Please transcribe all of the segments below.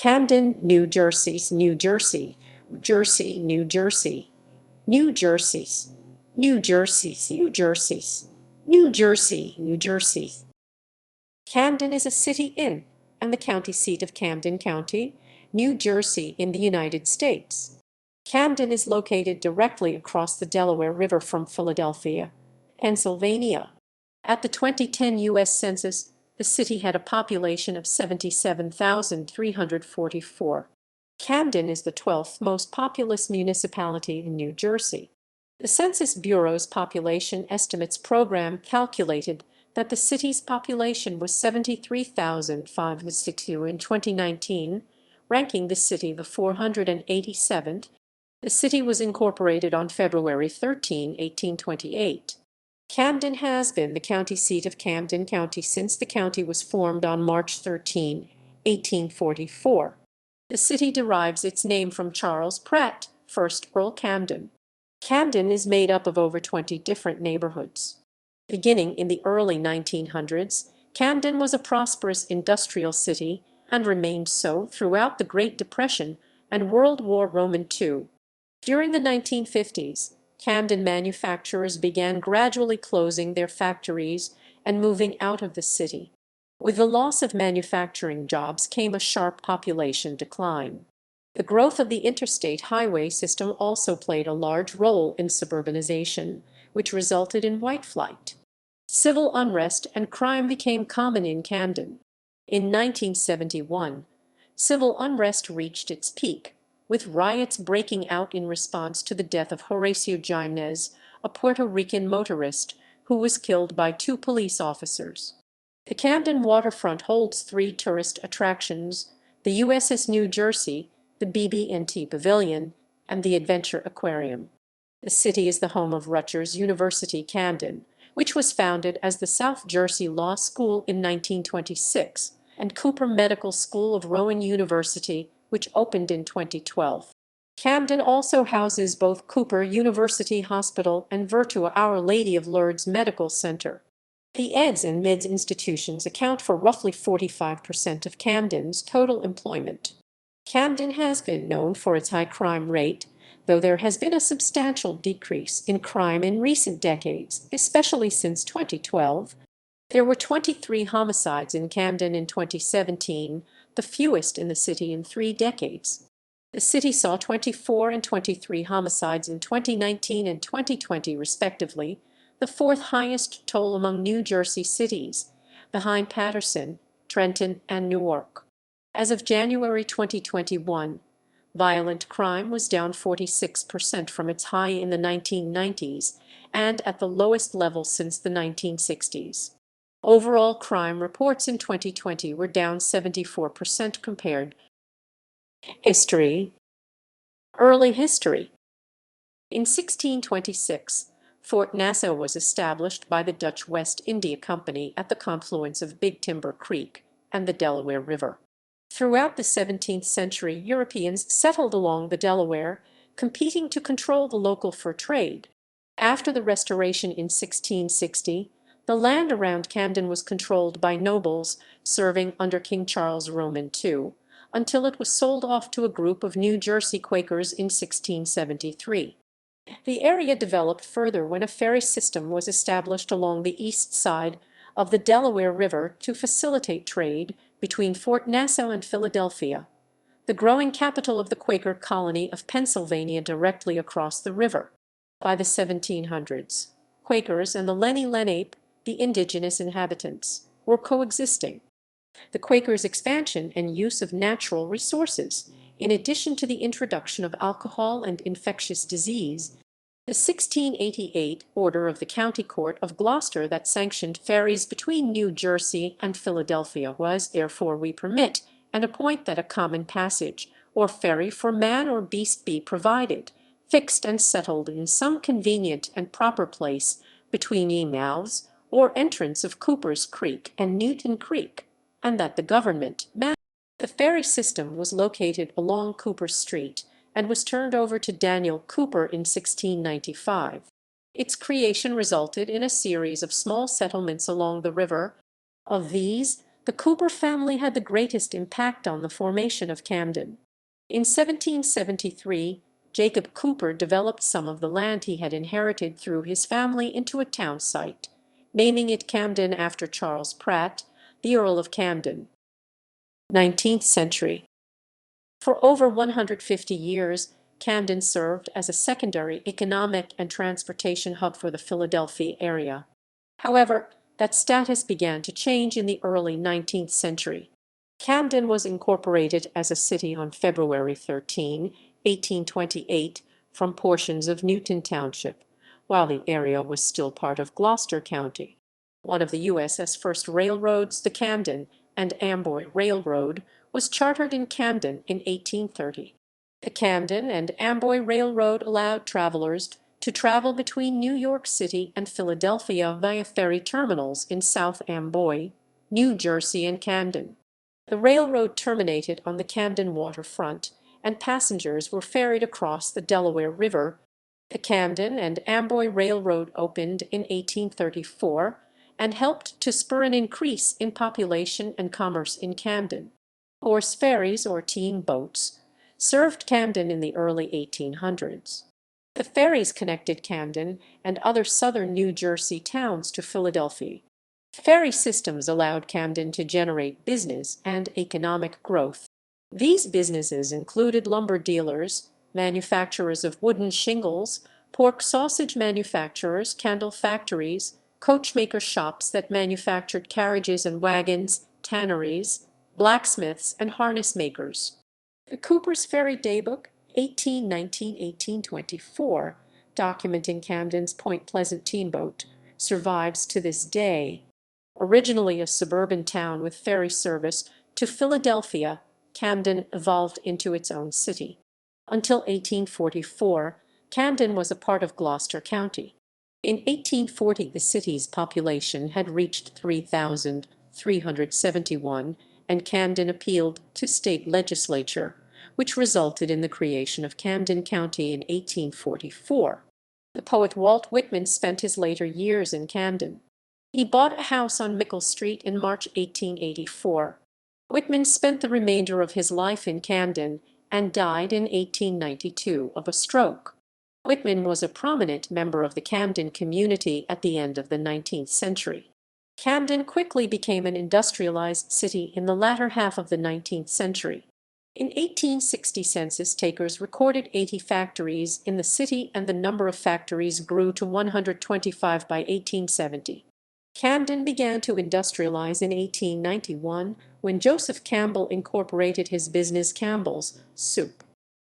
Camden, New Jersey's New Jersey, Jersey, New Jersey, New Jersey's, New Jersey's, New Jersey's, New Jersey, New Jersey. Camden is a city in and the county seat of Camden County, New Jersey in the United States. Camden is located directly across the Delaware River from Philadelphia, Pennsylvania. At the 2010 U.S. Census, the city had a population of 77,344. Camden is the 12th most populous municipality in New Jersey. The Census Bureau's population estimates program calculated that the city's population was 73,562 in 2019, ranking the city the 487th. The city was incorporated on February 13, 1828. Camden has been the county seat of Camden County since the county was formed on March 13, 1844. The city derives its name from Charles Pratt, 1st Earl Camden. Camden is made up of over 20 different neighborhoods. Beginning in the early 1900s, Camden was a prosperous industrial city and remained so throughout the Great Depression and World War II. During the 1950s, Camden manufacturers began gradually closing their factories and moving out of the city. With the loss of manufacturing jobs came a sharp population decline. The growth of the interstate highway system also played a large role in suburbanization, which resulted in white flight. Civil unrest and crime became common in Camden. In 1971, civil unrest reached its peak, with riots breaking out in response to the death of Horacio Jimenez, a Puerto Rican motorist, who was killed by 2 police officers. The Camden waterfront holds 3 tourist attractions: the USS New Jersey, the BB&T Pavilion, and the Adventure Aquarium. The city is the home of Rutgers University, Camden, which was founded as the South Jersey Law School in 1926, and Cooper Medical School of Rowan University, which opened in 2012. Camden also houses both Cooper University Hospital and Virtua Our Lady of Lourdes Medical Center. The eds and mids institutions account for roughly 45% of Camden's total employment. Camden has been known for its high crime rate, though there has been a substantial decrease in crime in recent decades, especially since 2012. There were 23 homicides in Camden in 2017, the fewest in the city in 3 decades. The city saw 24 and 23 homicides in 2019 and 2020 respectively, the 4th highest toll among New Jersey cities, behind Paterson, Trenton, and Newark. As of January 2021, violent crime was down 46% from its high in the 1990s and at the lowest level since the 1960s. Overall crime reports in 2020 were down 74% compared. History. Early history. In 1626, Fort Nassau was established by the Dutch West India Company at the confluence of Big Timber Creek and the Delaware River. Throughout the 17th century, Europeans settled along the Delaware, competing to control the local fur trade. After the Restoration in 1660, the land around Camden was controlled by nobles serving under King Charles Roman II, until it was sold off to a group of New Jersey Quakers in 1673. The area developed further when a ferry system was established along the east side of the Delaware River to facilitate trade between Fort Nassau and Philadelphia, the growing capital of the Quaker colony of Pennsylvania directly across the river. By the 1700s, Quakers and the Lenni Lenape, the indigenous inhabitants, were coexisting. The Quakers' expansion and use of natural resources, in addition to the introduction of alcohol and infectious disease, the 1688 order of the County Court of Gloucester that sanctioned ferries between New Jersey and Philadelphia was, therefore we permit and appoint that a common passage or ferry for man or beast be provided, fixed and settled in some convenient and proper place between ye mouths or entrance of Cooper's Creek and Newton Creek, and that the government manage. The ferry system was located along Cooper Street and was turned over to Daniel Cooper in 1695. Its creation resulted in a series of small settlements along the river. Of these, The Cooper family had the greatest impact on the formation of Camden. In 1773, Jacob Cooper developed some of the land he had inherited through his family into a town site, naming it Camden after Charles Pratt, the Earl of Camden. 19th century. For over 150 years, Camden served as a secondary economic and transportation hub for the Philadelphia area. However, that status began to change in the early 19th century. Camden was incorporated as a city on February 13, 1828, from portions of Newton Township, while the area was still part of Gloucester County. One of the US's first railroads, the Camden and Amboy Railroad, was chartered in Camden in 1830. The Camden and Amboy Railroad allowed travelers to travel between New York City and Philadelphia via ferry terminals in South Amboy, New Jersey, and Camden. The railroad terminated on the Camden waterfront, and passengers were ferried across the Delaware River. The Camden and Amboy Railroad opened in 1834 and helped to spur an increase in population and commerce in Camden. Horse ferries, or team boats, served Camden in the early 1800s. The ferries connected Camden and other southern New Jersey towns to Philadelphia. Ferry systems allowed Camden to generate business and economic growth. These businesses included lumber dealers, manufacturers of wooden shingles, pork sausage manufacturers, candle factories, coachmaker shops that manufactured carriages and wagons, tanneries, blacksmiths, and harness makers. The Cooper's Ferry Daybook, 1819–1824, documenting Camden's Point Pleasant teamboat, survives to this day. Originally a suburban town with ferry service to Philadelphia, Camden evolved into its own city. Until 1844, Camden was a part of Gloucester County. In 1840, the city's population had reached 3,371, and Camden appealed to state legislature, which resulted in the creation of Camden County in 1844. The poet Walt Whitman spent his later years in Camden. He bought a house on Mickle Street in March 1884. Whitman spent the remainder of his life in Camden and died in 1892 of a stroke. Whitman was a prominent member of the Camden community at the end of the 19th century. Camden quickly became an industrialized city in the latter half of the 19th century. In 1860, census takers recorded 80 factories in the city, and the number of factories grew to 125 by 1870. Camden began to industrialize in 1891 when Joseph Campbell incorporated his business Campbell's Soup.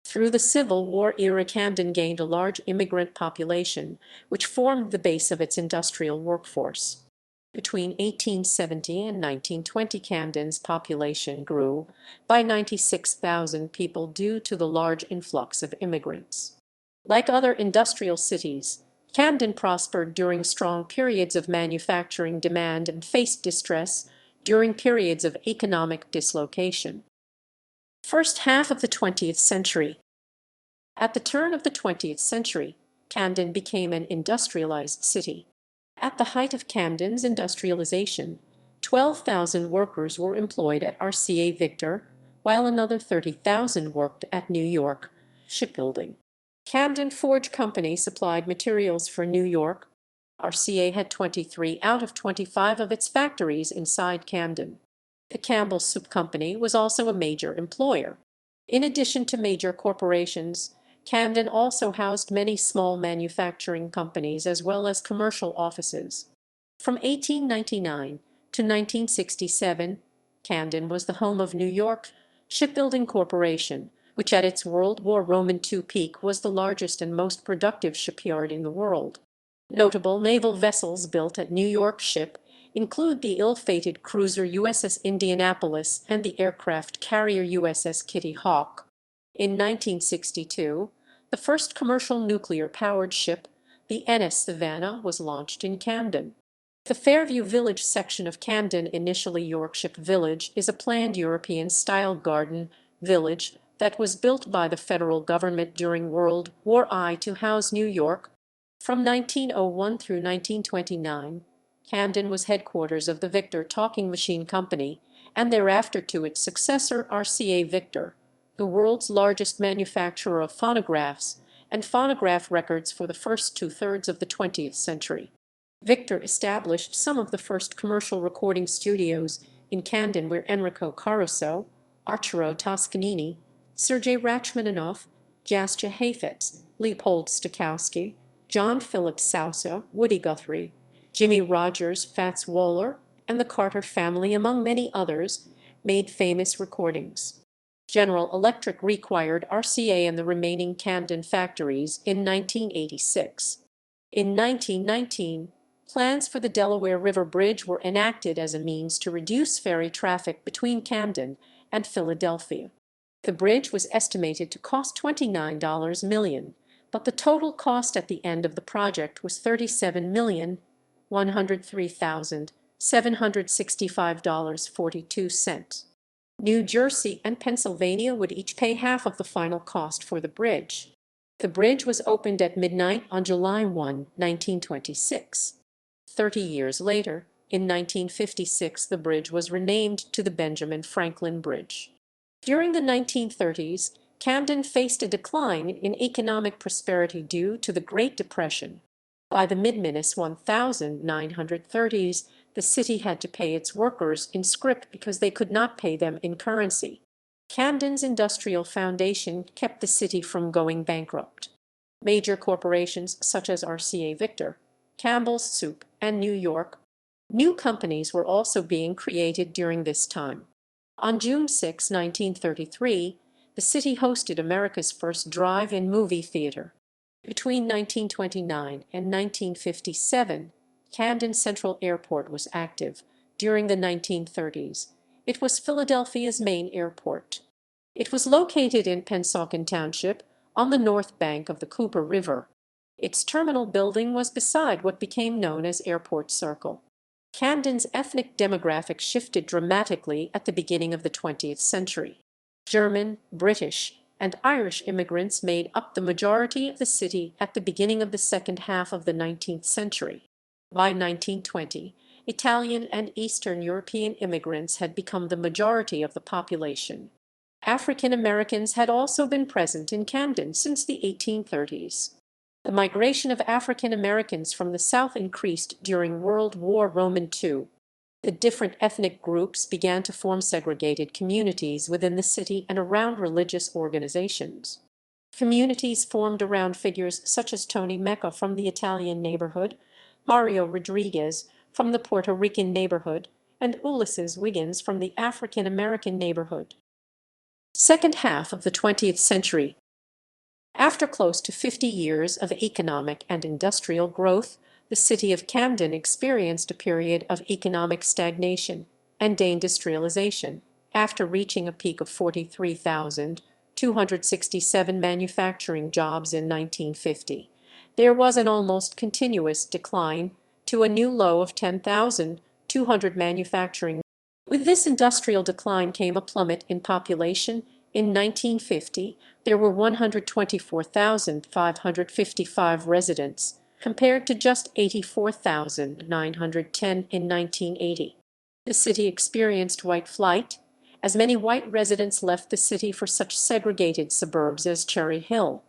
Through the Civil War era, Camden gained a large immigrant population, which formed the base of its industrial workforce. Between 1870 and 1920, Camden's population grew by 96,000 people due to the large influx of immigrants. Like other industrial cities, Camden prospered during strong periods of manufacturing demand and faced distress during periods of economic dislocation. First half of the 20th century. At the turn of the 20th century, Camden became an industrialized city. At the height of Camden's industrialization, 12,000 workers were employed at RCA Victor, while another 30,000 worked at New York shipbuilding. Camden Forge Company supplied materials for New York. RCA had 23 out of 25 of its factories inside Camden. The Campbell Soup Company was also a major employer. In addition to major corporations, Camden also housed many small manufacturing companies as well as commercial offices. From 1899 to 1967, Camden was the home of New York Shipbuilding Corporation, which at its World War II peak was the largest and most productive shipyard in the world. Notable naval vessels built at New York Ship include the ill-fated cruiser USS Indianapolis and the aircraft carrier USS Kitty Hawk. In 1962, the first commercial nuclear-powered ship, the NS Savannah, was launched in Camden. The Fairview Village section of Camden, initially Yorkshire Village, is a planned European-style garden village that was built by the federal government during World War I to house New York. From 1901 through 1929, Camden was headquarters of the Victor Talking Machine Company, and thereafter to its successor RCA Victor, the world's largest manufacturer of phonographs and phonograph records for the first two-thirds of the 20th century. Victor established some of the first commercial recording studios in Camden, where Enrico Caruso, Arturo Toscanini, Sergei Rachmaninoff, Jascha Heifetz, Leopold Stokowski, John Philip Sousa, Woody Guthrie, Jimmy Rogers, Fats Waller, and the Carter family, among many others, made famous recordings. General Electric required RCA and the remaining Camden factories in 1986. In 1919, plans for the Delaware River Bridge were enacted as a means to reduce ferry traffic between Camden and Philadelphia. The bridge was estimated to cost $29 million, but the total cost at the end of the project was $37,103,765.42. New Jersey and Pennsylvania would each pay half of the final cost for the bridge. The bridge was opened at midnight on July 1, 1926. 30 years later, in 1956, the bridge was renamed to the Benjamin Franklin Bridge. During the 1930s, Camden faced a decline in economic prosperity due to the Great Depression. By the mid-1930s, the city had to pay its workers in scrip because they could not pay them in currency. Camden's industrial foundation kept the city from going bankrupt. Major corporations such as RCA Victor, Campbell's Soup, and new companies were also being created during this time. On June 6, 1933, the city hosted America's first drive-in movie theater. Between 1929 and 1957, Camden Central Airport was active. During the 1930s, it was Philadelphia's main airport. It was located in Pennsauken Township on the north bank of the Cooper River. Its terminal building was beside what became known as Airport Circle. Camden's ethnic demographic shifted dramatically at the beginning of the 20th century. German, British, and Irish immigrants made up the majority of the city at the beginning of the second half of the 19th century. By 1920, Italian and Eastern European immigrants had become the majority of the population. African Americans had also been present in Camden since the 1830s. The migration of African Americans from the South increased during World War II. The different ethnic groups began to form segregated communities within the city and around religious organizations. Communities formed around figures such as Tony Mecca from the Italian neighborhood, Mario Rodriguez from the Puerto Rican neighborhood, and Ulysses Wiggins from the African American neighborhood. Second half of the 20th century. After close to 50 years of economic and industrial growth, the city of Camden experienced a period of economic stagnation and deindustrialization after reaching a peak of 43,267 manufacturing jobs in 1950. There was an almost continuous decline to a new low of 10,200 manufacturing. With this industrial decline came a plummet in population. In 1950, there were 124,555 residents, compared to just 84,910 in 1980. The city experienced white flight, as many white residents left the city for such segregated suburbs as Cherry Hill.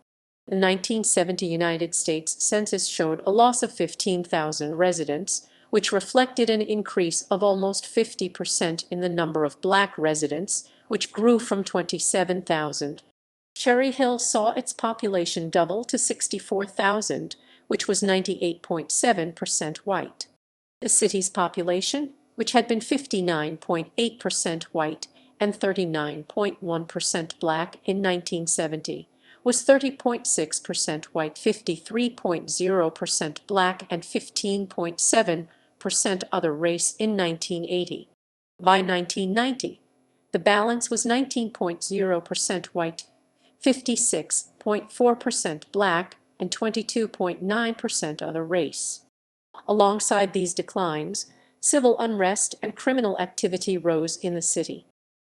The 1970 United States Census showed a loss of 15,000 residents, which reflected an increase of almost 50% in the number of black residents, which grew from 27,000. Cherry Hill saw its population double to 64,000, which was 98.7% white. The city's population, which had been 59.8% white and 39.1% black in 1970, was 30.6% white, 53.0% black, and 15.7% other race in 1980. By 1990, the balance was 19.0% white, 56.4% black, and 22.9% other race. Alongside these declines, civil unrest and criminal activity rose in the city.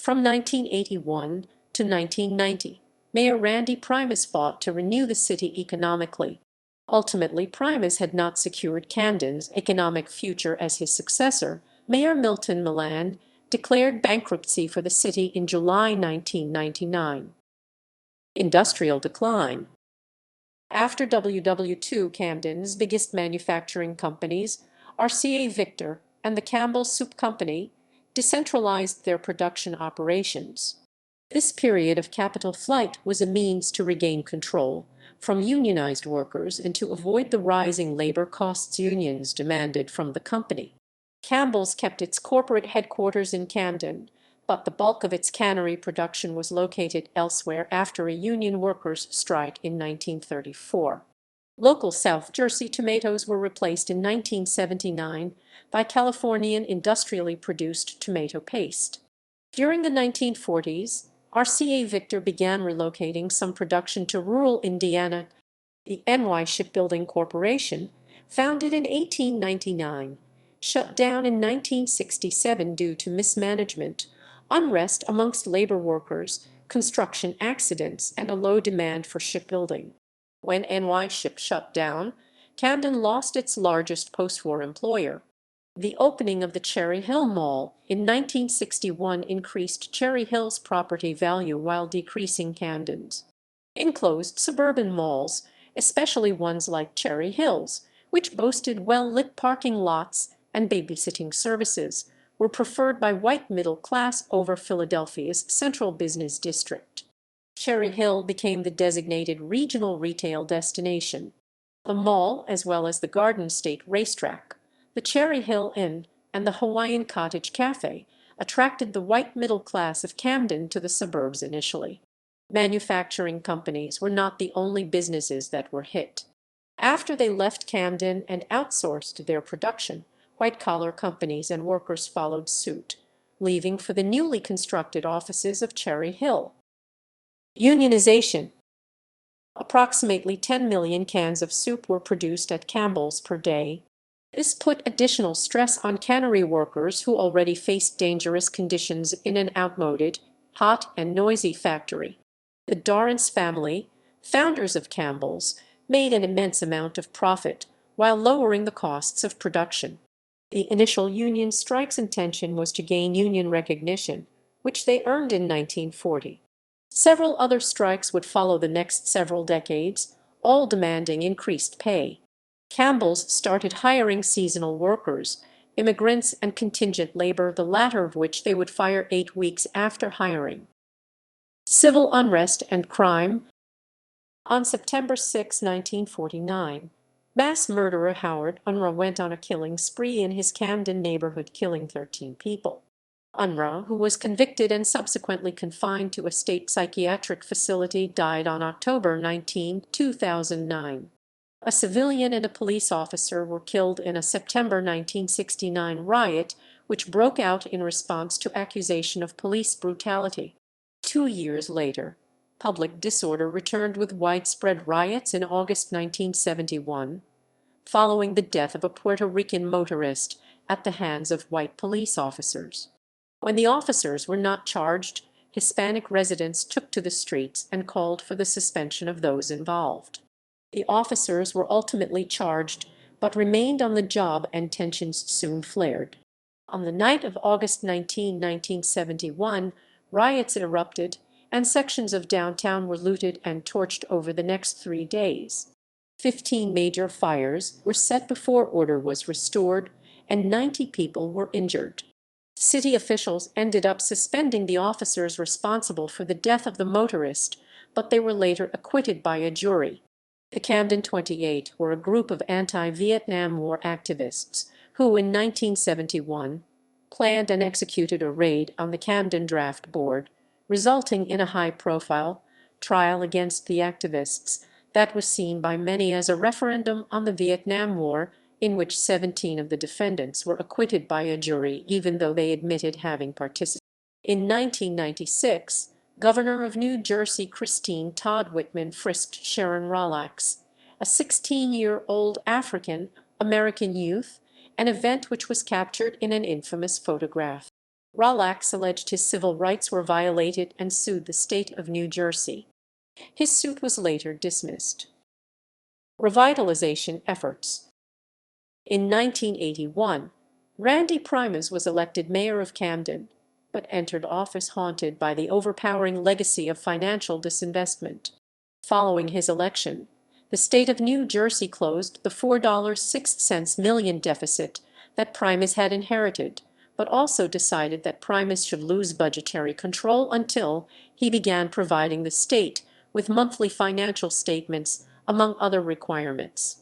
From 1981 to 1990, Mayor Randy Primus fought to renew the city economically. Ultimately, Primus had not secured Camden's economic future as his successor. Mayor Milton Milland declared bankruptcy for the city in July 1999. Industrial decline. After WW2, Camden's biggest manufacturing companies, RCA Victor and the Campbell Soup Company, decentralized their production operations. This period of capital flight was a means to regain control from unionized workers and to avoid the rising labor costs unions demanded from the company. Campbell's kept its corporate headquarters in Camden, but the bulk of its cannery production was located elsewhere after a union workers' strike in 1934. Local South Jersey tomatoes were replaced in 1979 by Californian industrially produced tomato paste. During the 1940s, RCA Victor began relocating some production to rural Indiana. The NY Shipbuilding Corporation, founded in 1899, shut down in 1967 due to mismanagement, unrest amongst labor workers, construction accidents, and a low demand for shipbuilding. When NY Ship shut down, Camden lost its largest post-war employer. The opening of the Cherry Hill Mall in 1961 increased Cherry Hill's property value while decreasing Camden's. Enclosed suburban malls, especially ones like Cherry Hills, which boasted well-lit parking lots and babysitting services, were preferred by white middle class over Philadelphia's central business district. Cherry Hill became the designated regional retail destination. The mall, as well as the Garden State Racetrack, the Cherry Hill Inn, and the Hawaiian Cottage Cafe, attracted the white middle class of Camden to the suburbs initially. Manufacturing companies were not the only businesses that were hit. After they left Camden and outsourced their production, white-collar companies and workers followed suit, leaving for the newly constructed offices of Cherry Hill. Unionization. Approximately 10 million cans of soup were produced at Campbell's per day. This put additional stress on cannery workers who already faced dangerous conditions in an outmoded, hot, and noisy factory. The Dorrance family, founders of Campbell's, made an immense amount of profit while lowering the costs of production. The initial union strike's intention was to gain union recognition, which they earned in 1940. Several other strikes would follow the next several decades, all demanding increased pay. Campbell's started hiring seasonal workers, immigrants, and contingent labor, the latter of which they would fire 8 weeks after hiring. Civil unrest and crime. On September 6, 1949, mass murderer Howard Unruh went on a killing spree in his Camden neighborhood, killing 13 people. Unruh, who was convicted and subsequently confined to a state psychiatric facility, died on October 19, 2009. A civilian and a police officer were killed in a September 1969 riot, which broke out in response to accusation of police brutality. 2 years later, public disorder returned with widespread riots in August 1971, following the death of a Puerto Rican motorist at the hands of white police officers. When the officers were not charged, Hispanic residents took to the streets and called for the suspension of those involved. The officers were ultimately charged, but remained on the job and tensions soon flared. On the night of August 19, 1971, riots erupted, and sections of downtown were looted and torched over the next 3 days. 15 major fires were set before order was restored, and 90 people were injured. City officials ended up suspending the officers responsible for the death of the motorist, but they were later acquitted by a jury. The Camden 28 were a group of anti-Vietnam War activists who, in 1971, planned and executed a raid on the Camden Draft Board, resulting in a high-profile trial against the activists that was seen by many as a referendum on the Vietnam War, in which 17 of the defendants were acquitted by a jury even though they admitted having participated. In 1996, Governor of New Jersey Christine Todd Whitman frisked Sharon Rollax, a 16-year-old African-American youth, an event which was captured in an infamous photograph. Rollax alleged his civil rights were violated and sued the state of New Jersey. His suit was later dismissed. Revitalization efforts. In 1981, Randy Primus was elected mayor of Camden, but entered office haunted by the overpowering legacy of financial disinvestment. Following his election, the state of New Jersey closed the $4.06 million deficit that Primus had inherited, but also decided that Primus should lose budgetary control until he began providing the state with monthly financial statements, among other requirements.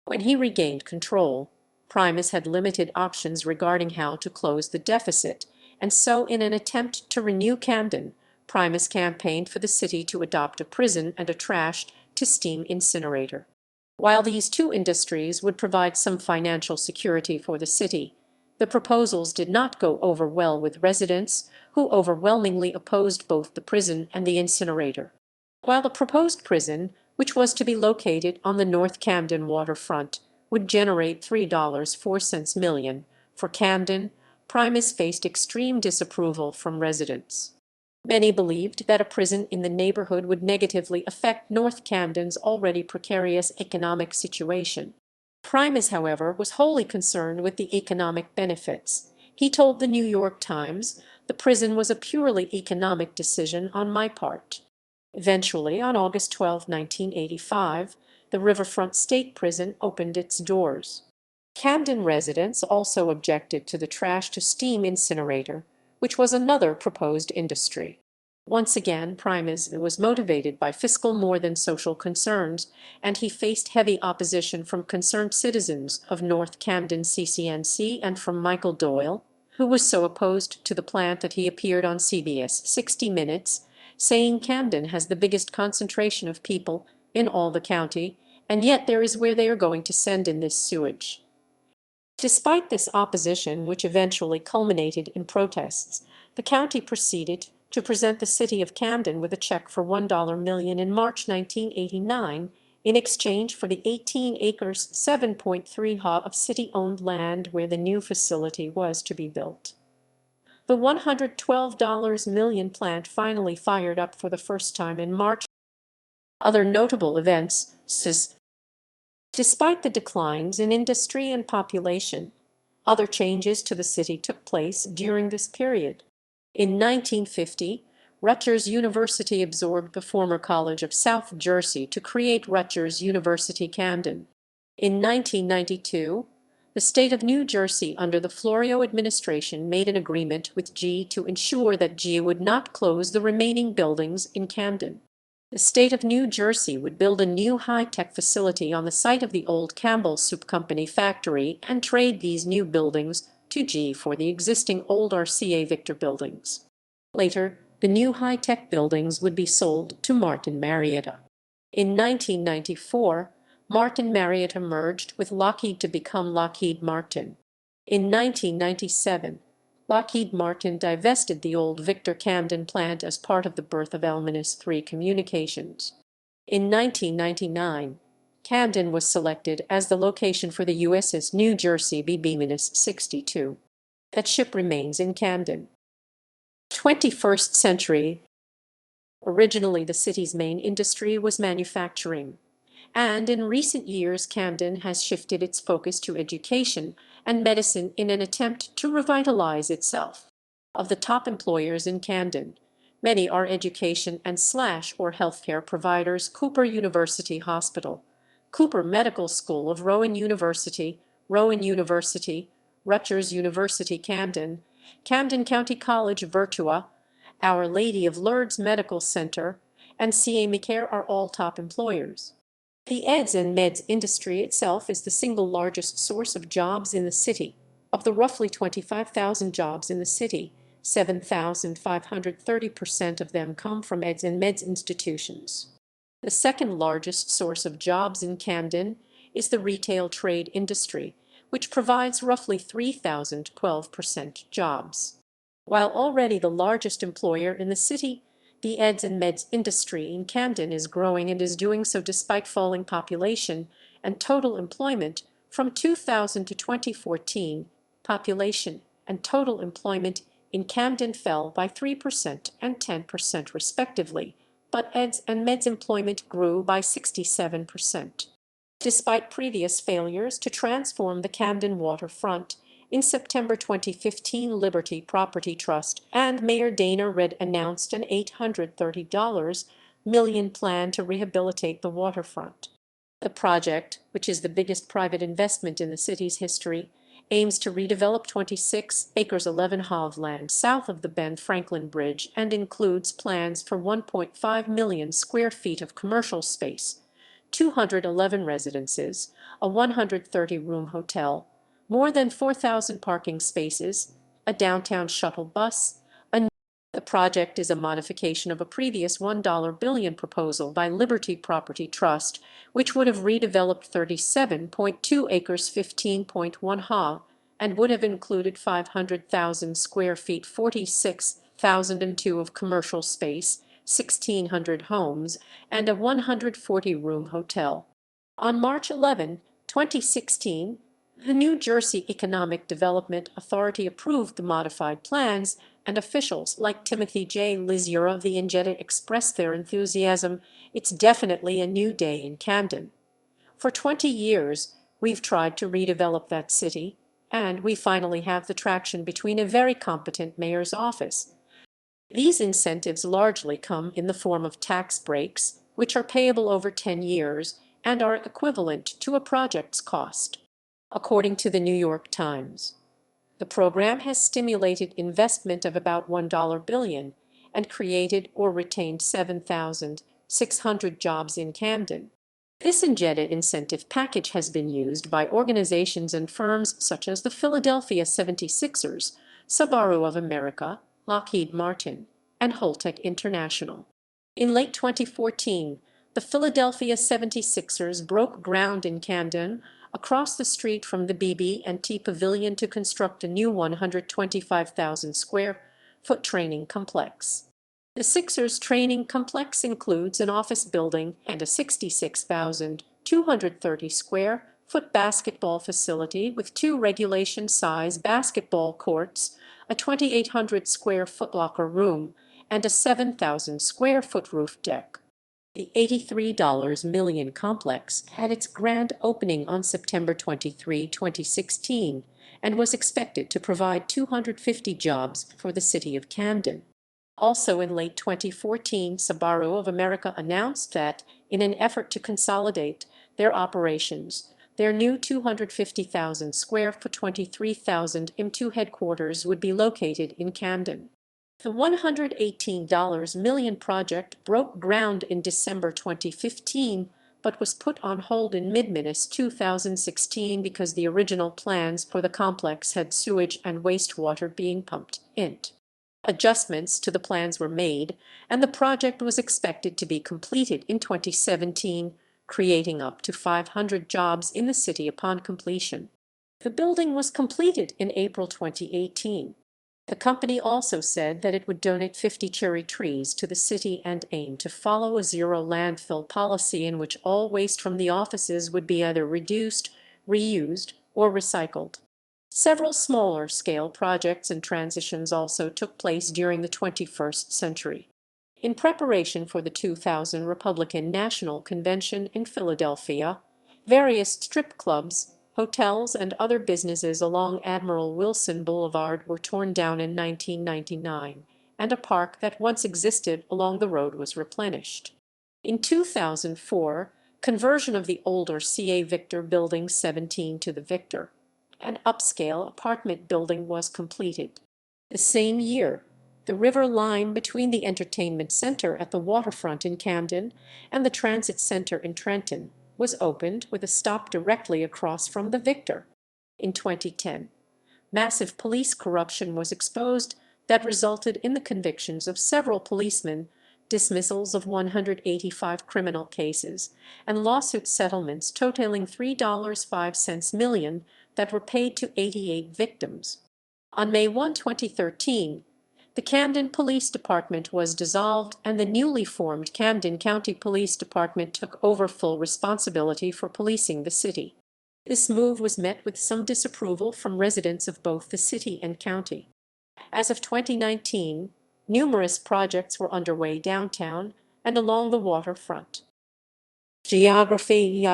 When he regained control, Primus had limited options regarding how to close the deficit, and so in an attempt to renew Camden, Primus campaigned for the city to adopt a prison and a trash-to-steam incinerator. While these two industries would provide some financial security for the city, the proposals did not go over well with residents, who overwhelmingly opposed both the prison and the incinerator. While the proposed prison, which was to be located on the North Camden waterfront, would generate $3.04 million for Camden, Primus faced extreme disapproval from residents. Many believed that a prison in the neighborhood would negatively affect North Camden's already precarious economic situation. Primus, however, was wholly concerned with the economic benefits. He told the New York Times, "The prison was a purely economic decision on my part." Eventually, on August 12, 1985, the Riverfront State Prison opened its doors. Camden residents also objected to the trash-to-steam incinerator, which was another proposed industry. Once again, Primus was motivated by fiscal more than social concerns, and he faced heavy opposition from concerned citizens of North Camden CCNC and from Michael Doyle, who was so opposed to the plant that he appeared on CBS 60 Minutes, saying Camden has the biggest concentration of people in all the county, and yet there is where they are going to send in this sewage. Despite this opposition, which eventually culminated in protests, the county proceeded to present the city of Camden with a check for $1 million in March 1989 in exchange for the 18 acres 7.3 ha of city-owned land where the new facility was to be built. The $112 million plant finally fired up for the first time in March. Other notable events, despite the declines in industry and population, other changes to the city took place during this period. In 1950, Rutgers University absorbed the former College of South Jersey to create Rutgers University Camden. In 1992, the state of New Jersey under the Florio administration made an agreement with GE to ensure that GE would not close the remaining buildings in Camden. The state of New Jersey would build a new high-tech facility on the site of the old Campbell Soup Company factory and trade these new buildings to GE for the existing old RCA Victor buildings. Later, the new high-tech buildings would be sold to Martin Marietta. In 1994, Martin Marietta merged with Lockheed to become Lockheed Martin. In 1997, Lockheed Martin divested the old Victor Camden plant as part of the birth of L-3 Communications. In 1999, Camden was selected as the location for the USS New Jersey BB-62. That ship remains in Camden. 21st century. Originally, the city's main industry was manufacturing, and in recent years Camden has shifted its focus to education and medicine in an attempt to revitalize itself. Of the top employers in Camden, many are education and/or healthcare providers: Cooper University Hospital, Cooper Medical School of Rowan University, Rutgers University Camden, Camden County College Virtua, Our Lady of Lourdes Medical Center, and CA McCare are all top employers. The eds and meds industry itself is the single largest source of jobs in the city. Of the roughly 25,000 jobs in the city, 7,530% of them come from eds and meds institutions. The second largest source of jobs in Camden is the retail trade industry, which provides roughly 3,012% jobs. While already the largest employer in the city, the eds and meds industry in Camden is growing and is doing so despite falling population and total employment. From 2000 to 2014, population and total employment in Camden fell by 3% and 10% respectively, but eds and meds employment grew by 67%. despite previous failures to transform the Camden waterfront. In September 2015, Liberty Property Trust and Mayor Dana Red announced an $830 million plan to rehabilitate the waterfront. The project, which is the biggest private investment in the city's history, aims to redevelop 26 acres 11 ha of land south of the Ben Franklin Bridge and includes plans for 1.5 million square feet of commercial space, 211 residences, a 130-room hotel, more than 4,000 parking spaces, a downtown shuttle bus. The project is a modification of a previous $1 billion proposal by Liberty Property Trust, which would have redeveloped 37.2 acres 15.1 ha and would have included 500,000 square feet 46,002 of commercial space, 1,600 homes, and a 140-room hotel. On March 11, 2016, the New Jersey Economic Development Authority approved the modified plans, and officials like Timothy J. Lizier of the Injeta expressed their enthusiasm. It's definitely a new day in Camden. For 20 years, we've tried to redevelop that city, and we finally have the traction between a very competent mayor's office. These incentives largely come in the form of tax breaks, which are payable over 10 years and are equivalent to a project's cost. According to the New York Times, the program has stimulated investment of about $1 billion and created or retained 7,600 jobs in Camden. This Injeta incentive package has been used by organizations and firms such as the Philadelphia 76ers, Subaru of America, Lockheed Martin, and Holtec International. In late 2014, the Philadelphia 76ers broke ground in Camden, across the street from the BB&T Pavilion, to construct a new 125,000 square foot training complex. The Sixers training complex includes an office building and a 66,230 square foot basketball facility with 2 regulation-size basketball courts, a 2,800 square foot locker room, and a 7,000 square foot roof deck. The $83 million complex had its grand opening on September 23, 2016, and was expected to provide 250 jobs for the city of Camden. Also in late 2014, Subaru of America announced that, in an effort to consolidate their operations, their new 250,000 square foot 23,000 M2 headquarters would be located in Camden. The $118 million project broke ground in December 2015, but was put on hold in mid-2016 because the original plans for the complex had sewage and wastewater being pumped in. Adjustments to the plans were made, and the project was expected to be completed in 2017, creating up to 500 jobs in the city upon completion. The building was completed in April 2018. The company also said that it would donate 50 cherry trees to the city and aim to follow a zero landfill policy in which all waste from the offices would be either reduced, reused, or recycled. Several smaller-scale projects and transitions also took place during the 21st century. In preparation for the 2000 Republican National Convention in Philadelphia, various strip clubs, hotels, and other businesses along Admiral Wilson Boulevard were torn down in 1999, and a park that once existed along the road was replenished. In 2004, conversion of the older CA Victor Building 17 to the Victor, an upscale apartment building, was completed. The same year, the river line between the entertainment center at the waterfront in Camden and the transit center in Trenton was opened, with a stop directly across from the Victor. In 2010, massive police corruption was exposed that resulted in the convictions of several policemen, dismissals of 185 criminal cases, and lawsuit settlements totaling $3.05 million that were paid to 88 victims. On May 1, 2013, the Camden Police Department was dissolved, and the newly formed Camden County Police Department took over full responsibility for policing the city. This move was met with some disapproval from residents of both the city and county. As of 2019, numerous projects were underway downtown and along the waterfront. Geography.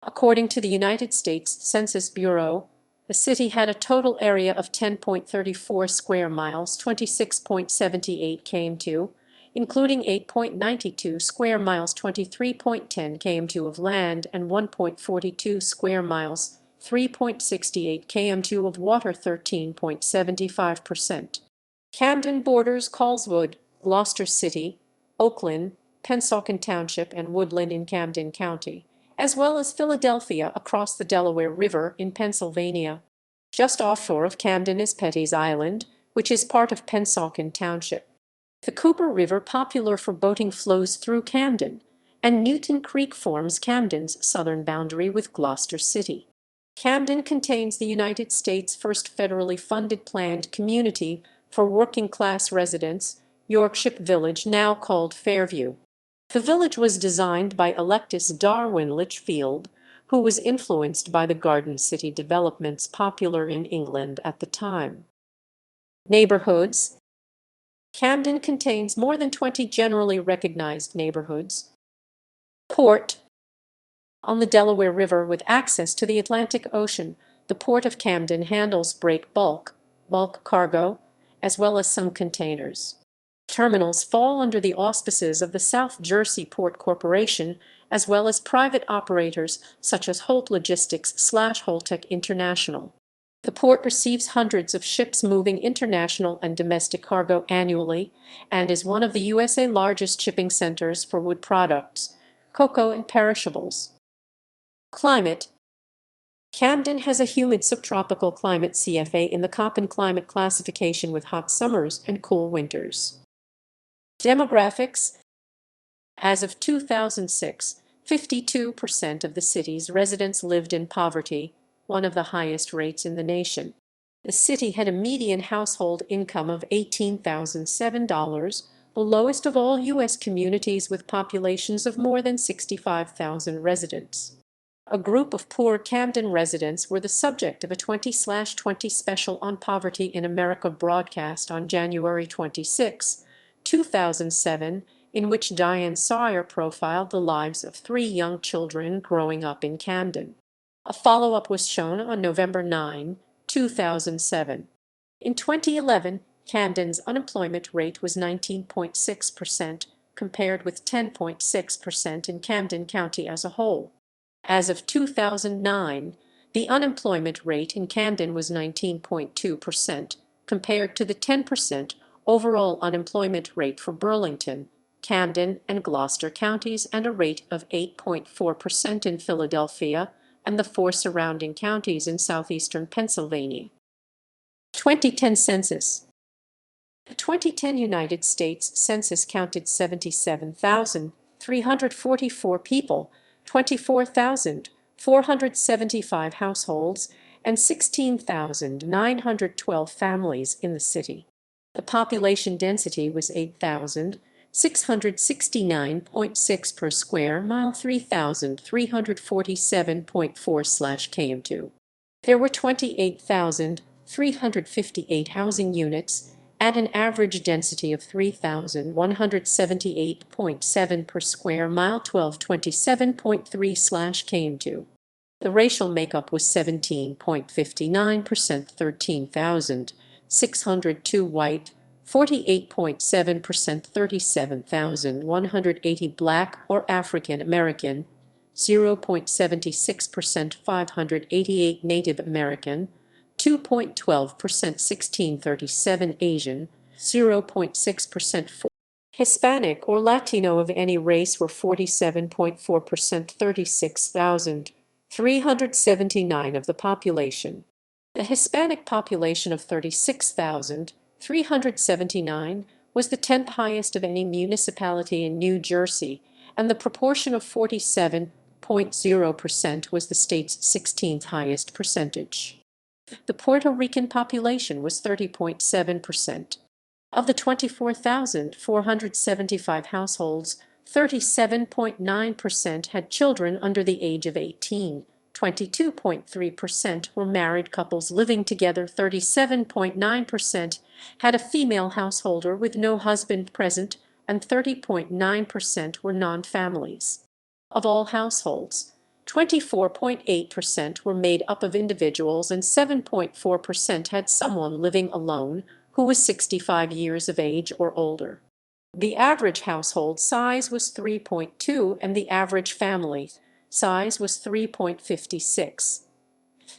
According to the United States Census Bureau, the city had a total area of 10.34 square miles, 26.78 km2, including 8.92 square miles, 23.10 km2 of land and 1.42 square miles, 3.68 km2 of water, 13.75%. Camden borders Coleswood, Gloucester City, Oakland, Pennsauken Township, and Woodland in Camden County, as well as Philadelphia across the Delaware River in Pennsylvania. Just offshore of Camden is Petty's Island, which is part of Pennsauken Township. The Cooper River, popular for boating, flows through Camden, and Newton Creek forms Camden's southern boundary with Gloucester City. Camden contains the United States' first federally funded planned community for working-class residents, Yorkshire Village, now called Fairview. The village was designed by Electus Darwin Litchfield, who was influenced by the Garden City developments popular in England at the time. Neighborhoods. Camden contains more than 20 generally recognized neighborhoods. Port. On the Delaware River with access to the Atlantic Ocean, the Port of Camden handles bulk cargo, as well as some containers. Terminals fall under the auspices of the South Jersey Port Corporation, as well as private operators such as Holt Logistics/Holtec International. The port receives hundreds of ships moving international and domestic cargo annually, and is one of the USA largest shipping centers for wood products, cocoa, and perishables. Climate. Camden has a humid subtropical climate, CFA, in the Köppen climate classification, with hot summers and cool winters. Demographics. As of 2006, 52% of the city's residents lived in poverty, one of the highest rates in the nation. The city had a median household income of $18,007, the lowest of all U.S. communities with populations of more than 65,000 residents. A group of poor Camden residents were the subject of a 20/20 special on poverty in America broadcast on January 26, 2007, in which Diane Sawyer profiled the lives of 3 young children growing up in Camden. A follow-up was shown on November 9, 2007. In 2011, Camden's unemployment rate was 19.6%, compared with 10.6% in Camden County as a whole. As of 2009, the unemployment rate in Camden was 19.2%, compared to the 10% overall unemployment rate for Burlington, Camden, and Gloucester counties, and a rate of 8.4% in Philadelphia and the 4 surrounding counties in southeastern Pennsylvania. 2010 Census. The 2010 United States Census counted 77,344 people, 24,475 households, and 16,912 families in the city. The population density was 8,669.6 per square mile, 3,347.4/km2. There were 28,358 housing units at an average density of 3,178.7 per square mile, 1227.3/km2. The racial makeup was 17.59%, 13,602 white, 48.7%, 37,180 black or African American, 0.76%, 588 Native American, 2.12%, 1637 Asian, 0.6%. Hispanic or Latino of any race were 47.4%, 36,379 of the population. The Hispanic population of 36,379 was the 10th highest of any municipality in New Jersey, and the proportion of 47.0% was the state's 16th highest percentage. The Puerto Rican population was 30.7%. Of the 24,475 households, 37.9% had children under the age of 18, 22.3% were married couples living together, 37.9% had a female householder with no husband present, and 30.9% were non-families. Of all households, 24.8% were made up of individuals and 7.4% had someone living alone who was 65 years of age or older. The average household size was 3.2 and the average family size was 3.56.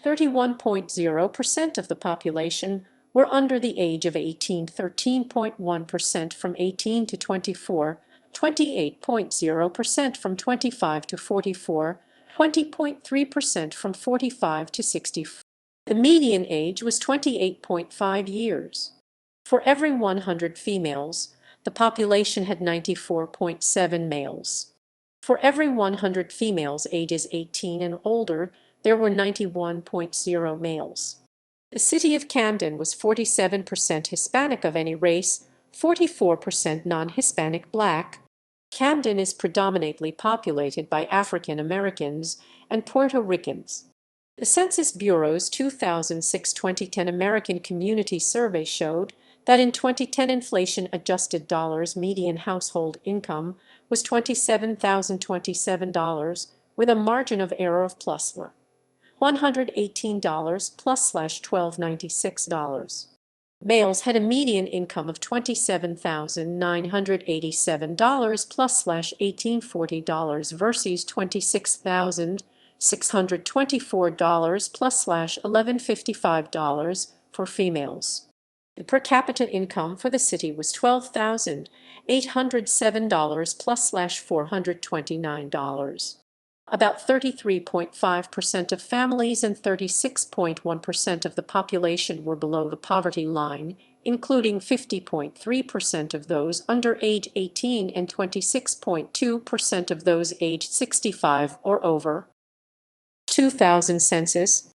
31.0% of the population were under the age of 18, 13.1% from 18 to 24, 28.0% from 25 to 44, 20.3% from 45 to 64. The median age was 28.5 years. For every 100 females, the population had 94.7 males. For every 100 females ages 18 and older, there were 91.0 males. The city of Camden was 47% Hispanic of any race, 44% non-Hispanic Black. Camden is predominantly populated by African Americans and Puerto Ricans. The Census Bureau's 2006-2010 American Community Survey showed that in 2010 inflation-adjusted dollars median household income was $27,027 with a margin of error of plus $118 plus $1296. Males had a median income of $27,987 plus $1840 versus $26,624 plus $1155 for females. The per capita income for the city was $12,807 plus $429. About 33.5% of families and 36.1% of the population were below the poverty line, including 50.3% of those under age 18 and 26.2% of those aged 65 or over. 2000 census.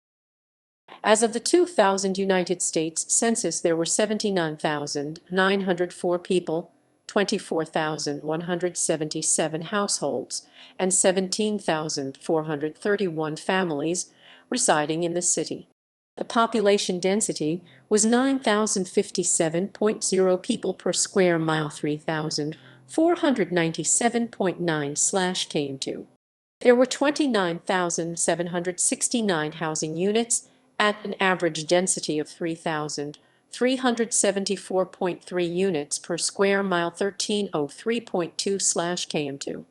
As of the 2000 United States Census, there were 79,904 people, 24,177 households, and 17,431 families residing in the city. The population density was 9,057.0 people per square mile, 3,497.9/km2. There were 29,769 housing units at an average density of 3,374.3 units per square mile, 1303.2/km2.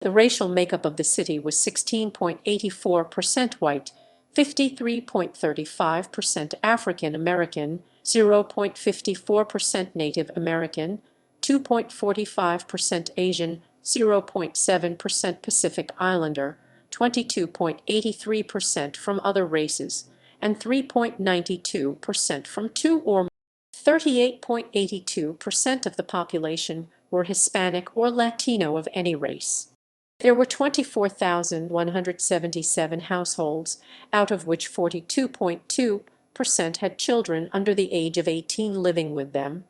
The racial makeup of the city was 16.84% white, 53.35% African American, 0.54% Native American, 2.45% Asian, 0.7% Pacific Islander, 22.83% from other races, and 3.92% from two or more. 38.82% of the population were Hispanic or Latino of any race. There were 24,177 households, out of which 42.2% had children under the age of 18 living with them.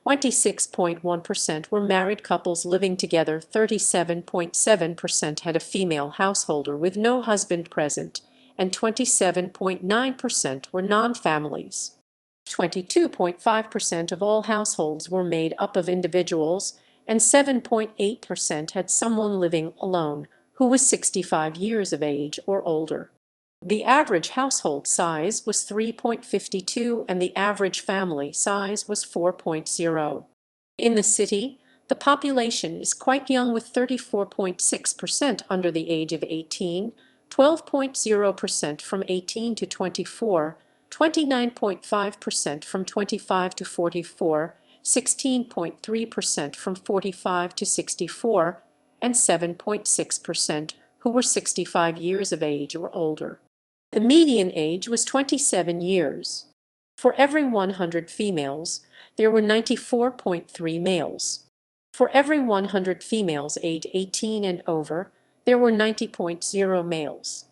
26.1% were married couples living together. 37.7% had a female householder with no husband present, and 27.9% were non-families. 22.5% of all households were made up of individuals, and 7.8% had someone living alone who was 65 years of age or older. The average household size was 3.52 and the average family size was 4.0. In the city, the population is quite young, with 34.6% under the age of 18, 12.0% from 18 to 24, 29.5% from 25 to 44, 16.3% from 45 to 64, and 7.6% who were 65 years of age or older. The median age was 27 years. For every 100 females, there were 94.3 males. For every 100 females age 18 and over, there were 90.0 males.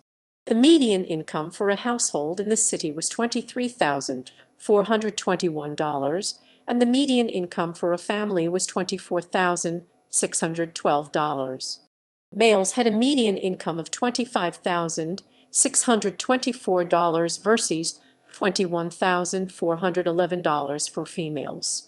The median income for a household in the city was $23,421, and the median income for a family was $24,612. Males had a median income of $25,624 versus $21,411 for females.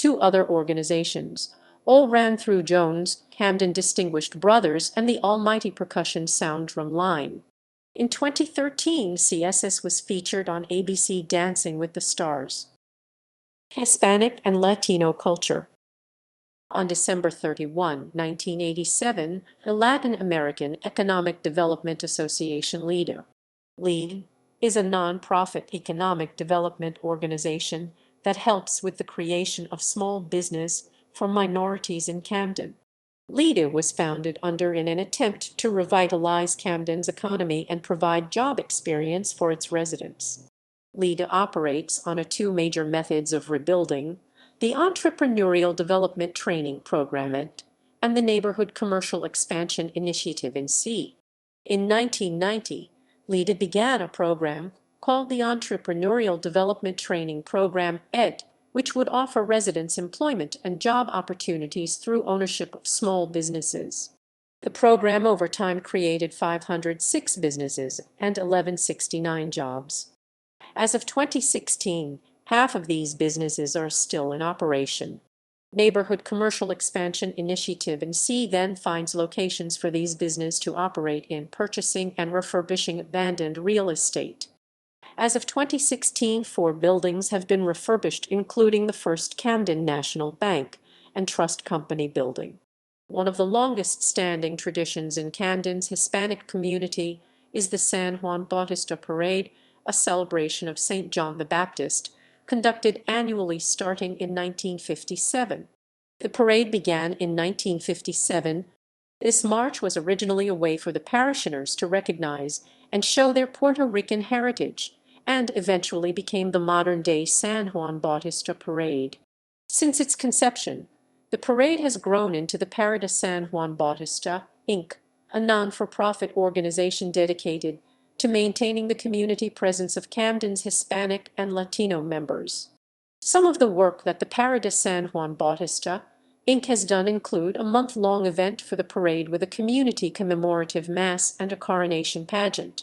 two other organizations. All ran through Jones, Camden Distinguished Brothers, and the Almighty Percussion Sound Drum Line. In 2013, CSS was featured on ABC Dancing with the Stars. Hispanic and Latino culture. On December 31, 1987, the Latin American Economic Development Association LEAD is a non-profit economic development organization that helps with the creation of small business for minorities in Camden. LEAD was founded in an attempt to revitalize Camden's economy and provide job experience for its residents. LEAD operates on two major methods of rebuilding: the Entrepreneurial Development Training Program and the Neighborhood Commercial Expansion Initiative in C. In 1990, LEAD began a program called the Entrepreneurial Development Training Program which would offer residents employment and job opportunities through ownership of small businesses. The program over time created 506 businesses and 1169 jobs. As of 2016, half of these businesses are still in operation. Neighborhood Commercial Expansion Initiative in C then finds locations for these businesses to operate in, purchasing and refurbishing abandoned real estate. As of 2016, 4 buildings have been refurbished, including the first Camden National Bank and Trust Company building. One of the longest-standing traditions in Camden's Hispanic community is the San Juan Bautista Parade, a celebration of St. John the Baptist, conducted annually starting in 1957. The parade began in 1957. This march was originally a way for the parishioners to recognize and show their Puerto Rican heritage, and eventually became the modern-day San Juan Bautista Parade. Since its conception, the parade has grown into the Parada San Juan Bautista, Inc., a non-for-profit organization dedicated to maintaining the community presence of Camden's Hispanic and Latino members. Some of the work that the Parada San Juan Bautista, Inc. has done include a month-long event for the parade with a community commemorative mass and a coronation pageant.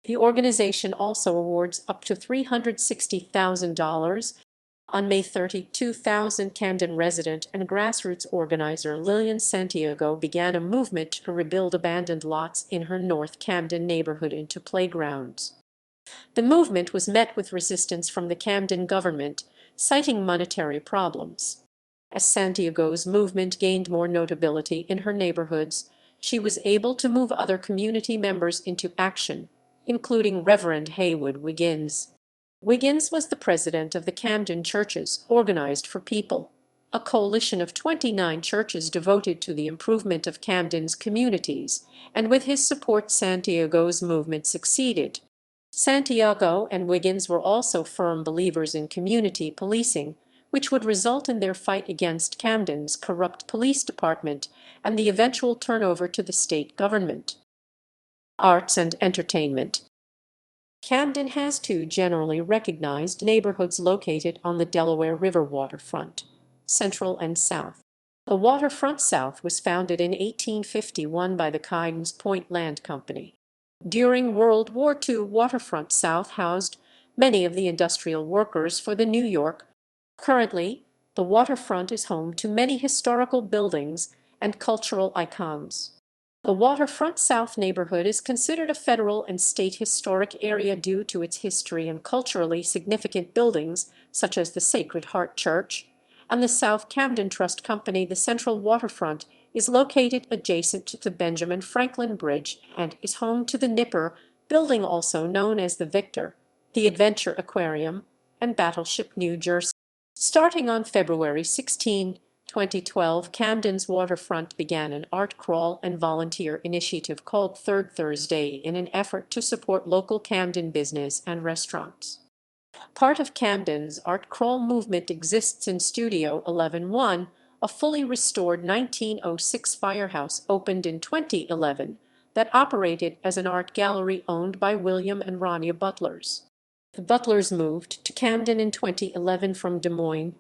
The organization also awards up to $360,000. On May 30, 2000, Camden resident and grassroots organizer Lillian Santiago began a movement to rebuild abandoned lots in her North Camden neighborhood into playgrounds. The movement was met with resistance from the Camden government, citing monetary problems. As Santiago's movement gained more notability in her neighborhoods, she was able to move other community members into action, including Reverend Haywood Wiggins. Wiggins was the president of the Camden Churches Organized for People, a coalition of 29 churches devoted to the improvement of Camden's communities, and with his support Santiago's movement succeeded. Santiago and Wiggins were also firm believers in community policing, which would result in their fight against Camden's corrupt police department and the eventual turnover to the state government. Arts and entertainment. Camden has 2 generally recognized neighborhoods located on the Delaware River waterfront, Central and South. The waterfront South was founded in 1851 by the Kings Point Land Company. During World War II, waterfront South housed many of the industrial workers for the New York. Currently, the waterfront is home to many historical buildings and cultural icons. The waterfront South neighborhood is considered a federal and state historic area due to its history and culturally significant buildings such as the Sacred Heart Church and the South Camden Trust Company. The central waterfront is located adjacent to the Benjamin Franklin Bridge and is home to the Nipper building, also known as the Victor, the Adventure Aquarium, and Battleship New Jersey. Starting on February 16, 2012, Camden's waterfront began an art crawl and volunteer initiative called Third Thursday in an effort to support local Camden business and restaurants. Part of Camden's art crawl movement exists in Studio 11-1, a fully restored 1906 firehouse opened in 2011 that operated as an art gallery owned by William and Rania Butlers. The Butlers moved to Camden in 2011 from Des Moines,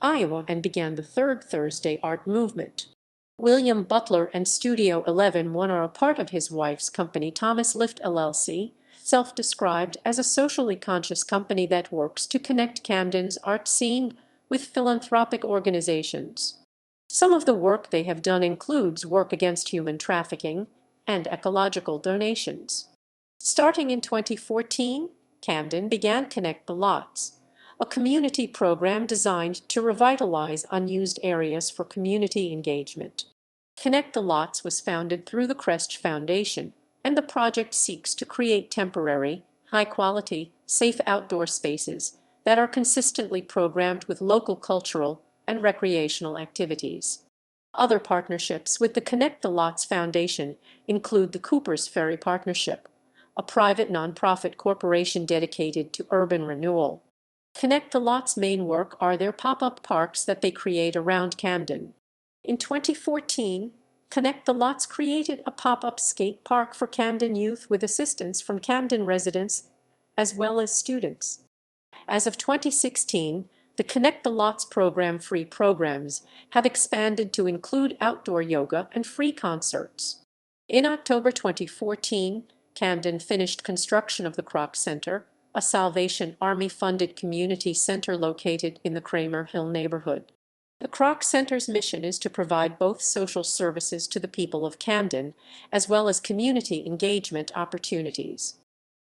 Iowa, and began the Third Thursday art movement. William Butler and Studio 11-1 are a part of his wife's company Thomas Lift LLC, self-described as a socially conscious company that works to connect Camden's art scene with philanthropic organizations. Some of the work they have done includes work against human trafficking and ecological donations. Starting in 2014, Camden began Connect the Lots, a community program designed to revitalize unused areas for community engagement. Connect the Lots was founded through the Crest Foundation, and the project seeks to create temporary, high-quality, safe outdoor spaces that are consistently programmed with local cultural and recreational activities. Other partnerships with the Connect the Lots Foundation include the Cooper's Ferry Partnership, a private nonprofit corporation dedicated to urban renewal. Connect the Lots' main work are their pop-up parks that they create around Camden. In 2014, Connect the Lots created a pop-up skate park for Camden youth with assistance from Camden residents as well as students. As of 2016, the Connect the Lots program free programs have expanded to include outdoor yoga and free concerts. In October 2014, Camden finished construction of the Kroc Center, a Salvation Army-funded community center located in the Kramer Hill neighborhood. The Kroc Center's mission is to provide both social services to the people of Camden as well as community engagement opportunities.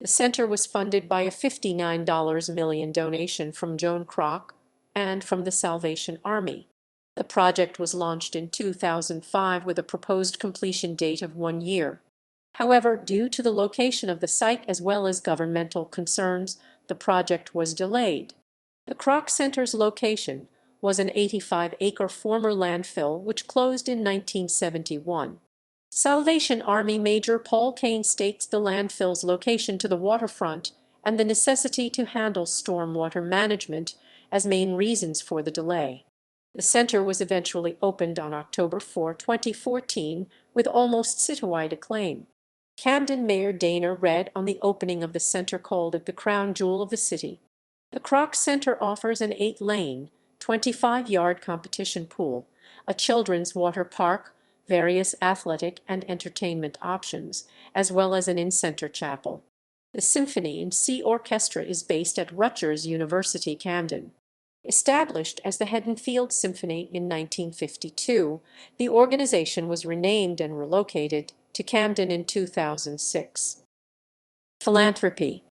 The center was funded by a $59 million donation from Joan Kroc and from the Salvation Army. The project was launched in 2005 with a proposed completion date of 1 year. However, due to the location of the site as well as governmental concerns, the project was delayed. The Kroc Center's location was an 85-acre former landfill which closed in 1971. Salvation Army Major Paul Kane states the landfill's location to the waterfront and the necessity to handle stormwater management as main reasons for the delay. The center was eventually opened on October 4, 2014, with almost citywide acclaim. Camden Mayor Dana read on the opening of the center called it the crown jewel of the city. The Kroc Center offers an 8-lane, 25-yard competition pool, a children's water park, various athletic and entertainment options, as well as an in-center chapel. The Symphony and Sea Orchestra is based at Rutgers University, Camden. Established as the Haddonfield Symphony in 1952, the organization was renamed and relocated to Camden in 2006. Philanthropy.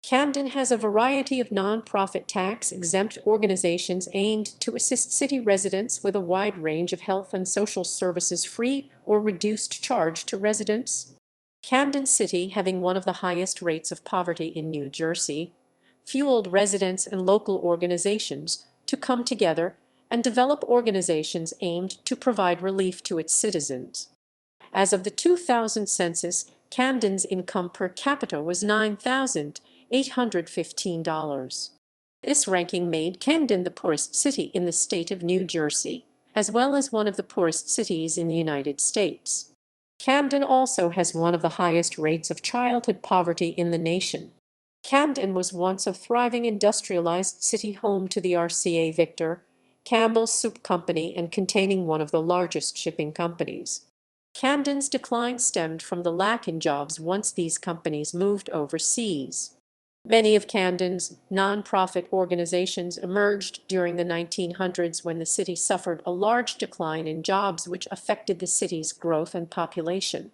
Camden has a variety of nonprofit tax-exempt organizations aimed to assist city residents with a wide range of health and social services free or reduced charge to residents. Camden City, having one of the highest rates of poverty in New Jersey, fueled residents and local organizations to come together and develop organizations aimed to provide relief to its citizens. As of the 2000 census, Camden's income per capita was $9,815. This ranking made Camden the poorest city in the state of New Jersey, as well as one of the poorest cities in the United States. Camden also has one of the highest rates of childhood poverty in the nation. Camden was once a thriving industrialized city home to the RCA Victor, Campbell's Soup Company, and containing one of the largest shipping companies. Camden's decline stemmed from the lack in jobs once these companies moved overseas. Many of Camden's nonprofit organizations emerged during the 1900s when the city suffered a large decline in jobs which affected the city's growth and population.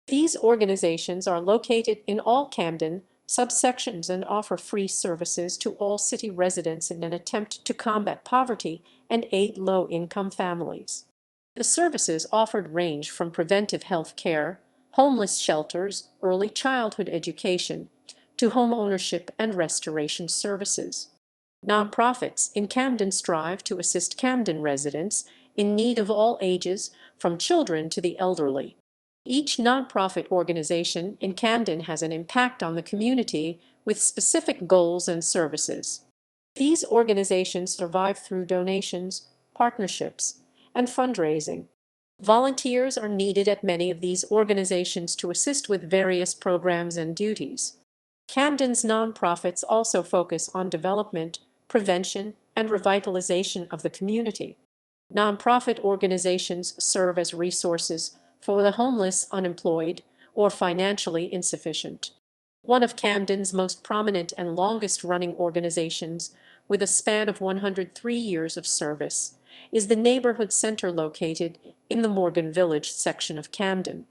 These organizations are located in all Camden subsections and offer free services to all city residents in an attempt to combat poverty and aid low-income families. The services offered range from preventive health care, homeless shelters, early childhood education, to home ownership and restoration services. Nonprofits in Camden strive to assist Camden residents in need of all ages, from children to the elderly. Each nonprofit organization in Camden has an impact on the community with specific goals and services. These organizations survive through donations, partnerships, and fundraising. Volunteers are needed at many of these organizations to assist with various programs and duties. Camden's nonprofits also focus on development, prevention, and revitalization of the community. Nonprofit organizations serve as resources for the homeless, unemployed, or financially insufficient. One of Camden's most prominent and longest-running organizations with a span of 103 years of service, is the Neighborhood Center located in the Morgan Village section of Camden.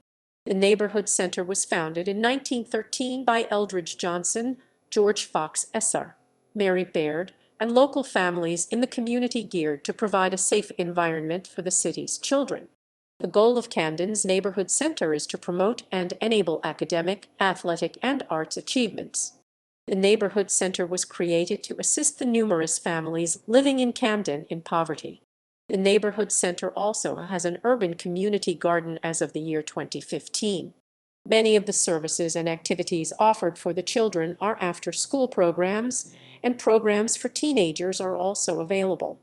The Neighborhood Center was founded in 1913 by Eldridge Johnson, George Fox Esser, Mary Baird, and local families in the community, geared to provide a safe environment for the city's children. The goal of Camden's Neighborhood Center is to promote and enable academic, athletic, and arts achievements. The Neighborhood Center was created to assist the numerous families living in Camden in poverty. The Neighborhood Center also has an urban community garden as of the year 2015. Many of the services and activities offered for the children are after-school programs, and programs for teenagers are also available.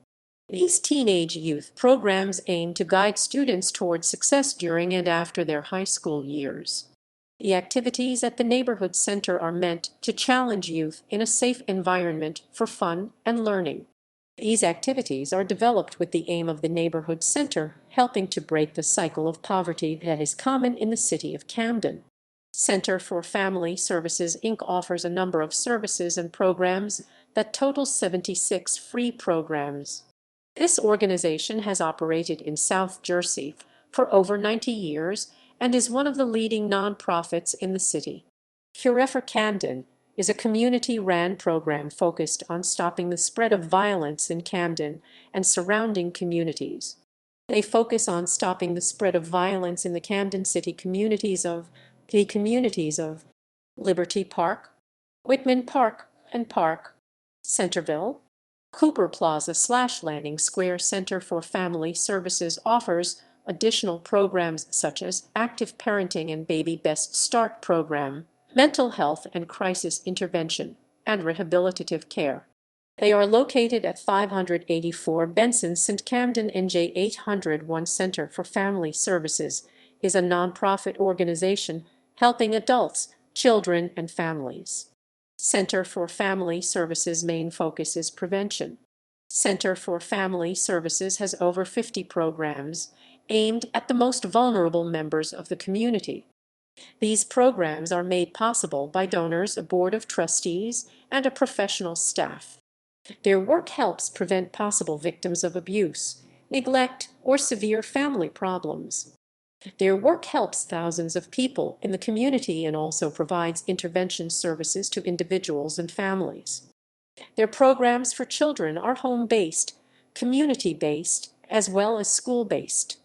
These teenage youth programs aim to guide students towards success during and after their high school years. The activities at the Neighborhood Center are meant to challenge youth in a safe environment for fun and learning. These activities are developed with the aim of the Neighborhood Center helping to break the cycle of poverty that is common in the city of Camden. Center for Family Services, Inc. offers a number of services and programs that total 76 free programs. This organization has operated in South Jersey for over 90 years and is one of the leading nonprofits in the city. Cure for Camden is a community-run program focused on stopping the spread of violence in Camden and surrounding communities. They focus on stopping the spread of violence in the Camden City communities of Liberty Park, Whitman Park and Park, Centerville, Cooper Plaza/Landing Square. Center for Family Services offers additional programs such as active parenting and baby best start program, mental health and crisis intervention, and rehabilitative care. They are located at 584 Benson St. Camden, NJ 801. Center for Family Services is a nonprofit organization helping adults, children, and families. Center for Family Services' main focus is prevention. Center for Family Services has over 50 programs aimed at the most vulnerable members of the community. These programs are made possible by donors, a board of trustees, and a professional staff. Their work helps prevent possible victims of abuse, neglect, or severe family problems. Their work helps thousands of people in the community and also provides intervention services to individuals and families. Their programs for children are home-based, community-based, as well as school-based.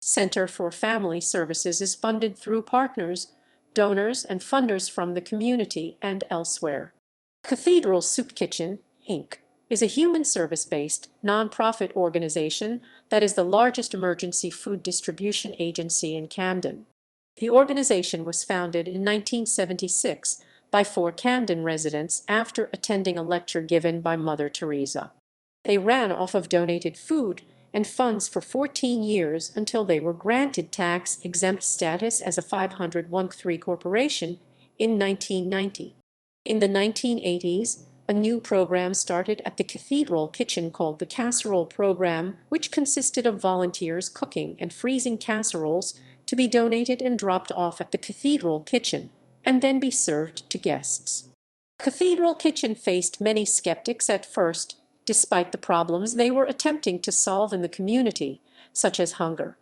Center for Family Services is funded through partners, donors, and funders from the community and elsewhere. Cathedral Soup Kitchen, Inc. is a human service-based, nonprofit organization that is the largest emergency food distribution agency in Camden. The organization was founded in 1976 by 4 Camden residents after attending a lecture given by Mother Teresa. They ran off of donated food and funds for 14 years until they were granted tax-exempt status as a 501(c)(3) corporation in 1990. In the 1980s, a new program started at the Cathedral Kitchen called the Casserole Program, which consisted of volunteers cooking and freezing casseroles to be donated and dropped off at the Cathedral Kitchen and then be served to guests. Cathedral Kitchen faced many skeptics at first, despite the problems they were attempting to solve in the community, such as hunger.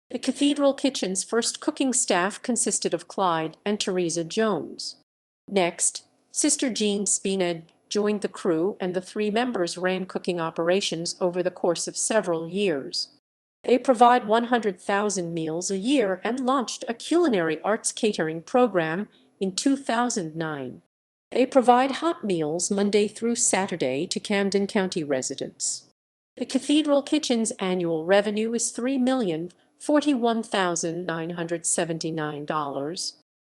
The Cathedral Kitchen's first cooking staff consisted of Clyde and Teresa Jones. Next, Sister Jean Spined joined the crew, and the 3 members ran cooking operations over the course of several years. They provide 100,000 meals a year and launched a culinary arts catering program in 2009. They provide hot meals Monday through Saturday to Camden County residents. The Cathedral Kitchen's annual revenue is $3,041,979.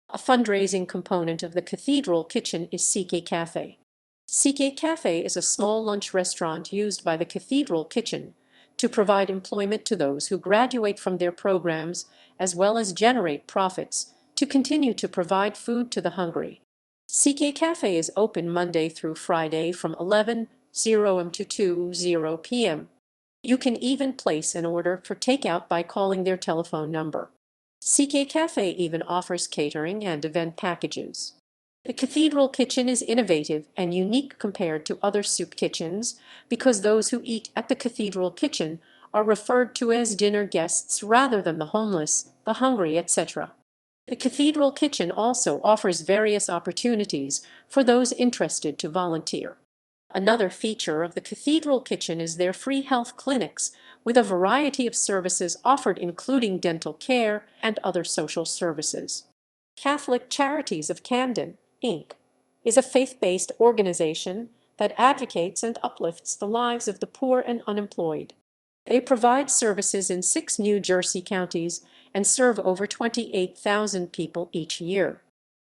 A fundraising component of the Cathedral Kitchen is CK Cafe. CK Cafe is a small lunch restaurant used by the Cathedral Kitchen to provide employment to those who graduate from their programs, as well as generate profits to continue to provide food to the hungry. CK Cafe is open Monday through Friday from 11 a.m. to 2 p.m. You can even place an order for takeout by calling their telephone number. CK Cafe even offers catering and event packages. The cathedral kitchen is innovative and unique compared to other soup kitchens because those who eat at the cathedral kitchen are referred to as dinner guests rather than the homeless, the hungry, etc. The cathedral kitchen also offers various opportunities for those interested to volunteer. Another feature of the cathedral kitchen is their free health clinics, with a variety of services offered including dental care and other social services. Catholic Charities of Camden, Inc., is a faith-based organization that advocates and uplifts the lives of the poor and unemployed. They provide services in 6 New Jersey counties and serve over 28,000 people each year.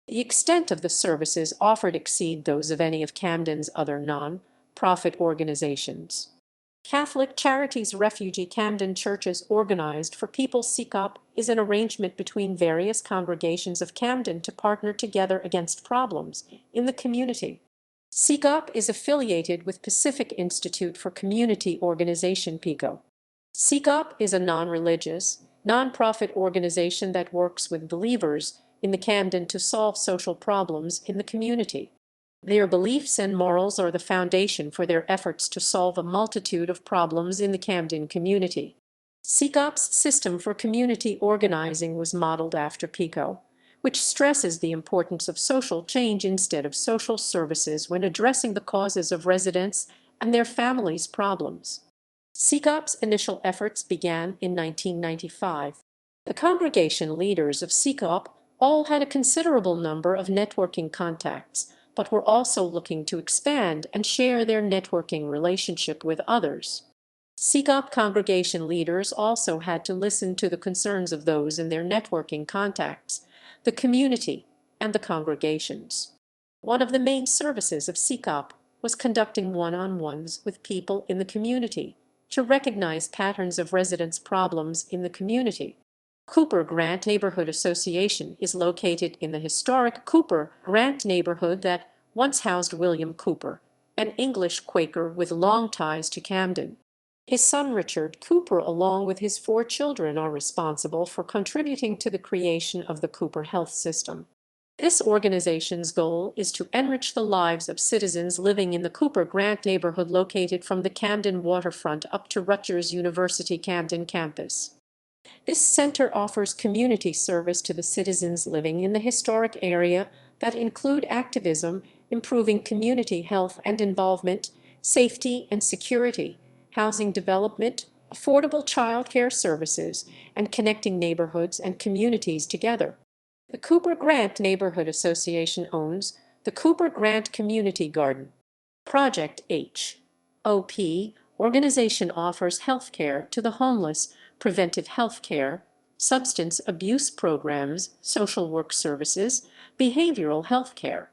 The extent of the services offered exceed those of any of Camden's other non-profit organizations. Catholic Charities Refugee Camden Churches Organized for People (CCOP) is an arrangement between various congregations of Camden to partner together against problems in the community. CCOP is affiliated with Pacific Institute for Community Organization (PICO). CCOP is a non-religious, non-profit organization that works with believers in the Camden to solve social problems in the community. Their beliefs and morals are the foundation for their efforts to solve a multitude of problems in the Camden community. CCOP's system for community organizing was modeled after PICO, which stresses the importance of social change instead of social services when addressing the causes of residents and their families' problems. CCOP's initial efforts began in 1995. The congregation leaders of CCOP all had a considerable number of networking contacts, but were also looking to expand and share their networking relationship with others. CCOP congregation leaders also had to listen to the concerns of those in their networking contacts, the community, and the congregations. One of the main services of CCOP was conducting one-on-ones with people in the community to recognize patterns of residents' problems in the community. Cooper Grant Neighborhood Association is located in the historic Cooper Grant neighborhood that once housed William Cooper, an English Quaker with long ties to Camden. His son Richard Cooper, along with his 4 children, are responsible for contributing to the creation of the Cooper Health System. This organization's goal is to enrich the lives of citizens living in the Cooper Grant neighborhood located from the Camden waterfront up to Rutgers University Camden campus. This center offers community service to the citizens living in the historic area that include activism, improving community health and involvement, safety and security, housing development, affordable child care services, and connecting neighborhoods and communities together. The Cooper Grant Neighborhood Association owns the Cooper Grant Community Garden. Project HOP organization offers health care to the homeless, preventive health care, substance abuse programs, social work services, behavioral health care.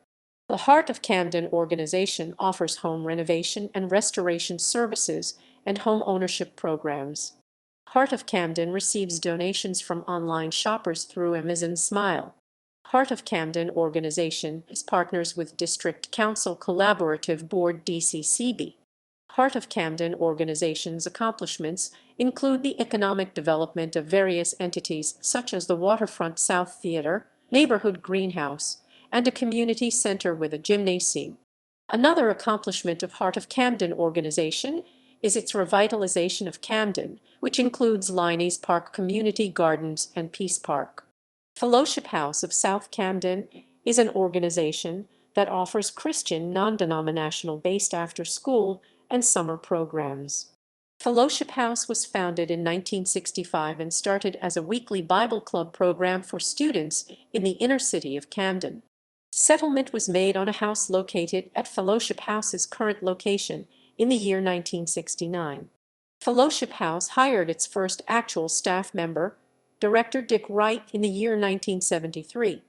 The Heart of Camden organization offers home renovation and restoration services and home ownership programs. Heart of Camden receives donations from online shoppers through Amazon Smile. Heart of Camden organization is partners with District Council Collaborative Board (DCCB). Heart of Camden organization's accomplishments include the economic development of various entities such as the Waterfront South Theater, Neighborhood Greenhouse, and a community center with a gymnasium. Another accomplishment of Heart of Camden organization is its revitalization of Camden, which includes Liney's Park Community Gardens and Peace Park. Fellowship House of South Camden is an organization that offers Christian non-denominational based after-school and summer programs. Fellowship House was founded in 1965 and started as a weekly Bible club program for students in the inner city of Camden. Settlement was made on a house located at Fellowship House's current location in the year 1969. Fellowship House hired its first actual staff member, Director Dick Wright, in the year 1973.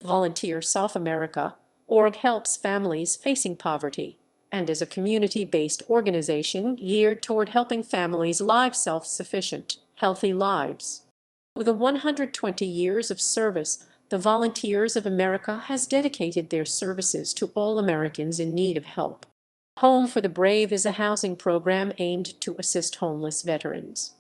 Volunteer South America org helps families facing poverty and is a community-based organization geared toward helping families live self-sufficient, healthy lives. With 120 years of service, the Volunteers of America has dedicated their services to all Americans in need of help. Home for the Brave is a housing program aimed to assist homeless veterans.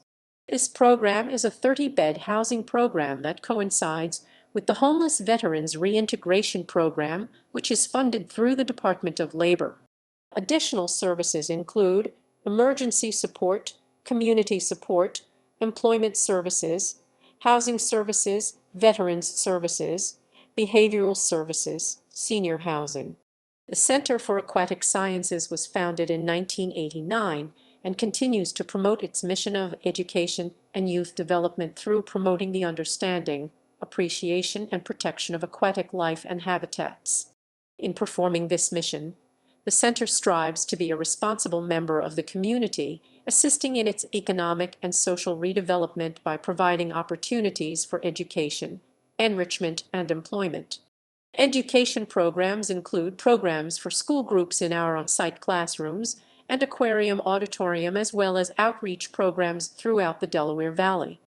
This program is a 30-bed housing program that coincides with the Homeless Veterans Reintegration Program, which is funded through the Department of Labor. Additional services include emergency support, community support, employment services, housing services, veterans services, behavioral services, senior housing. The Center for Aquatic Sciences was founded in 1989 and continues to promote its mission of education and youth development through promoting the understanding, appreciation, and protection of aquatic life and habitats. In performing this mission, the center strives to be a responsible member of the community, assisting in its economic and social redevelopment by providing opportunities for education, enrichment, and employment. Education programs include programs for school groups in our on-site classrooms and aquarium auditorium, as well as outreach programs throughout the Delaware Valley.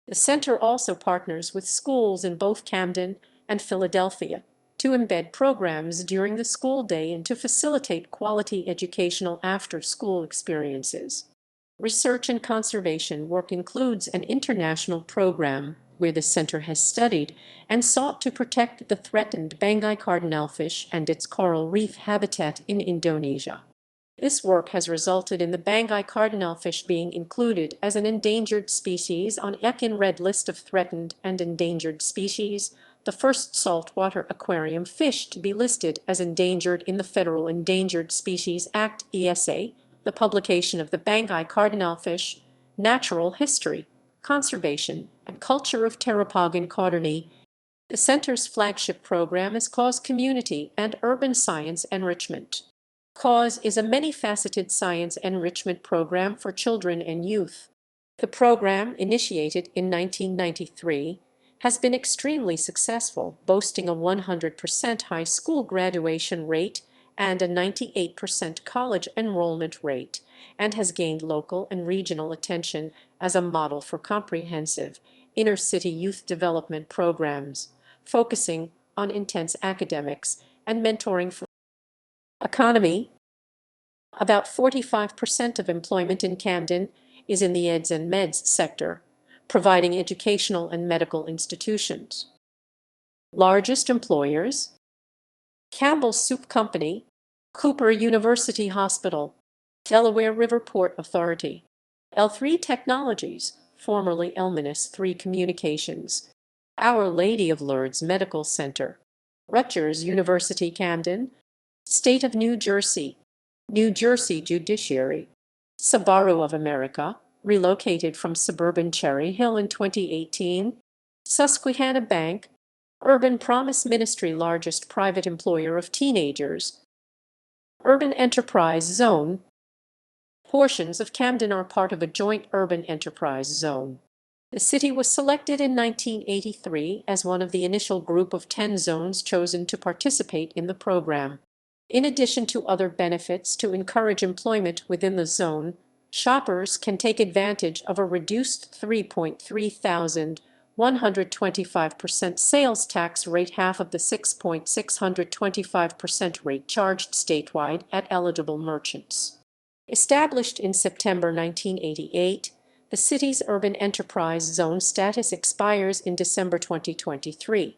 The center also partners with schools in both Camden and Philadelphia to embed programs during the school day and to facilitate quality educational after-school experiences. Research and conservation work includes an international program where the center has studied and sought to protect the threatened Banggai cardinalfish and its coral reef habitat in Indonesia. This work has resulted in the Banggai cardinalfish being included as an endangered species on ECIN Red List of Threatened and Endangered Species, the first saltwater aquarium fish to be listed as endangered in the Federal Endangered Species Act (ESA), the publication of the Banggai cardinalfish, Natural History, Conservation, and Culture of Pteropogon caudarni. The center's flagship program is Cause Community and Urban Science Enrichment. Cause is a many-faceted science enrichment program for children and youth. The program, initiated in 1993, has been extremely successful, boasting a 100% high school graduation rate and a 98% college enrollment rate, and has gained local and regional attention as a model for comprehensive inner-city youth development programs, focusing on intense academics and mentoring for economy. About 45% of employment in Camden is in the eds and meds sector, providing educational and medical institutions. Largest employers: Campbell's Soup Company, Cooper University Hospital, Delaware River Port Authority, L3 Technologies, formerly Elminus 3 Communications, Our Lady of Lourdes Medical Center, Rutgers University Camden, State of New Jersey, New Jersey Judiciary, Subaru of America, relocated from suburban Cherry Hill in 2018, Susquehanna Bank, Urban Promise Ministry, largest private employer of teenagers, Urban Enterprise Zone. Portions of Camden are part of a joint urban enterprise zone. The city was selected in 1983 as one of the initial group of 10 zones chosen to participate in the program. In addition to other benefits to encourage employment within the zone, shoppers can take advantage of a reduced 3,125% sales tax rate, half of the 6,625% rate charged statewide at eligible merchants. Established in September 1988, the city's urban enterprise zone status expires in December 2023.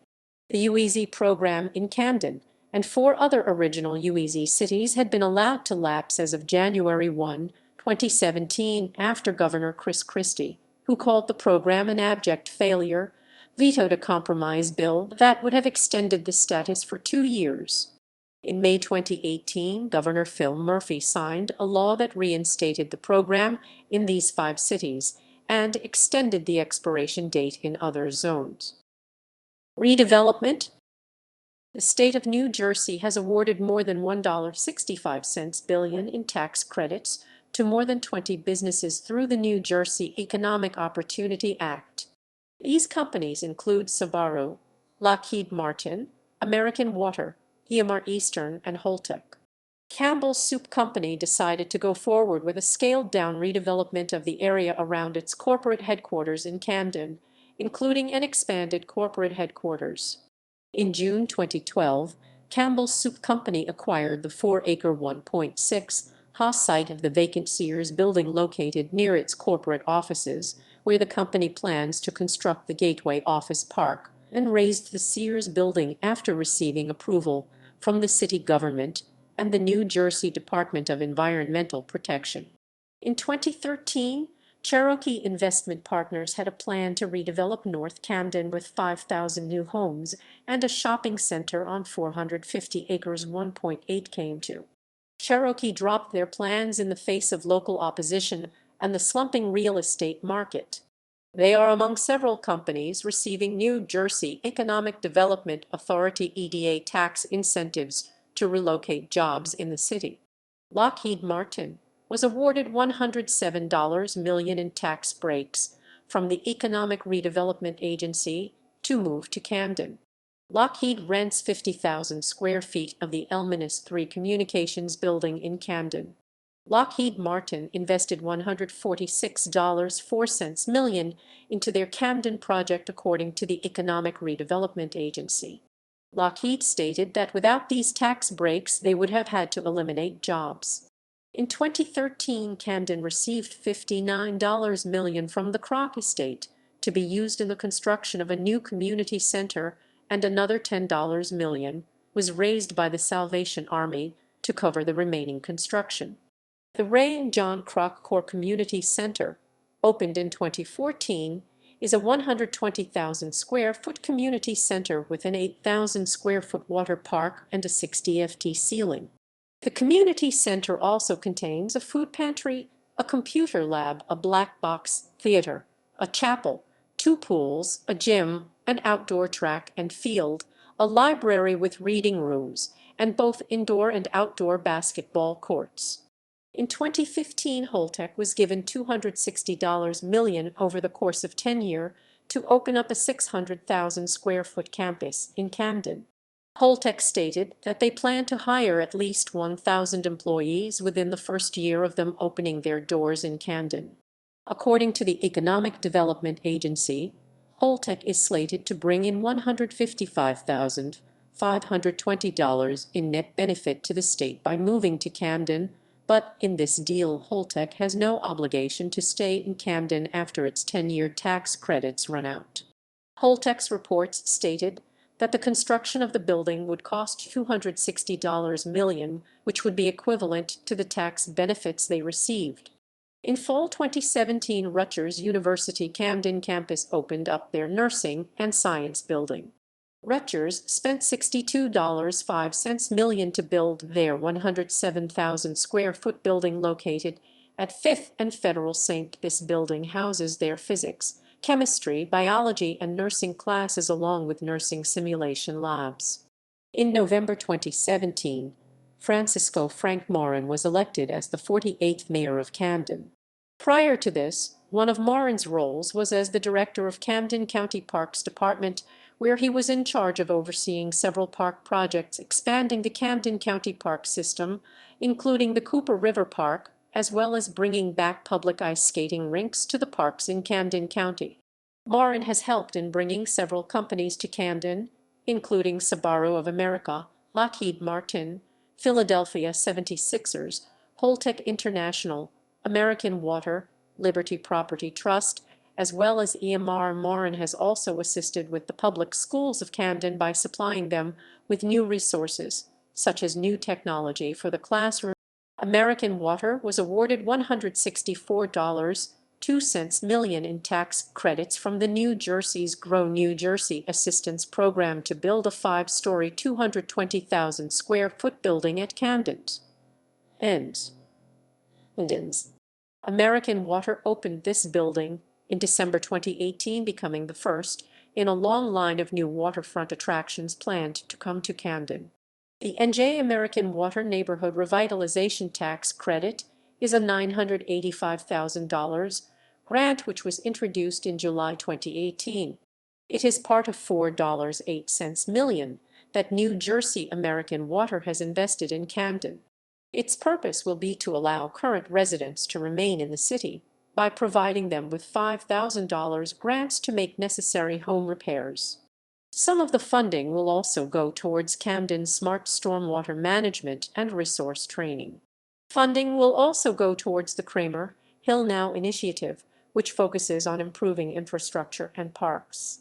The UEZ program in Camden and 4 other original UEZ cities had been allowed to lapse as of January 1, 2017, after Governor Chris Christie, who called the program an abject failure, vetoed a compromise bill that would have extended the status for 2 years. In May 2018, Governor Phil Murphy signed a law that reinstated the program in these 5 cities and extended the expiration date in other zones. Redevelopment. The state of New Jersey has awarded more than $1.65 billion in tax credits to more than 20 businesses through the New Jersey Economic Opportunity Act. These companies include Subaru, Lockheed Martin, American Water, EMR Eastern, and Holtec. Campbell's Soup Company decided to go forward with a scaled-down redevelopment of the area around its corporate headquarters in Camden, including an expanded corporate headquarters. In June 2012, Campbell's Soup Company acquired the 4-acre 1.6 ha site of the vacant Sears building located near its corporate offices, where the company plans to construct the Gateway Office Park, and razed the Sears building after receiving approval from the city government and the New Jersey Department of Environmental Protection. In 2013, Cherokee Investment Partners had a plan to redevelop North Camden with 5,000 new homes and a shopping center on 450 acres. 1.8 came to. Cherokee dropped their plans in the face of local opposition and the slumping real estate market. They are among several companies receiving New Jersey Economic Development Authority (EDA) tax incentives to relocate jobs in the city. Lockheed Martin was awarded $107 million in tax breaks from the Economic Redevelopment Agency to move to Camden. Lockheed rents 50,000 square feet of the Elmanus-3 Communications Building in Camden. Lockheed Martin invested $146.04 million into their Camden project, according to the Economic Redevelopment Agency. Lockheed stated that without these tax breaks, they would have had to eliminate jobs. In 2013, Camden received $59 million from the Kroc estate to be used in the construction of a new community center, and another $10 million was raised by the Salvation Army to cover the remaining construction. The Ray and John Kroc Core Community Center, opened in 2014, is a 120,000 square foot community center with an 8,000 square foot water park and a 60-ft ceiling. The community center also contains a food pantry, a computer lab, a black box theater, a chapel, 2 pools, a gym, an outdoor track and field, a library with reading rooms, and both indoor and outdoor basketball courts. In 2015, Holtec was given $260 million over the course of 10 years to open up a 600,000 square foot campus in Camden. Holtec stated that they plan to hire at least 1,000 employees within the first year of them opening their doors in Camden. According to the Economic Development Agency, Holtec is slated to bring in $155,520 in net benefit to the state by moving to Camden, but in this deal, Holtec has no obligation to stay in Camden after its 10-year tax credits run out. Holtec's reports stated that the construction of the building would cost $260 million, which would be equivalent to the tax benefits they received. In fall 2017, Rutgers University Camden campus opened up their nursing and science building. Rutgers spent $62.05 million to build their 107,000 square foot building located at 5th and Federal St. This building houses their physics, chemistry, biology, and nursing classes along with nursing simulation labs. In November 2017, Francisco Frank Morin was elected as the 48th mayor of Camden. Prior to this, one of Morin's roles was as the director of Camden County Parks Department, where he was in charge of overseeing several park projects expanding the Camden County Park system, including the Cooper River Park, as well as bringing back public ice skating rinks to the parks in Camden County. Morin has helped in bringing several companies to Camden, including Subaru of America, Lockheed Martin, Philadelphia 76ers, Holtec International, American Water, Liberty Property Trust, as well as EMR. Morin has also assisted with the public schools of Camden by supplying them with new resources, such as new technology for the classroom. American Water was awarded $164.02 million in tax credits from the New Jersey's Grow New Jersey Assistance Program to build a 5-story, 220,000 square foot building at Camden's. American Water opened this building in December 2018, becoming the first in a long line of new waterfront attractions planned to come to Camden. The NJ American Water Neighborhood Revitalization Tax Credit is a $985,000 grant which was introduced in July 2018. It is part of $4.08 million that New Jersey American Water has invested in Camden. Its purpose will be to allow current residents to remain in the city by providing them with $5,000 grants to make necessary home repairs. Some of the funding will also go towards Camden's smart stormwater management and resource training. Funding will also go towards the Kramer Hill Now initiative, which focuses on improving infrastructure and parks.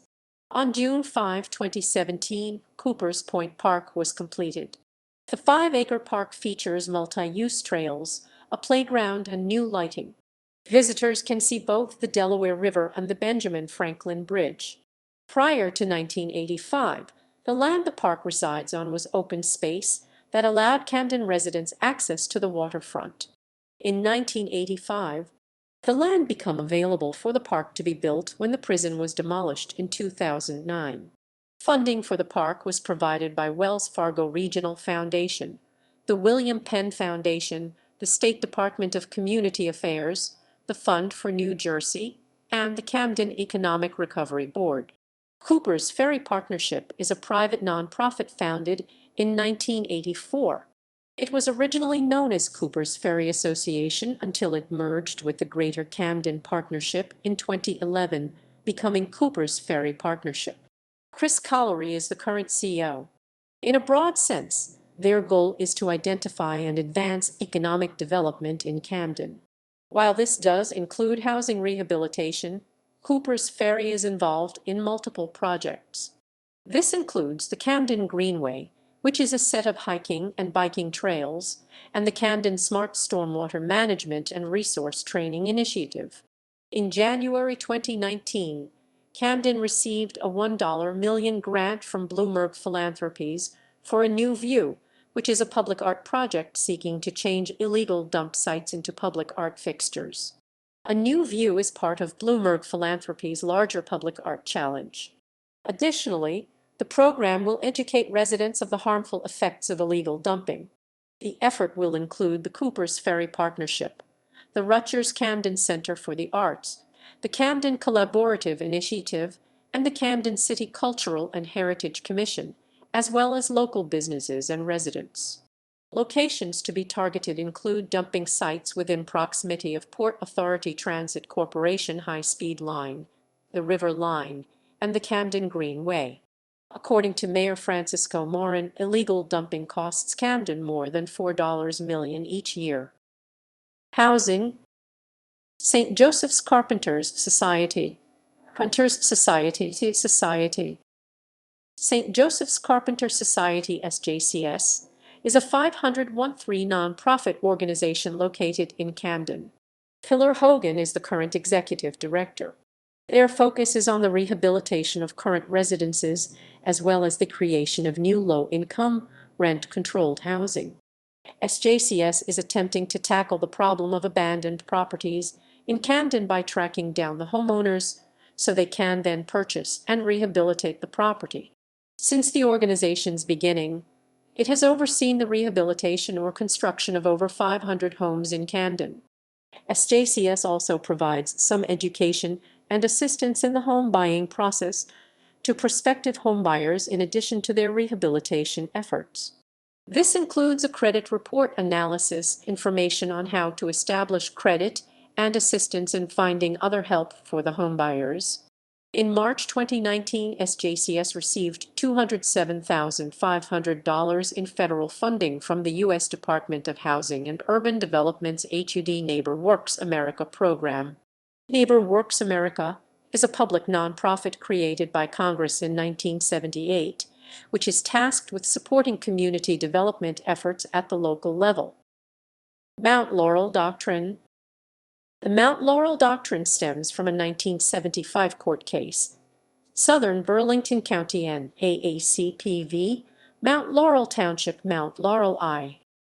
On June 5, 2017, Cooper's Point Park was completed. The 5-acre park features multi-use trails, a playground, and new lighting. Visitors can see both the Delaware River and the Benjamin Franklin Bridge. Prior to 1985, the land the park resides on was open space that allowed Camden residents access to the waterfront. In 1985, the land became available for the park to be built when the prison was demolished in 2009. Funding for the park was provided by Wells Fargo Regional Foundation, the William Penn Foundation, the State Department of Community Affairs, the Fund for New Jersey, and the Camden Economic Recovery Board. Cooper's Ferry Partnership is a private nonprofit founded in 1984. It was originally known as Cooper's Ferry Association until it merged with the Greater Camden Partnership in 2011, becoming Cooper's Ferry Partnership. Chris Collery is the current CEO. In a broad sense, their goal is to identify and advance economic development in Camden. While this does include housing rehabilitation, Cooper's Ferry is involved in multiple projects. This includes the Camden Greenway, which is a set of hiking and biking trails, and the Camden Smart Stormwater Management and Resource Training Initiative. In January 2019, Camden received a $1 million grant from Bloomberg Philanthropies for a new view, which is a public art project seeking to change illegal dump sites into public art fixtures. A new view is part of Bloomberg Philanthropies' larger public art challenge. Additionally, the program will educate residents of the harmful effects of illegal dumping. The effort will include the Cooper's Ferry Partnership, the Rutgers Camden Center for the Arts, the Camden Collaborative Initiative, and the Camden City Cultural and Heritage Commission, as well as local businesses and residents. Locations to be targeted include dumping sites within proximity of Port Authority Transit Corporation High-Speed Line, the River Line, and the Camden Greenway. According to Mayor Francisco Morin, illegal dumping costs Camden more than $4 million each year. Housing. St. Joseph's Carpenters Society. St. Joseph's Carpenter Society SJCS is a 501(c) nonprofit organization located in Camden. Pillar Hogan is the current executive director. Their focus is on the rehabilitation of current residences as well as the creation of new low-income, rent-controlled housing. SJCS is attempting to tackle the problem of abandoned properties in Camden by tracking down the homeowners so they can then purchase and rehabilitate the property. Since the organization's beginning, it has overseen the rehabilitation or construction of over 500 homes in Camden. SJCS also provides some education and assistance in the home buying process to prospective homebuyers in addition to their rehabilitation efforts. This includes a credit report analysis, information on how to establish credit, and assistance in finding other help for the homebuyers. In March 2019, SJCS received $207,500 in federal funding from the U.S. Department of Housing and Urban Development's HUD Neighbor Works America program. Neighbor Works America is a public nonprofit created by Congress in 1978, which is tasked with supporting community development efforts at the local level. Mount Laurel Doctrine. The Mount Laurel Doctrine stems from a 1975 court case. Southern Burlington County NAACP Mount Laurel Township, Mount Laurel I.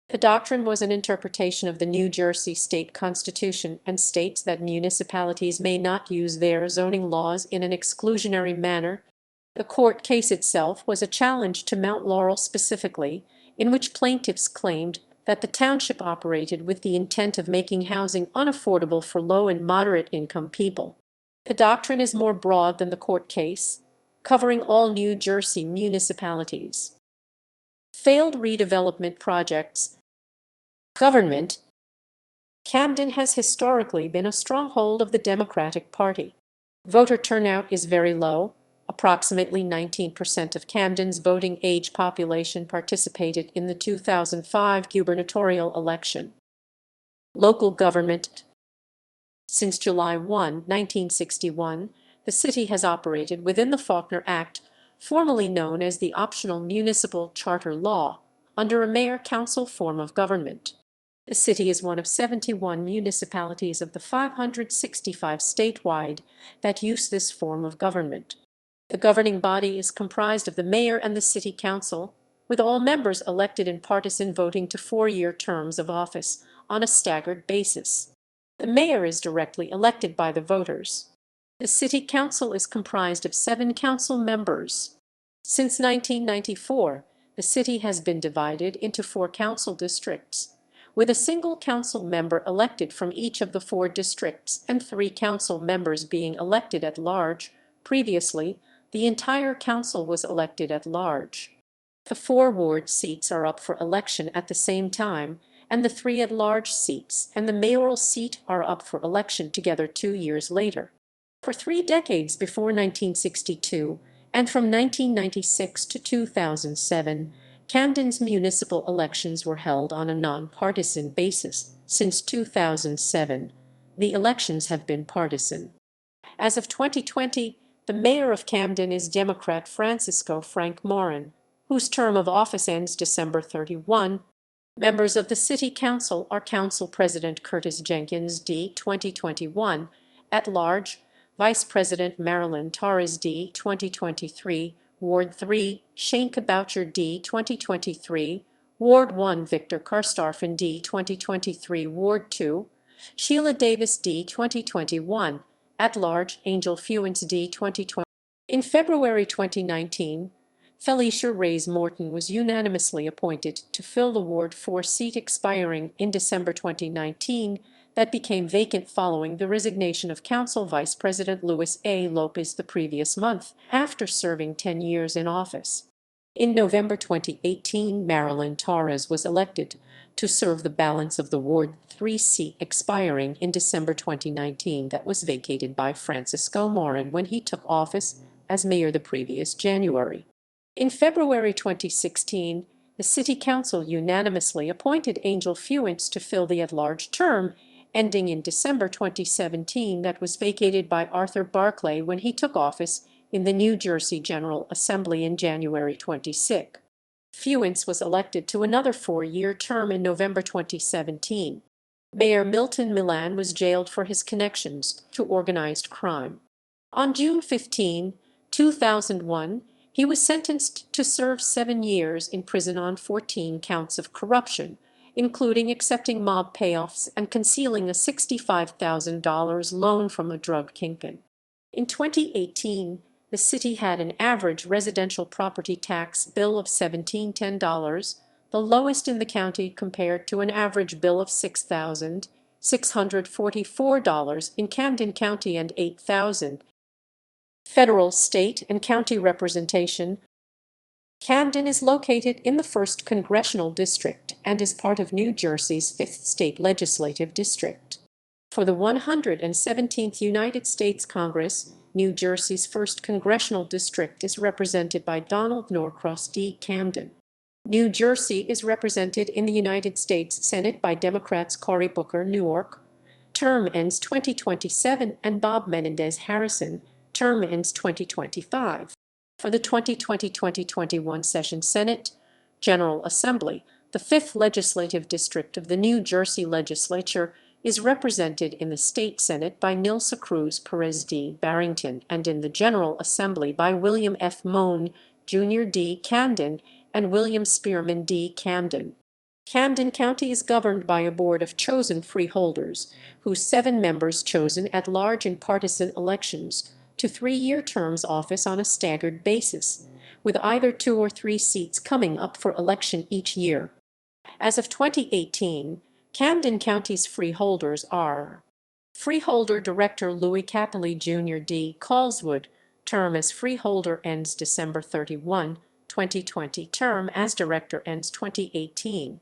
The doctrine was an interpretation of the New Jersey state constitution and states that municipalities may not use their zoning laws in an exclusionary manner. The court case itself was a challenge to Mount Laurel specifically, in which plaintiffs claimed that the township operated with the intent of making housing unaffordable for low and moderate income people. The doctrine is more broad than the court case, covering all New Jersey municipalities. Failed redevelopment projects. Government. Camden has historically been a stronghold of the Democratic Party. Voter turnout is very low. Approximately 19% of Camden's voting age population participated in the 2005 gubernatorial election. Local government. Since July 1, 1961, The city has operated within the Faulkner Act, formerly known as the optional municipal charter law, under a mayor-council form of government. The city is one of 71 municipalities of the 565 statewide that use this form of government. The governing body is comprised of the mayor and the city council, with all members elected in partisan voting to 4-year terms of office on a staggered basis. The mayor is directly elected by the voters. The city council is comprised of 7 council members. Since 1994, the city has been divided into 4 council districts, with a single council member elected from each of the 4 districts and 3 council members being elected at large. Previously, the entire council was elected at large. The 4 ward seats are up for election at the same time, and the 3 at-large seats and the mayoral seat are up for election together 2 years later. For 3 decades before 1962, and from 1996 to 2007, Camden's municipal elections were held on a nonpartisan basis. Since 2007, the elections have been partisan. As of 2020, the mayor of Camden is Democrat Francisco Frank Morin, whose term of office ends December 31. Members of the city council are Council President Curtis Jenkins D. 2021, at large, Vice President Marilyn Torres D. 2023, Ward 3, Shane Kaboucher D. 2023, Ward 1 Victor Karstafen D. 2023, Ward 2, Sheila Davis D. 2021, at large, Angel Fewest D. 2020. In February 2019, Felicia Reyes Morton was unanimously appointed to fill the Ward 4 seat expiring in December 2019 that became vacant following the resignation of Council Vice President Luis A. Lopez the previous month, after serving 10 years in office. In November 2018, Marilyn Torres was elected to serve the balance of the Ward 3 seat expiring in December 2019 that was vacated by Francisco Morin when he took office as mayor the previous January. In February 2016, the City Council unanimously appointed Angel Fewest to fill the at-large term, ending in December 2017 that was vacated by Arthur Barclay when he took office in the New Jersey General Assembly in January 26. Fewest was elected to another 4-year term in November 2017. Mayor Milton Milan was jailed for his connections to organized crime. On June 15, 2001, he was sentenced to serve 7 years in prison on 14 counts of corruption, including accepting mob payoffs and concealing a $65,000 loan from a drug kingpin. In 2018, the city had an average residential property tax bill of $1,710, the lowest in the county compared to an average bill of $6,644 in Camden County and $8,000. Federal, state, and county representation. Camden is located in the 1st Congressional District and is part of New Jersey's 5th State Legislative District. For the 117th United States Congress, New Jersey's 1st Congressional District is represented by Donald Norcross D. Camden. New Jersey is represented in the United States Senate by Democrats Cory Booker, Newark, term ends 2027, and Bob Menendez Harrison, term ends 2025. For the 2020-2021 session Senate, General Assembly, the 5th Legislative District of the New Jersey Legislature is represented in the State Senate by Nilsa Cruz Perez D. Barrington and in the General Assembly by William F. Moan, Jr. D. Camden and William Spearman D. Camden. Camden County is governed by a board of chosen freeholders, whose 7 members chosen at large in partisan elections to 3-year terms office on a staggered basis, with either 2 or 3 seats coming up for election each year. As of 2018, Camden County's freeholders are Freeholder Director Louis Capelli Jr. D. Callswood, term as freeholder ends December 31, 2020, term as director ends 2018.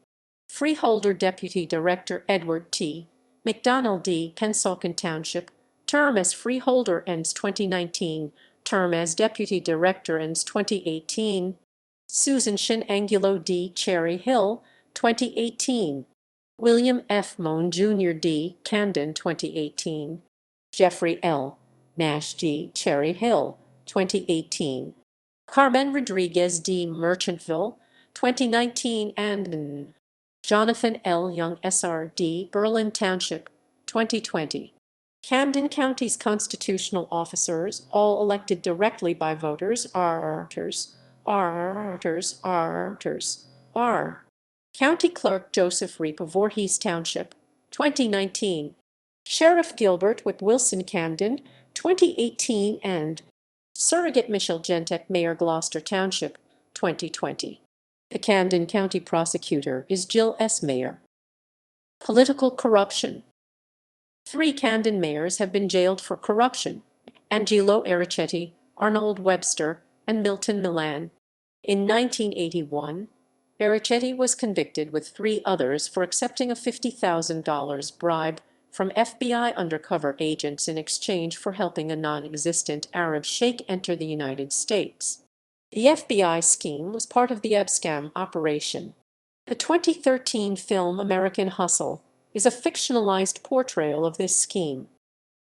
Freeholder Deputy Director Edward T. McDonald D. Pennsauken Township, term as freeholder ends 2019, term as Deputy Director ends 2018. Susan Shin Angulo D. Cherry Hill, 2018. William F. Moan Jr. D. Camden, 2018. Jeffrey L. Nash G. Cherry Hill, 2018. Carmen Rodriguez D. Merchantville, 2019, and Jonathan L. Young SRD. Berlin Township, 2020. Camden County's constitutional officers, all elected directly by voters, are County Clerk Joseph Reap of Voorhees Township, 2019. Sheriff Gilbert with Wilson Camden, 2018, and Surrogate Michelle Gentek, Mayor Gloucester Township, 2020. The Camden County Prosecutor is Jill S. Mayer. Political corruption. 3 Camden mayors have been jailed for corruption: Angelo Ericetti, Arnold Webster, and Milton Milan. In 1981, Ericetti was convicted with 3 others for accepting a $50,000 bribe from FBI undercover agents in exchange for helping a non-existent Arab sheikh enter the United States. The FBI scheme was part of the Abscam operation. The 2013 film American Hustle is a fictionalized portrayal of this scheme.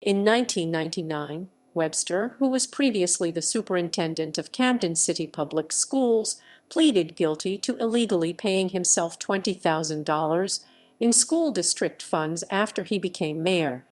In 1999, Webster, who was previously the superintendent of Camden City Public Schools, pleaded guilty to illegally paying himself $20,000 in school district funds after he became mayor.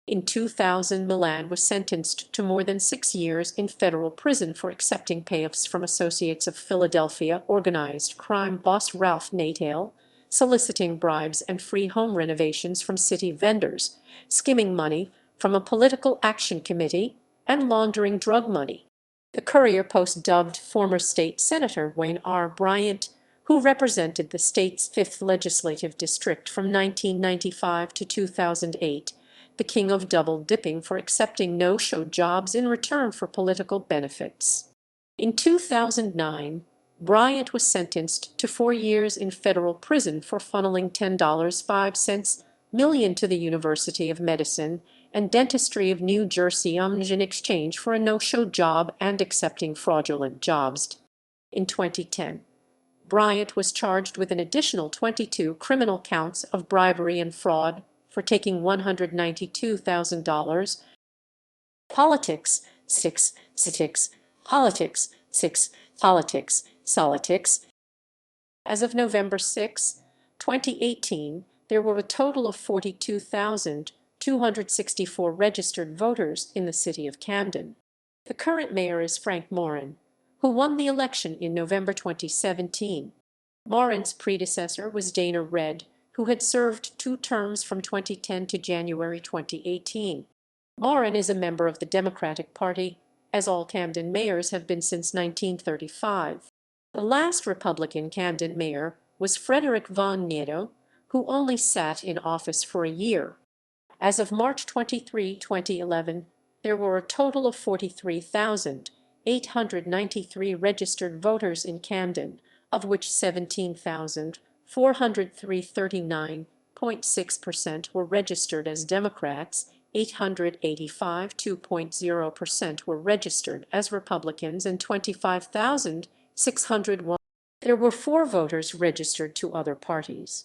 In 2000, Milan was sentenced to more than 6 years in federal prison for accepting payoffs from associates of Philadelphia organized crime boss Ralph Nathaniel, soliciting bribes and free home renovations from city vendors, skimming money from a political action committee, and laundering drug money. The Courier-Post dubbed former state Senator Wayne R. Bryant, who represented the state's 5th legislative district from 1995 to 2008, the king of double-dipping for accepting no-show jobs in return for political benefits. In 2009, Bryant was sentenced to 4 years in federal prison for funneling $10.05 million to the University of Medicine and Dentistry of New Jersey in exchange for a no-show job and accepting fraudulent jobs. In 2010, Bryant was charged with an additional 22 criminal counts of bribery and fraud for taking $192,000. Politics, 6, politics, 6, politics. As of November 6, 2018, there were a total of 42,264 registered voters in the city of Camden. The current mayor is Frank Morin, who won the election in November 2017. Morin's predecessor was Dana Redd, who had served 2 terms from 2010 to January 2018. Morin is a member of the Democratic Party, as all Camden mayors have been since 1935. The last Republican Camden mayor was Frederick Von Nieto, who only sat in office for a year. As of March 23, 2011, there were a total of 43,893 registered voters in Camden, of which 17,403, 39.6%, were registered as Democrats, 885, 2.0%, were registered as Republicans, and 25,601. There were 4 voters registered to other parties.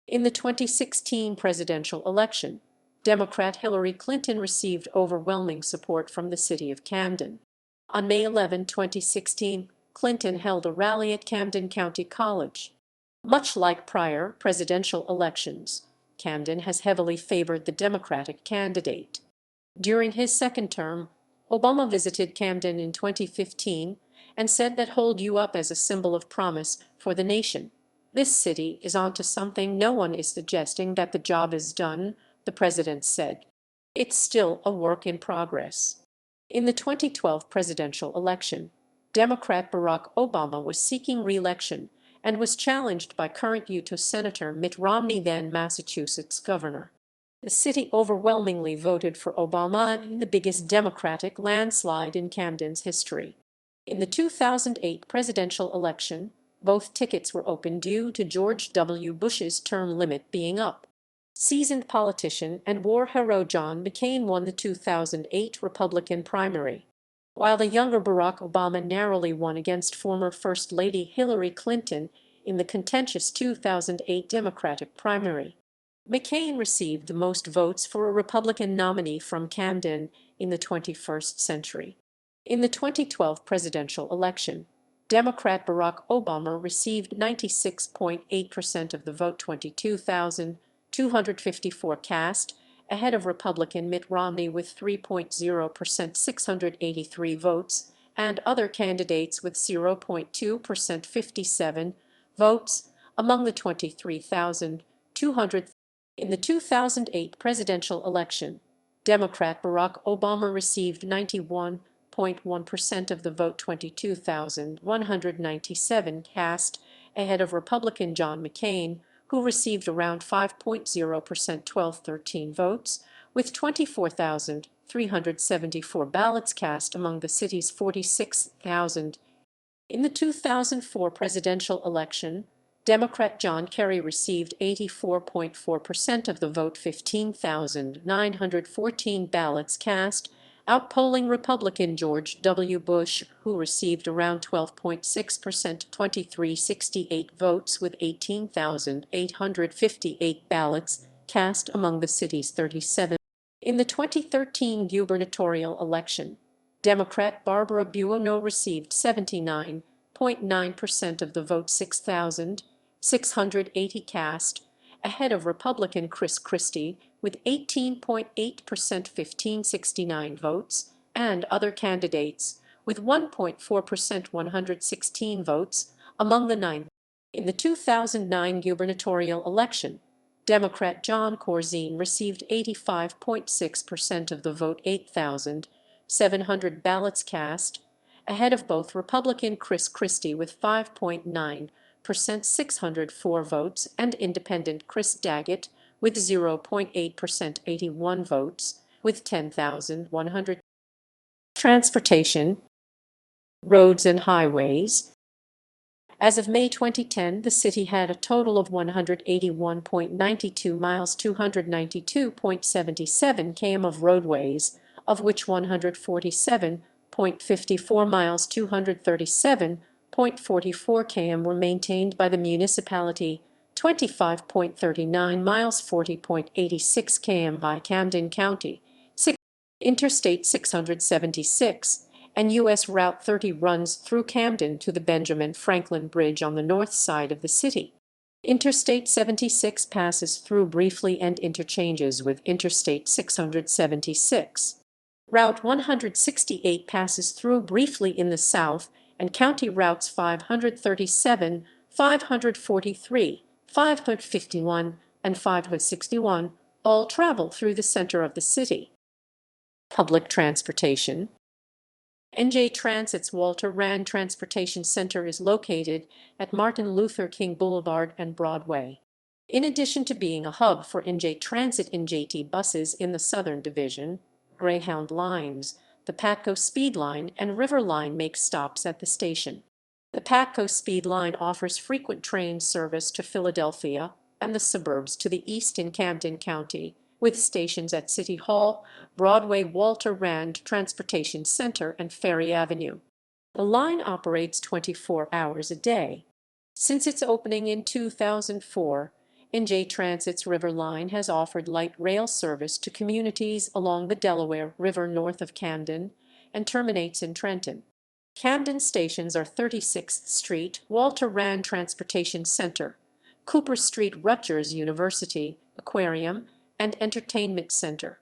In the 2016 presidential election, Democrat Hillary Clinton received overwhelming support from the city of Camden. On May 11, 2016, Clinton held a rally at Camden County College. Much like prior presidential elections, Camden has heavily favored the Democratic candidate. During his second term, Obama visited Camden in 2015 and said that "hold you up as a symbol of promise for the nation. This city is onto something. No one is suggesting that the job is done," the president said. "It's still a work in progress." In the 2012 presidential election, Democrat Barack Obama was seeking re-election and was challenged by current Utah Senator Mitt Romney, then Massachusetts governor. The city overwhelmingly voted for Obama in the biggest Democratic landslide in Camden's history. In the 2008 presidential election, both tickets were open due to George W. Bush's term limit being up. Seasoned politician and war hero John McCain won the 2008 Republican primary, while the younger Barack Obama narrowly won against former First Lady Hillary Clinton in the contentious 2008 Democratic primary. McCain received the most votes for a Republican nominee from Camden in the 21st century. In the 2012 presidential election, Democrat Barack Obama received 96.8% of the vote, 22,254 cast, ahead of Republican Mitt Romney with 3.0%, 683 votes, and other candidates with 0.2%, 57 votes. Among the 23,200 in the 2008 presidential election, Democrat Barack Obama received 91.1% of the vote, 22,197 cast, ahead of Republican John McCain, who received around 5.0%, 1213 votes, with 24,374 ballots cast among the city's 46,000. In the 2004 presidential election, Democrat John Kerry received 84.4% of the vote, 15,914 ballots cast, outpolling Republican George W. Bush, who received around 12.6%, 2,368 votes, with 18,858 ballots cast among the city's 37. In the 2013 gubernatorial election, Democrat Barbara Buono received 79.9% of the vote, 6,680 cast, ahead of Republican Chris Christie with 18.8%, 1,569 votes, and other candidates with 1.4%, 116 votes, among the nine. In the 2009 gubernatorial election, Democrat John Corzine received 85.6% of the vote, 8,700 ballots cast, ahead of both Republican Chris Christie with 5.9%, 604 votes, and Independent Chris Daggett with 0.8%, 81 votes, with 10,100. Transportation, roads and highways. As of May 2010, the city had a total of 181.92 miles, 292.77 km of roadways, of which 147.54 miles, 237.44 km were maintained by the municipality, 25.39 miles, 40.86 km by Camden County. Interstate 676 and U.S. Route 30 runs through Camden to the Benjamin Franklin Bridge on the north side of the city. Interstate 76 passes through briefly and interchanges with Interstate 676. Route 168 passes through briefly in the south, and County Routes 537, 543, 551, and 561 all travel through the center of the city. Public transportation. NJ Transit's Walter Rand Transportation Center is located at Martin Luther King Boulevard and Broadway. In addition to being a hub for NJ Transit NJT buses in the Southern Division, Greyhound lines, the Patco Speed Line and River Line make stops at the station. The Patco Speed Line offers frequent train service to Philadelphia and the suburbs to the east in Camden County, with stations at City Hall, Broadway, Walter Rand Transportation Center, and Ferry Avenue. The line operates 24 hours a day. Since its opening in 2004, NJ Transit's River Line has offered light rail service to communities along the Delaware River north of Camden and terminates in Trenton. Camden stations are 36th Street, Walter Rand Transportation Center, Cooper Street, Rutgers University, Aquarium, and Entertainment Center.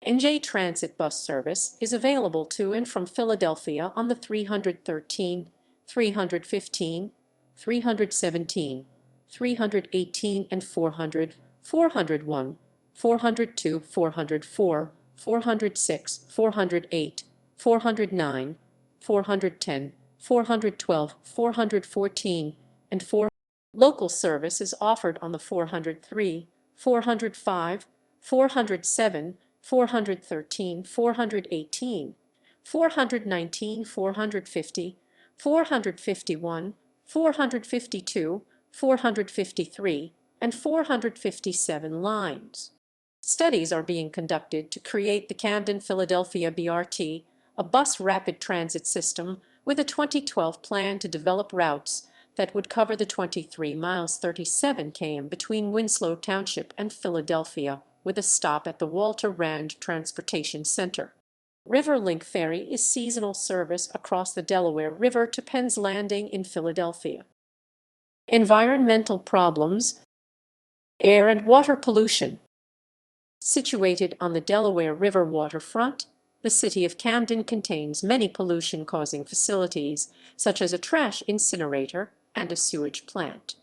NJ Transit bus service is available to and from Philadelphia on the 313, 315, 317, 318, and 400, 401, 402, 404, 406, 408, 409, 410, 412, 414, and 4. Local service is offered on the 403, 405, 407, 413, 418, 419, 450, 451, 452, 453, and 457 lines. Studies are being conducted to create the Camden-Philadelphia BRT, a bus rapid transit system, with a 2012 plan to develop routes that would cover the 23 miles 37 km between Winslow Township and Philadelphia, with a stop at the Walter Rand Transportation Center. Riverlink Ferry is seasonal service across the Delaware River to Penn's Landing in Philadelphia. Environmental problems: air and water pollution. Situated on the Delaware River waterfront, the city of Camden contains many pollution-causing facilities, such as a trash incinerator and a sewage plant.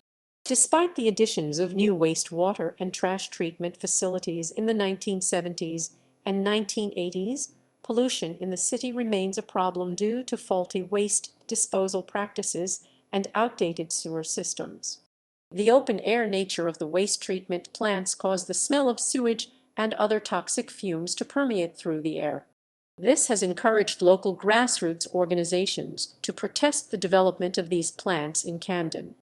Despite the additions of new wastewater and trash treatment facilities in the 1970s and 1980s, pollution in the city remains a problem due to faulty waste disposal practices and outdated sewer systems. The open-air nature of the waste treatment plants cause the smell of sewage and other toxic fumes to permeate through the air. This has encouraged local grassroots organizations to protest the development of these plants in Camden.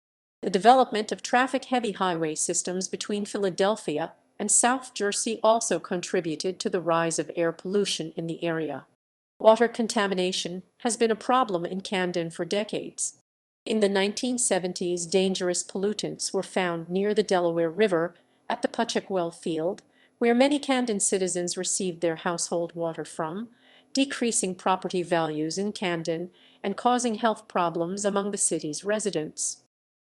The development of traffic-heavy highway systems between Philadelphia and South Jersey also contributed to the rise of air pollution in the area. Water contamination has been a problem in Camden for decades. In the 1970s, dangerous pollutants were found near the Delaware River at the Putchackwell Field, where many Camden citizens received their household water from, decreasing property values in Camden and causing health problems among the city's residents.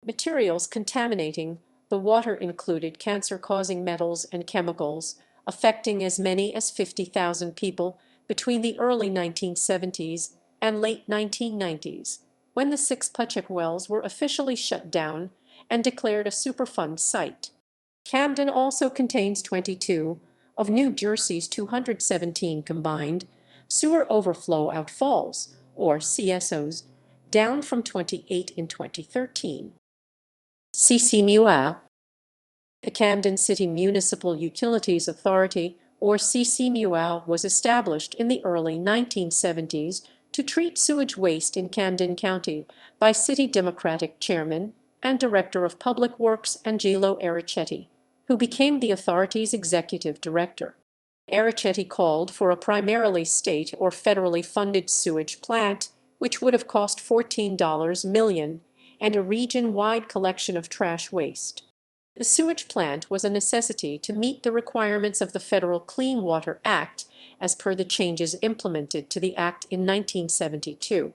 Materials contaminating the water included cancer-causing metals and chemicals, affecting as many as 50,000 people between the early 1970s and late 1990s, when the 6 Putchak wells were officially shut down and declared a Superfund site. Camden also contains 22 of New Jersey's 217 combined sewer overflow outfalls, or CSOs, down from 28 in 2013. CCMUA. The Camden City Municipal Utilities Authority, or CCMUA, was established in the early 1970s to treat sewage waste in Camden County by City Democratic Chairman and Director of Public Works Angelo Ericetti, who became the authority's executive director. Ericetti called for a primarily state or federally funded sewage plant, which would have cost $14 million, and a region-wide collection of trash waste. The sewage plant was a necessity to meet the requirements of the Federal Clean Water Act, as per the changes implemented to the Act in 1972.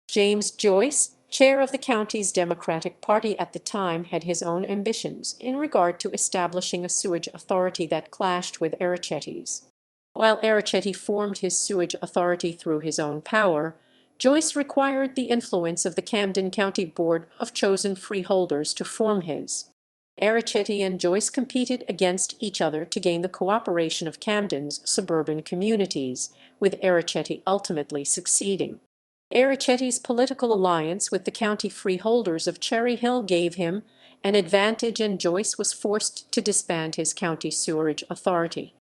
James Joyce, chair of the county's Democratic Party at the time, had his own ambitions in regard to establishing a sewage authority that clashed with Ericetti's. While Ericetti formed his sewage authority through his own power, Joyce required the influence of the Camden County Board of Chosen Freeholders to form his. Ericetti and Joyce competed against each other to gain the cooperation of Camden's suburban communities, with Ericetti ultimately succeeding. Ericetti's political alliance with the county freeholders of Cherry Hill gave him an advantage, and Joyce was forced to disband his county sewerage authority.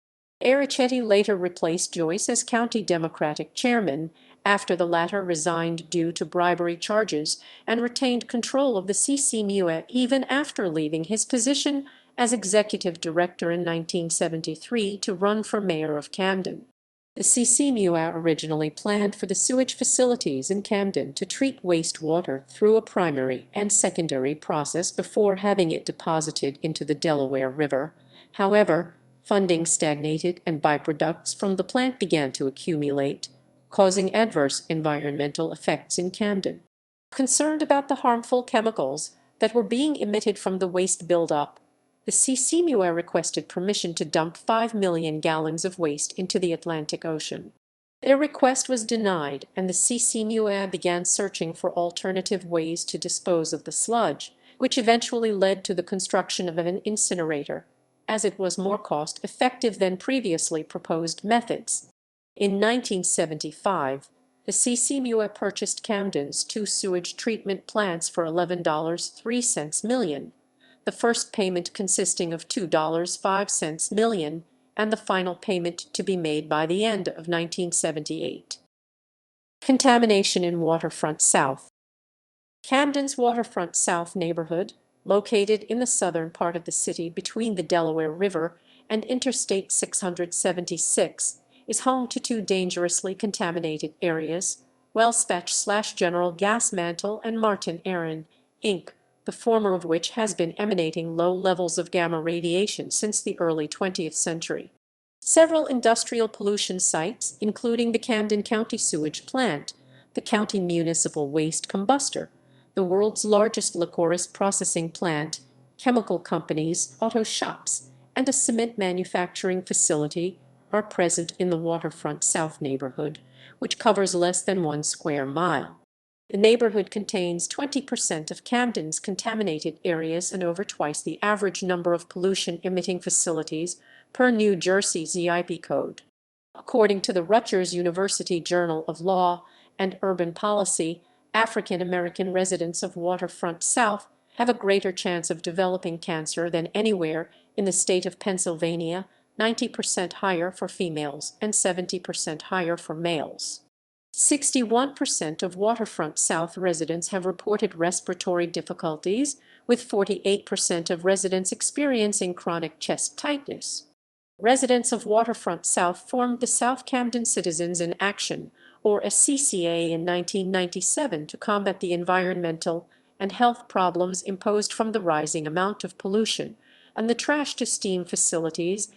Ericetti later replaced Joyce as county Democratic chairman after the latter resigned due to bribery charges, and retained control of the CCMUA even after leaving his position as executive director in 1973 to run for mayor of Camden. The CCMUA originally planned for the sewage facilities in Camden to treat wastewater through a primary and secondary process before having it deposited into the Delaware River. However, funding stagnated and byproducts from the plant began to accumulate, causing adverse environmental effects in Camden. Concerned about the harmful chemicals that were being emitted from the waste buildup, the CCMUA requested permission to dump 5 million gallons of waste into the Atlantic Ocean. Their request was denied, and the CCMUA began searching for alternative ways to dispose of the sludge, which eventually led to the construction of an incinerator, as it was more cost-effective than previously proposed methods. In 1975, the CCMUA purchased Camden's 2 sewage treatment plants for $11.03 million, the first payment consisting of $2.05 million, and the final payment to be made by the end of 1978. Contamination in Waterfront South. Camden's Waterfront South neighborhood, located in the southern part of the city between the Delaware River and Interstate 676, is home to 2 dangerously contaminated areas, Wellspatch/General Gas Mantle and Martin Aaron, Inc., the former of which has been emanating low levels of gamma radiation since the early 20th century. Several industrial pollution sites, including the Camden County sewage plant, the county municipal waste combustor, the world's largest licorice processing plant, chemical companies, auto shops, and a cement manufacturing facility, are present in the waterfront South neighborhood, which covers less than 1 square mile. The neighborhood contains 20% of Camden's contaminated areas and over twice the average number of pollution-emitting facilities per New Jersey ZIP code. According to the Rutgers University Journal of Law and Urban Policy, African American residents of Waterfront South have a greater chance of developing cancer than anywhere in the state of Pennsylvania, 90% higher for females and 70% higher for males. 61% of Waterfront South residents have reported respiratory difficulties, with 48% of residents experiencing chronic chest tightness. Residents of Waterfront South formed the South Camden Citizens in Action, or a CCA, in 1997 to combat the environmental and health problems imposed from the rising amount of pollution and the trash-to-steam facilities.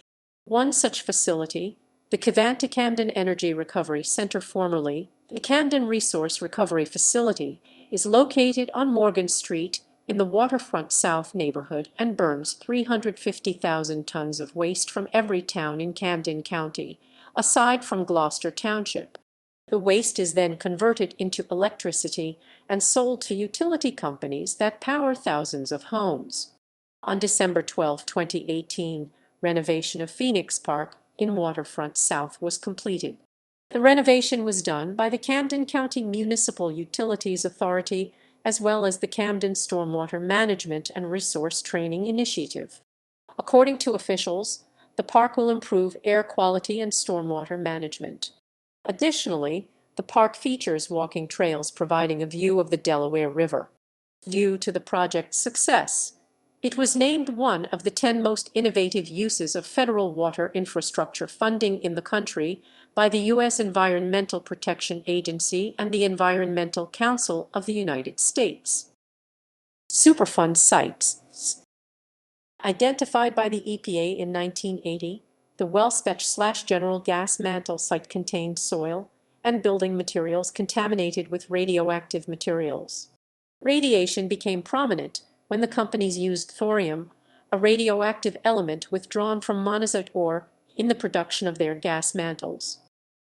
One such facility, the Camden Energy Recovery Center, formerly the Camden Resource Recovery Facility, is located on Morgan Street in the Waterfront South neighborhood and burns 350,000 tons of waste from every town in Camden County, aside from Gloucester Township. The waste is then converted into electricity and sold to utility companies that power thousands of homes. On December 12, 2018, renovation of Phoenix Park in Waterfront South was completed. The renovation was done by the Camden County Municipal Utilities Authority as well as the Camden Stormwater Management and Resource Training Initiative. According to officials, the park will improve air quality and stormwater management. Additionally, the park features walking trails providing a view of the Delaware River. Due to the project's success, it was named one of the 10 most innovative uses of federal water infrastructure funding in the country by the U.S. Environmental Protection Agency and the Environmental Council of the United States. Superfund sites. Identified by the EPA in 1980, the Wellspech/General Gas Mantle site contained soil and building materials contaminated with radioactive materials. Radiation became prominent when the companies used thorium, a radioactive element withdrawn from monazite ore, in the production of their gas mantles.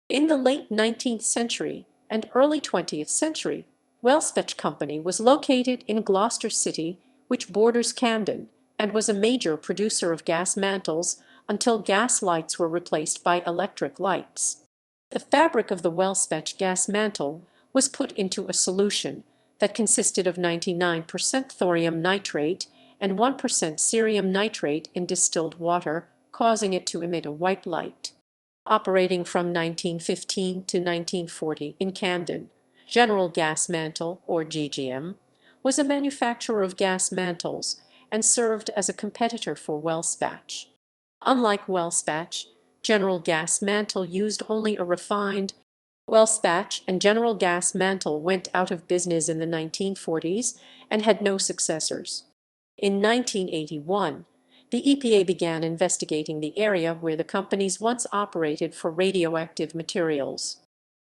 In the late 19th century and early 20th century, Wellspech Company was located in Gloucester City, which borders Camden, and was a major producer of gas mantles until gas lights were replaced by electric lights. The fabric of the Wellspech gas mantle was put into a solution that consisted of 99% thorium nitrate and 1% cerium nitrate in distilled water, causing it to emit a white light. Operating from 1915 to 1940 in Camden, General Gas Mantle, or GGM, was a manufacturer of gas mantles and served as a competitor for Wellspech. Unlike Wellspech, General Gas Mantle used only a refined. Wellspech and General Gas Mantle went out of business in the 1940s and had no successors. In 1981, the EPA began investigating the area where the companies once operated for radioactive materials.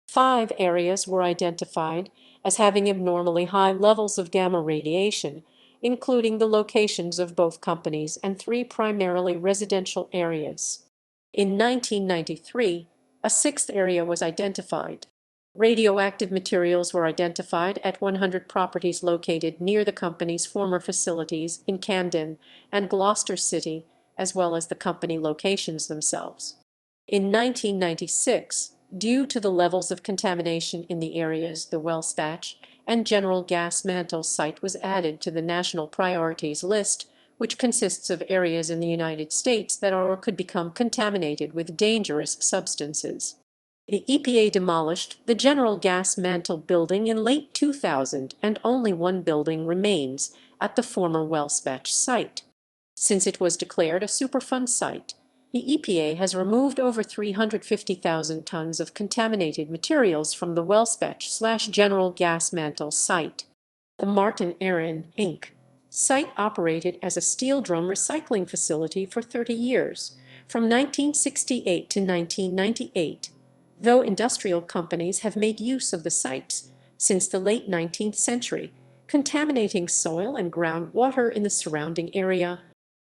5 areas were identified as having abnormally high levels of gamma radiation, including the locations of both companies and 3 primarily residential areas. In 1993, a 6th area was identified. Radioactive materials were identified at 100 properties located near the company's former facilities in Camden and Gloucester City, as well as the company locations themselves. In 1996, due to the levels of contamination in the areas, the Wellspech and General Gas Mantle site was added to the National Priorities List, which consists of areas in the United States that are or could become contaminated with dangerous substances. The EPA demolished the General Gas Mantle building in late 2000, and only one building remains at the former Wellspech site. Since it was declared a Superfund site, the EPA has removed over 350,000 tons of contaminated materials from the Wellspech/General Gas Mantle site. The Martin Aaron, Inc. site operated as a steel drum recycling facility for 30 years, From 1968 to 1998, though industrial companies have made use of the sites since the late 19th century, contaminating soil and groundwater in the surrounding area.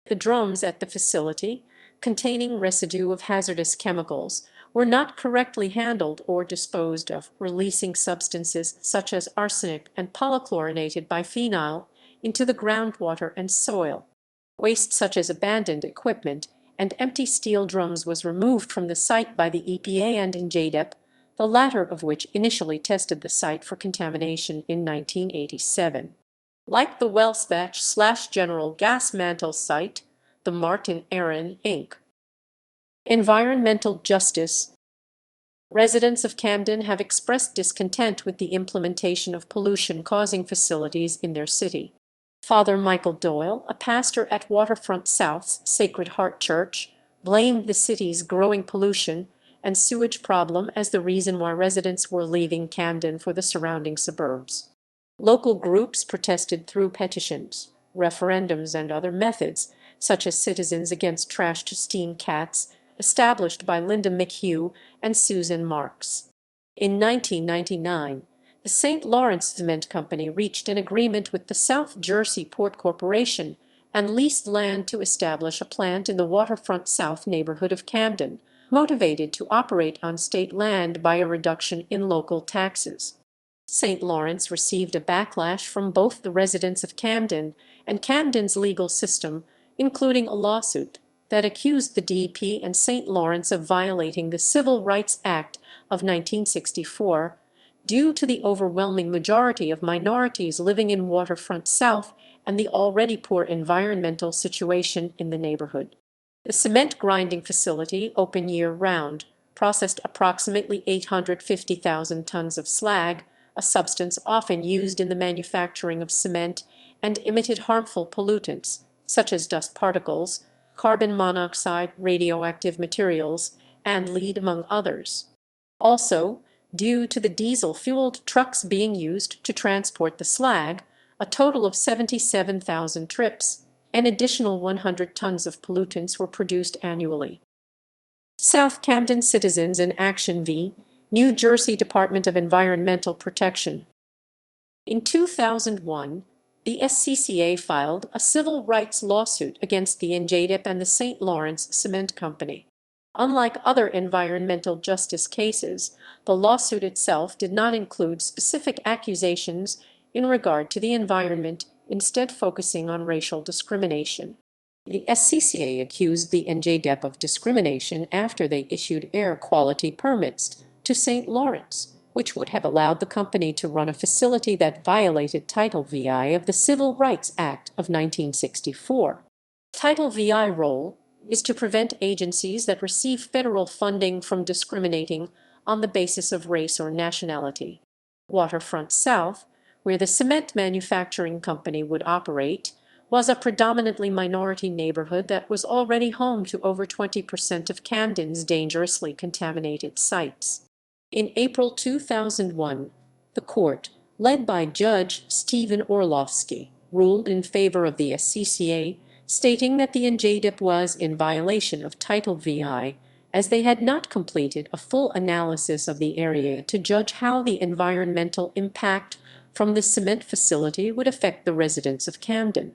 The drums at the facility, containing residue of hazardous chemicals, were not correctly handled or disposed of, releasing substances such as arsenic and polychlorinated biphenyl into the groundwater and soil. Waste such as abandoned equipment and empty steel drums was removed from the site by the EPA and NJDEP, the latter of which initially tested the site for contamination in 1987. Like the Wellsbach/General Gas Mantle site, the Martin Aaron, Inc. Environmental justice. Residents of Camden have expressed discontent with the implementation of pollution-causing facilities in their city. Father Michael Doyle, a pastor at Waterfront South's Sacred Heart Church, blamed the city's growing pollution and sewage problem as the reason why residents were leaving Camden for the surrounding suburbs. Local groups protested through petitions, referendums, and other methods, such as Citizens Against Trash to Steam Cats, established by Linda McHugh and Susan Marks. In 1999, the St. Lawrence Cement Company reached an agreement with the South Jersey Port Corporation and leased land to establish a plant in the waterfront South neighborhood of Camden, motivated to operate on state land by a reduction in local taxes. St. Lawrence received a backlash from both the residents of Camden and Camden's legal system, including a lawsuit that accused the DP and St. Lawrence of violating the Civil Rights Act of 1964 due to the overwhelming majority of minorities living in Waterfront South and the already poor environmental situation in the neighborhood. The cement grinding facility, open year-round, processed approximately 850,000 tons of slag, a substance often used in the manufacturing of cement, and emitted harmful pollutants, such as dust particles, carbon monoxide, radioactive materials, and lead, among others. Also, due to the diesel-fueled trucks being used to transport the slag, a total of 77,000 trips, an additional 100 tons of pollutants were produced annually. South Camden Citizens in Action v. New Jersey Department of Environmental Protection. In 2001, the SCCA filed a civil rights lawsuit against the NJDEP and the St. Lawrence Cement Company. Unlike other environmental justice cases, the lawsuit itself did not include specific accusations in regard to the environment, instead focusing on racial discrimination. The SCCA accused the NJDEP of discrimination after they issued air quality permits to St. Lawrence, which would have allowed the company to run a facility that violated Title VI of the Civil Rights Act of 1964. Title VI role is to prevent agencies that receive federal funding from discriminating on the basis of race or nationality. Waterfront South, where the cement manufacturing company would operate, was a predominantly minority neighborhood that was already home to over 20% of Camden's dangerously contaminated sites. In April 2001, the court, led by Judge Stephen Orlovsky, ruled in favor of the SCCA, stating that the NJDEP was in violation of Title VI, as they had not completed a full analysis of the area to judge how the environmental impact from the cement facility would affect the residents of Camden.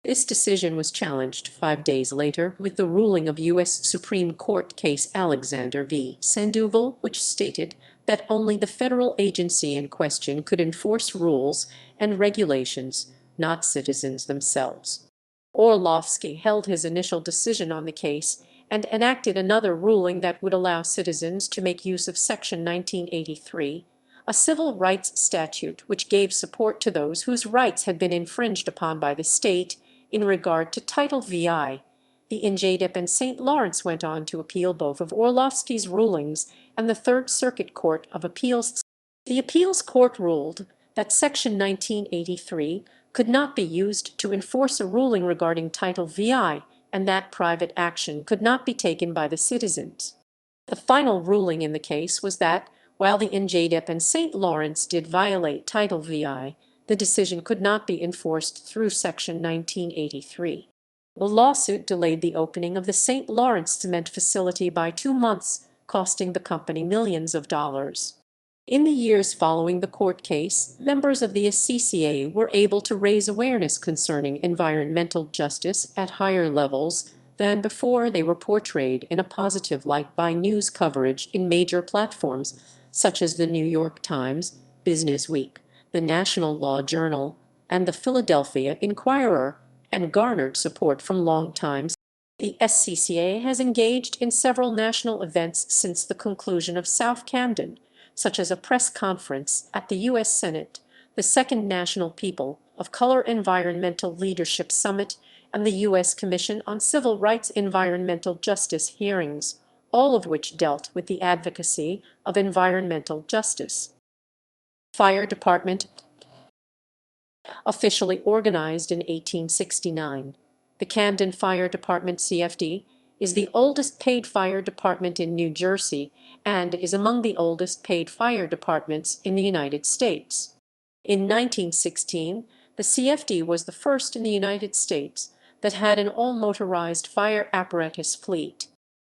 This decision was challenged 5 days later with the ruling of U.S. Supreme Court case Alexander v. Sandoval, which stated that only the federal agency in question could enforce rules and regulations, not citizens themselves. Orlovsky held his initial decision on the case and enacted another ruling that would allow citizens to make use of Section 1983, a civil rights statute which gave support to those whose rights had been infringed upon by the state in regard to Title VI. The NJDEP and St. Lawrence went on to appeal both of Orlovsky's rulings, and the Third Circuit Court of Appeals. The appeals court ruled that Section 1983 could not be used to enforce a ruling regarding Title VI, and that private action could not be taken by the citizens. The final ruling in the case was that, while the NJDEP and St. Lawrence did violate Title VI, the decision could not be enforced through Section 1983. The lawsuit delayed the opening of the St. Lawrence cement facility by 2 months, costing the company millions of dollars. In the years following the court case, members of the CCA were able to raise awareness concerning environmental justice at higher levels than before. They were portrayed in a positive light by news coverage in major platforms such as the New York Times, Business Week, the National Law Journal, and the Philadelphia Inquirer, and garnered support from longtime. The SCCA has engaged in several national events since the conclusion of South Camden, such as a press conference at the U.S. Senate, the Second National People of Color Environmental Leadership Summit, and the U.S. Commission on Civil Rights Environmental Justice hearings, all of which dealt with the advocacy of environmental justice. Fire Department. Officially organized in 1869, the Camden Fire Department CFD is the oldest paid fire department in New Jersey and is among the oldest paid fire departments in the United States. In 1916, the CFD was the first in the United States that had an all-motorized fire apparatus fleet.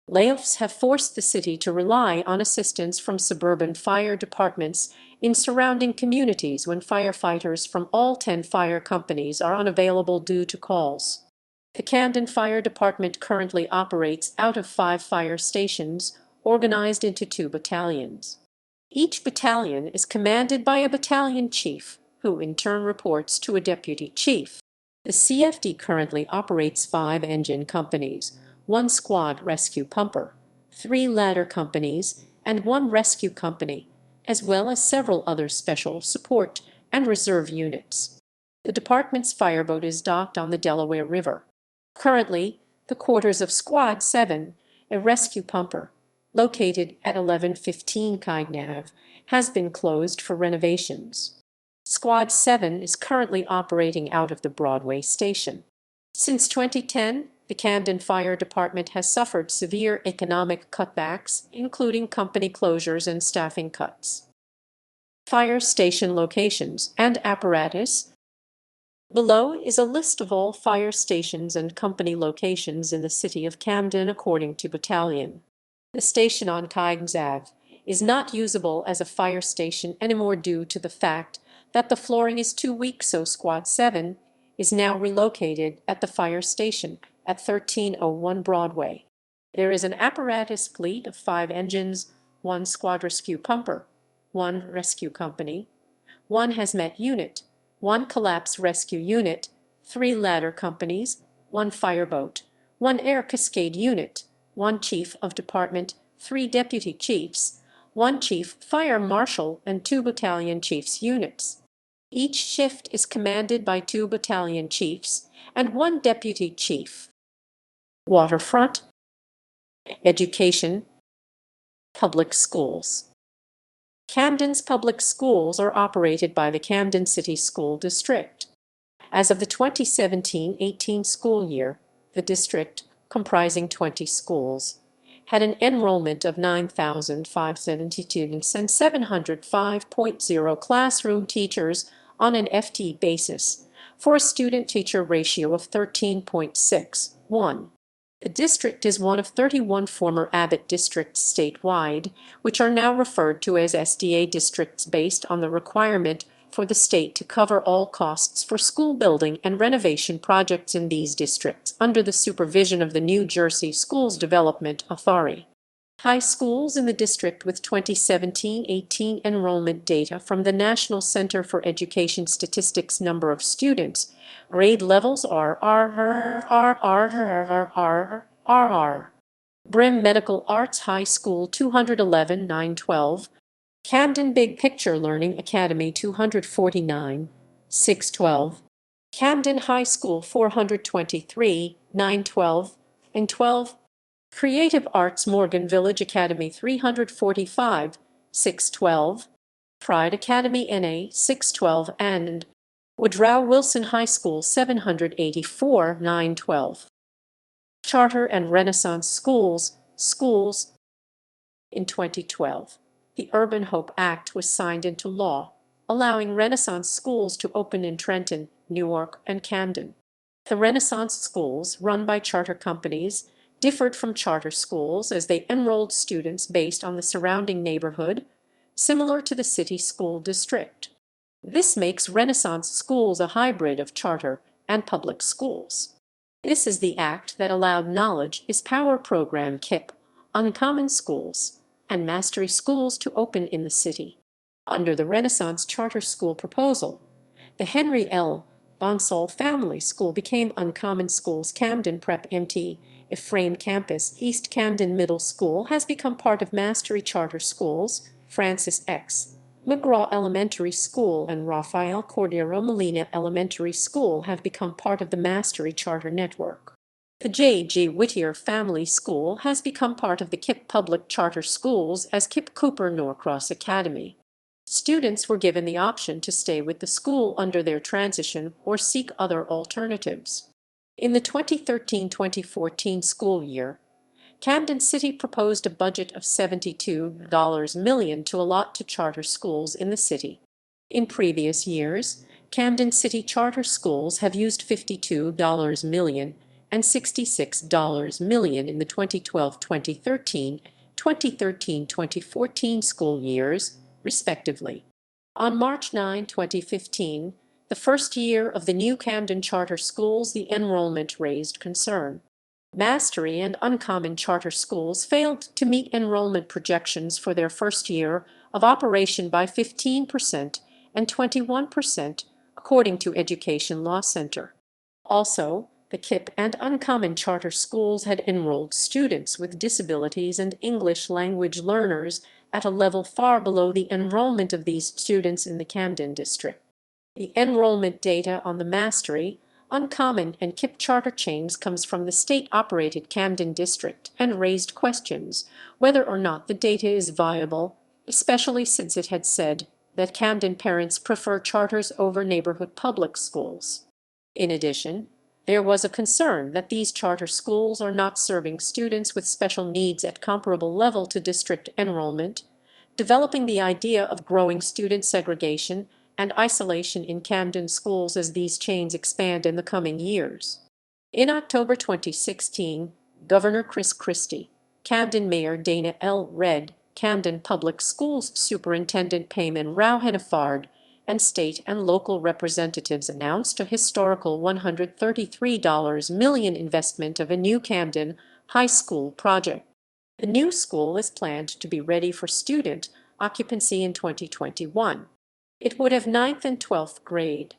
Layoffs have forced the city to rely on assistance from suburban fire departments in surrounding communities when firefighters from all 10 fire companies are unavailable due to calls. The Camden Fire Department currently operates out of 5 fire stations, organized into 2 battalions. Each battalion is commanded by a battalion chief, who in turn reports to a deputy chief. The CFD currently operates 5 engine companies, 1 squad rescue pumper, 3 ladder companies, and 1 rescue company, as well as several other special support and reserve units. The department's fireboat is docked on the Delaware River. Currently, the quarters of Squad 7, a rescue pumper, located at 1115 Kygnav, has been closed for renovations. Squad 7 is currently operating out of the Broadway station. Since 2010, the Camden Fire Department has suffered severe economic cutbacks, including company closures and staffing cuts. Fire station locations and apparatus. Below is a list of all fire stations and company locations in the city of Camden according to battalion. The station on Kygnes Ave is not usable as a fire station anymore due to the fact that the flooring is too weak, so Squad 7 is now relocated at the fire station at 1301 Broadway. There is an apparatus fleet of 5 engines, 1 squad rescue pumper, 1 rescue company, 1 hazmat unit, 1 collapse rescue unit, 3 ladder companies, 1 fireboat, 1 air cascade unit, 1 chief of department, 3 deputy chiefs, 1 chief fire marshal, and 2 battalion chiefs units. Each shift is commanded by 2 battalion chiefs and 1 deputy chief. Waterfront. Education. Public schools. Camden's public schools are operated by the Camden City School District. As of the 2017-18 school year, the district, comprising 20 schools, had an enrollment of 9,572 students and 705.0 classroom teachers on an FTE basis, for a student-teacher ratio of 13.61. The district is one of 31 former Abbott districts statewide, which are now referred to as SDA districts based on the requirement for the state to cover all costs for school building and renovation projects in these districts under the supervision of the New Jersey Schools Development Authority. High schools in the district with 2017-18 enrollment data from the National Center for Education Statistics. Number of students. Grade levels are Brim Medical Arts High School 211 912, Camden Big Picture Learning Academy 249 612, Camden High School 423 912 and 12, Creative Arts Morgan Village Academy 345 612, Pride Academy NA 612, and Woodrow Wilson High School 784 912. Charter and Renaissance schools. In 2012, the Urban Hope Act was signed into law, allowing Renaissance schools to open in Trenton, Newark, and Camden. The Renaissance schools, run by charter companies, differed from charter schools as they enrolled students based on the surrounding neighborhood, similar to the city school district. This makes Renaissance schools a hybrid of charter and public schools. This is the act that allowed Knowledge is Power program KIPP, uncommon schools, and mastery schools to open in the city. Under the Renaissance charter school proposal, the Henry L. Bonsall Family School became Uncommon Schools. Camden Prep MT Ephraim Campus East Camden Middle School has become part of Mastery Charter Schools. Francis X. McGraw Elementary School and Rafael Cordero Molina Elementary School have become part of the Mastery Charter Network. The J.G. Whittier Family School has become part of the KIPP Public Charter Schools as KIPP Cooper Norcross Academy. Students were given the option to stay with the school under their transition or seek other alternatives. In the 2013-2014 school year, Camden City proposed a budget of $72 million to allot to charter schools in the city. In previous years, Camden City charter schools have used $52 million and $66 million in the 2012-2013, 2013-2014 school years, respectively. On March 9, 2015, the first year of the new Camden charter schools, the enrollment raised concern. Mastery and Uncommon charter schools failed to meet enrollment projections for their first year of operation by 15% and 21%, according to Education Law Center. Also, the KIPP and Uncommon charter schools had enrolled students with disabilities and English language learners at a level far below the enrollment of these students in the Camden district. The enrollment data on the Mastery, Uncommon, and KIPP charter chains comes from the state-operated Camden district and raised questions whether or not the data is viable, especially since it had said that Camden parents prefer charters over neighborhood public schools. In addition, there was a concern that these charter schools are not serving students with special needs at comparable level to district enrollment, developing the idea of growing student segregation and isolation in Camden schools as these chains expand in the coming years. In October 2016, Governor Chris Christie, Camden Mayor Dana L. Redd, Camden Public Schools Superintendent Payman Rao Hennafard, and state and local representatives announced a historical $133 million investment of a new Camden High School project. The new school is planned to be ready for student occupancy in 2021. It would have 9th and 12th grade.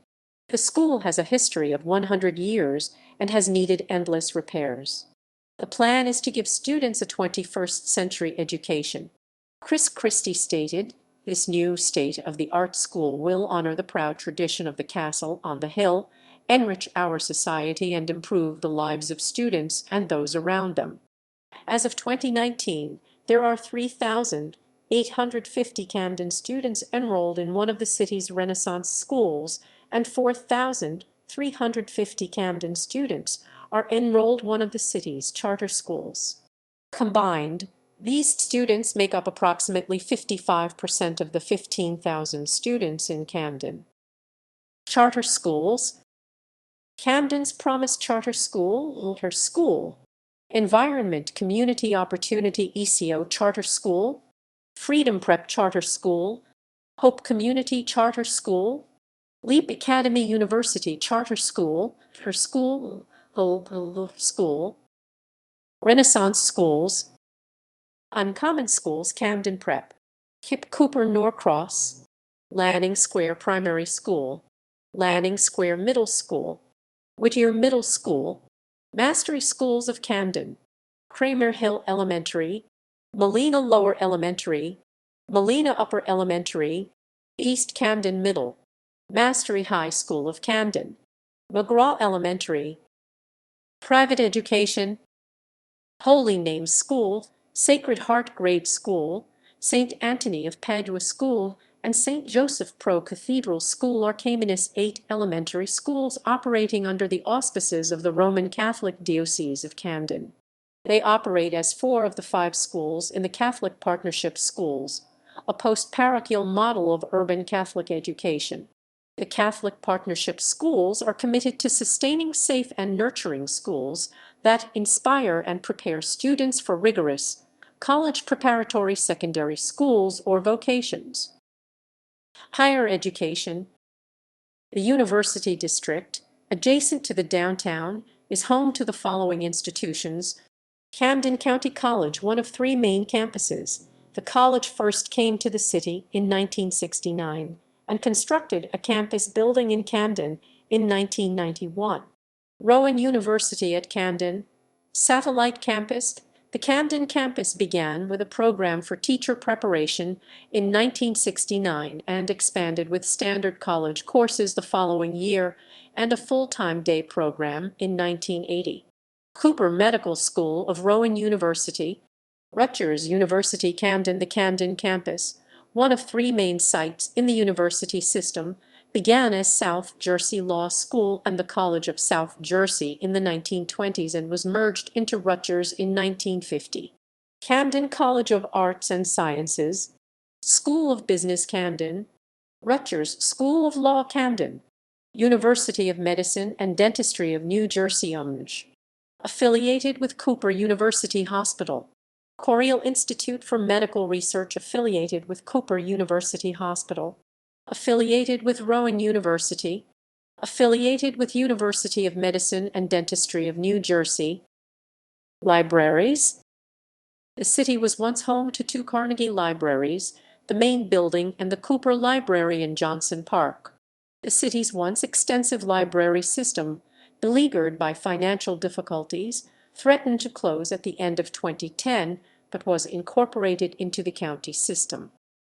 The school has a history of 100 years and has needed endless repairs. The plan is to give students a 21st century education. Chris Christie stated, "This new state-of-the-art school will honor the proud tradition of the castle on the hill, enrich our society, and improve the lives of students and those around them." As of 2019, there are 3,850 Camden students enrolled in one of the city's Renaissance schools, and 4,350 Camden students are enrolled one of the city's charter schools. Combined, these students make up approximately 55% of the 15,000 students in Camden. Charter schools. Camden's Promise Charter School, her school. Environment Community Opportunity ECO Charter School, Freedom Prep Charter School, Hope Community Charter School, Leap Academy University Charter School, her school, Renaissance Schools, Uncommon Schools Camden Prep, KIPP Cooper Norcross, Lanning Square Primary School, Lanning Square Middle School, Whittier Middle School, Mastery Schools of Camden, Kramer Hill Elementary, Molina Lower Elementary, Molina Upper Elementary, East Camden Middle, Mastery High School of Camden, McGraw Elementary. Private education. Holy Name School, Sacred Heart Grade School, St. Anthony of Padua School, and St. Joseph Pro Cathedral School are Camden's 8 elementary schools operating under the auspices of the Roman Catholic Diocese of Camden. They operate as 4 of the 5 schools in the Catholic Partnership Schools, a post-parochial model of urban Catholic education. The Catholic Partnership Schools are committed to sustaining safe and nurturing schools that inspire and prepare students for rigorous college preparatory secondary schools or vocations. Higher education. The University District, adjacent to the downtown, is home to the following institutions. Camden County College, one of three main campuses. The college first came to the city in 1969 and constructed a campus building in Camden in 1991. Rowan University at Camden, satellite campus. The Camden campus began with a program for teacher preparation in 1969 and expanded with standard college courses the following year and a full-time day program in 1980. Cooper Medical School of Rowan University, Rutgers University Camden. The Camden campus, one of three main sites in the university system, began as South Jersey Law School and the College of South Jersey in the 1920s and was merged into Rutgers in 1950. Camden College of Arts and Sciences, School of Business Camden, Rutgers School of Law Camden, University of Medicine and Dentistry of New Jersey affiliated with Cooper University Hospital. Coriel Institute for Medical Research affiliated with Cooper University Hospital. Affiliated with Rowan University. Affiliated with University of Medicine and Dentistry of New Jersey. Libraries. The city was once home to two Carnegie Libraries, the main building and the Cooper Library in Johnson Park. The city's once extensive library system, beleaguered by financial difficulties, threatened to close at the end of 2010, but was incorporated into the county system.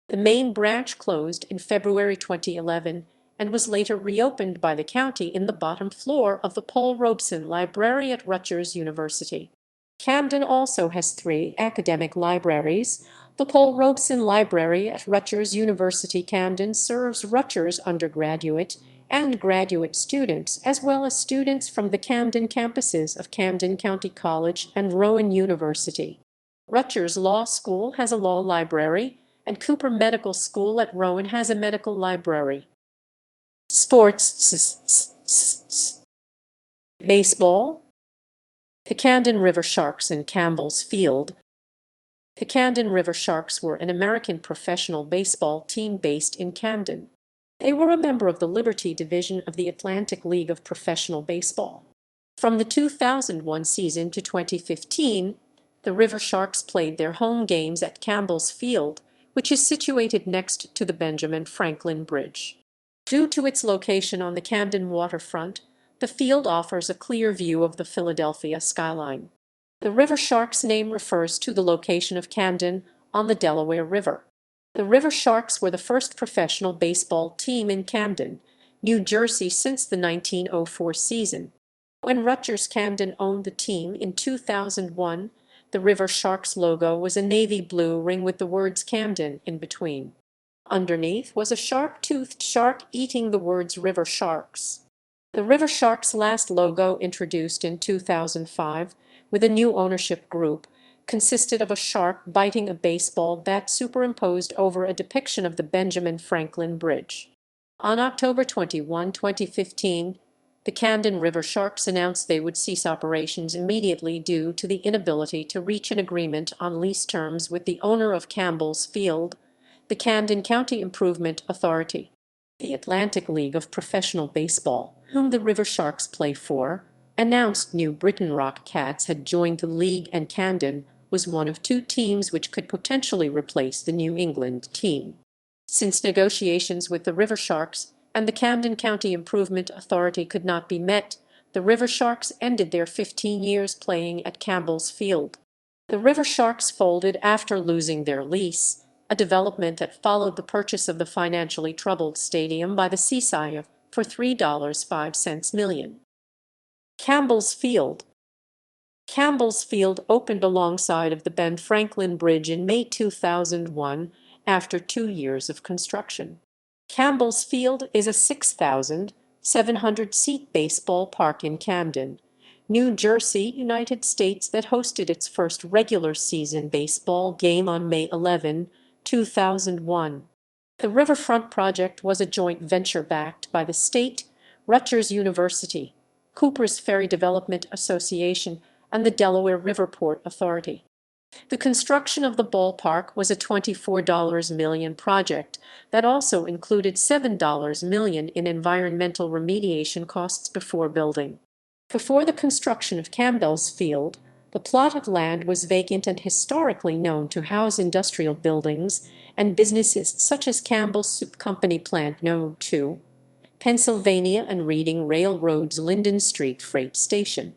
The main branch closed in February 2011 and was later reopened by the county in the bottom floor of the Paul Robeson Library at Rutgers University. Camden also has three academic libraries. The Paul Robeson Library at Rutgers University Camden serves Rutgers undergraduate and graduate students, as well as students from the Camden campuses of Camden County College and Rowan University. Rutgers Law School has a law library, and Cooper Medical School at Rowan has a medical library. Sports. Baseball. The Camden River Sharks in Campbell's Field. The Camden River Sharks were an American professional baseball team based in Camden. They were a member of the Liberty Division of the Atlantic League of Professional Baseball. From the 2001 season to 2015, the River Sharks played their home games at Campbell's Field, which is situated next to the Benjamin Franklin Bridge. Due to its location on the Camden waterfront, the field offers a clear view of the Philadelphia skyline. The River Sharks name refers to the location of Camden on the Delaware River. The River Sharks were the first professional baseball team in Camden, New Jersey since the 1904 season. When Rutgers Camden owned the team in 2001, the River Sharks logo was a navy blue ring with the words Camden in between. Underneath was a sharp-toothed shark eating the words River Sharks. The River Sharks' last logo, introduced in 2005 with a new ownership group, consisted of a shark biting a baseball bat superimposed over a depiction of the Benjamin Franklin Bridge. On October 21, 2015, the Camden River Sharks announced they would cease operations immediately due to the inability to reach an agreement on lease terms with the owner of Campbell's Field, the Camden County Improvement Authority. The Atlantic League of Professional Baseball, whom the River Sharks play for, announced New Britain Rock Cats had joined the league, and Camden was one of two teams which could potentially replace the New England team. Since negotiations with the River Sharks and the Camden County Improvement Authority could not be met, the River Sharks ended their 15 years playing at Campbell's Field. The River Sharks folded after losing their lease, a development that followed the purchase of the financially troubled stadium by the Seaside for $3.05 million. Campbell's Field. Campbell's Field opened alongside of the Ben Franklin Bridge in May 2001 after 2 years of construction. Campbell's Field is a 6,700-seat baseball park in Camden, New Jersey, United States, that hosted its first regular season baseball game on May 11, 2001. The riverfront project was a joint venture backed by the state, Rutgers University, Cooper's Ferry Development Association, and the Delaware River Port Authority. The construction of the ballpark was a $24 million project that also included $7 million in environmental remediation costs before building. Before the construction of Campbell's Field, the plot of land was vacant and historically known to house industrial buildings and businesses such as Campbell's Soup Company Plant No. 2, Pennsylvania and Reading Railroad's Linden Street Freight Station.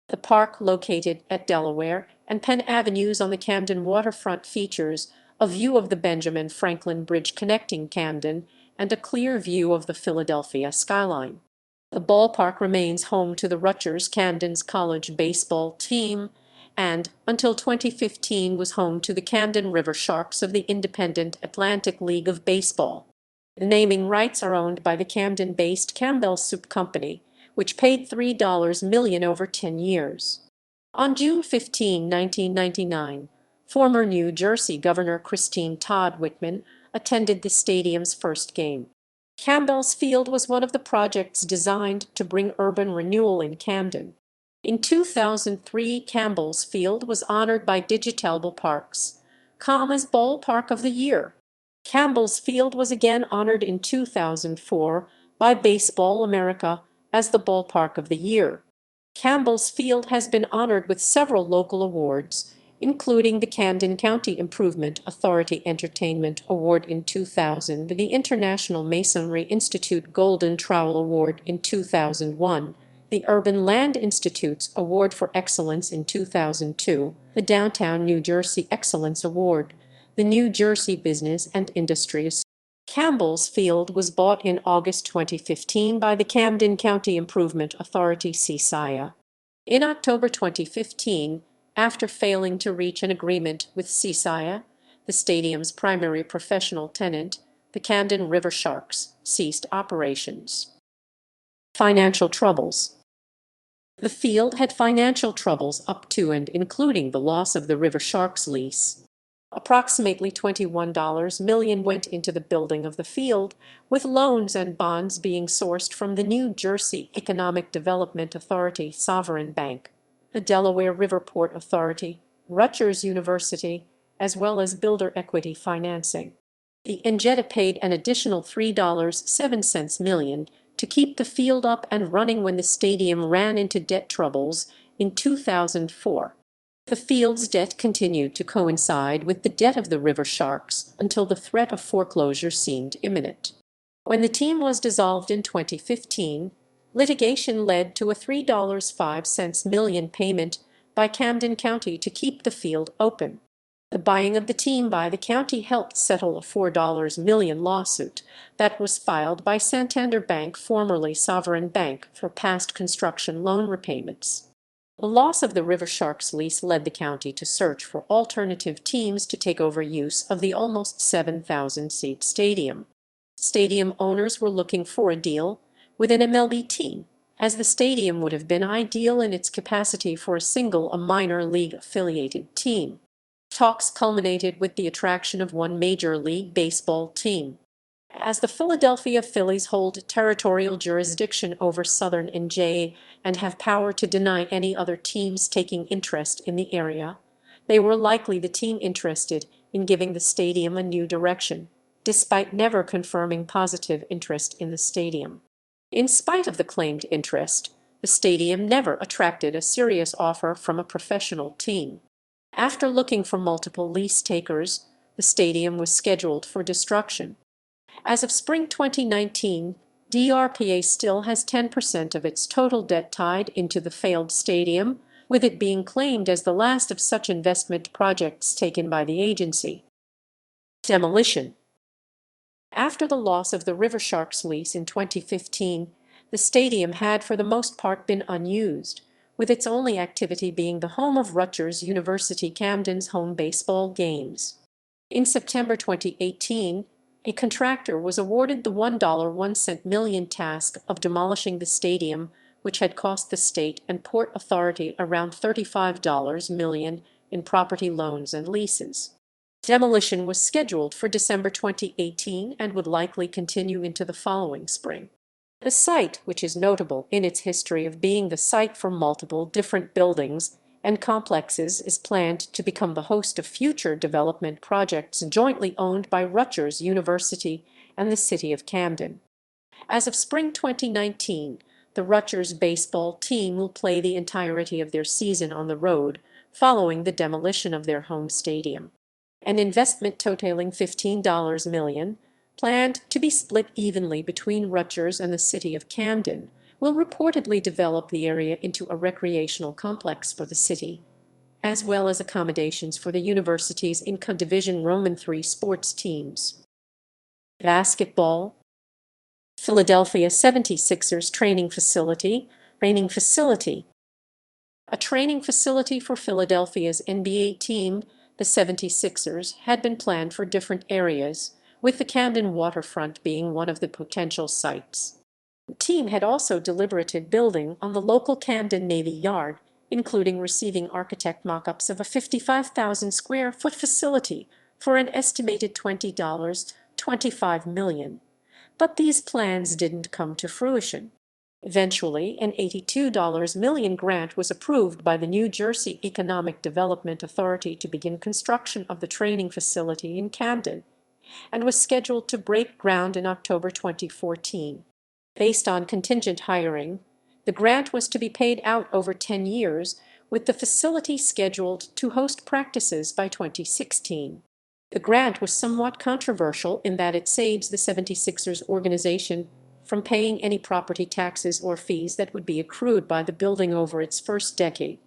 The park, located at Delaware and Penn Avenues on the Camden waterfront, features a view of the Benjamin Franklin Bridge connecting Camden and a clear view of the Philadelphia skyline. The ballpark remains home to the Rutgers Camden's college baseball team and, until 2015, was home to the Camden River Sharks of the Independent Atlantic League of Baseball. The naming rights are owned by the Camden-based Campbell Soup Company, which paid $3 million over 10 years. On June 15, 1999, former New Jersey Governor Christine Todd Whitman attended the stadium's first game. Campbell's Field was one of the projects designed to bring urban renewal in Camden. In 2003, Campbell's Field was honored by Digitalable Parks, as Ballpark of the Year. Campbell's Field was again honored in 2004 by Baseball America as the Ballpark of the Year. Campbell's Field has been honored with several local awards, including the Camden County Improvement Authority Entertainment Award in 2000, the International Masonry Institute Golden Trowel Award in 2001, the Urban Land Institute's Award for Excellence in 2002, the Downtown New Jersey Excellence Award, the New Jersey Business and Industry Association. Campbell's Field was bought in August 2015 by the Camden County Improvement Authority (CCIA). In October 2015, after failing to reach an agreement with CCIA, the stadium's primary professional tenant, the Camden River Sharks, ceased operations. Financial troubles. The field had financial troubles up to and including the loss of the River Sharks lease. Approximately $21 million went into the building of the field, with loans and bonds being sourced from the New Jersey Economic Development Authority Sovereign Bank, the Delaware River Port Authority, Rutgers University, as well as builder equity financing. The NJETA paid an additional $3.07 million to keep the field up and running when the stadium ran into debt troubles in 2004. The field's debt continued to coincide with the debt of the River Sharks until the threat of foreclosure seemed imminent. When the team was dissolved in 2015, litigation led to a $3.05 million payment by Camden County to keep the field open. The buying of the team by the county helped settle a $4 million lawsuit that was filed by Santander Bank, formerly Sovereign Bank, for past construction loan repayments. The loss of the River Sharks lease led the county to search for alternative teams to take over use of the almost 7,000-seat stadium. Stadium owners were looking for a deal with an MLB team, as the stadium would have been ideal in its capacity for a minor league-affiliated team. Talks culminated with the attraction of one Major League Baseball team. As the Philadelphia Phillies hold territorial jurisdiction over Southern NJ and have power to deny any other teams taking interest in the area, they were likely the team interested in giving the stadium a new direction, despite never confirming positive interest in the stadium. In spite of the claimed interest, the stadium never attracted a serious offer from a professional team. After looking for multiple lease takers, the stadium was scheduled for destruction. As of spring 2019, DRPA still has 10% of its total debt tied into the failed stadium, with it being claimed as the last of such investment projects taken by the agency. Demolition. After the loss of the River Sharks lease in 2015, the stadium had for the most part been unused, with its only activity being the home of Rutgers University Camden's home baseball games. In September 2018, a contractor was awarded the $1.01 million task of demolishing the stadium, which had cost the state and port authority around $35 million in property loans and leases. Demolition was scheduled for December 2018 and would likely continue into the following spring. The site, which is notable in its history of being the site for multiple different buildings and complexes, is planned to become the host of future development projects jointly owned by Rutgers University and the city of Camden. As of spring 2019, the Rutgers baseball team will play the entirety of their season on the road following the demolition of their home stadium. An investment totaling $15 million, planned to be split evenly between Rutgers and the city of Camden, will reportedly develop the area into a recreational complex for the city, as well as accommodations for the university's Inca Division Roman III sports teams. Basketball. Philadelphia 76ers training facility. A training facility for Philadelphia's NBA team, the 76ers, had been planned for different areas, with the Camden waterfront being one of the potential sites. The team had also deliberated building on the local Camden Navy Yard, including receiving architect mock-ups of a 55,000-square-foot facility for an estimated $25 million. But these plans didn't come to fruition. Eventually, an $82 million grant was approved by the New Jersey Economic Development Authority to begin construction of the training facility in Camden, and was scheduled to break ground in October 2014. Based on contingent hiring, the grant was to be paid out over 10 years, with the facility scheduled to host practices by 2016. The grant was somewhat controversial in that it saves the 76ers organization from paying any property taxes or fees that would be accrued by the building over its first decade.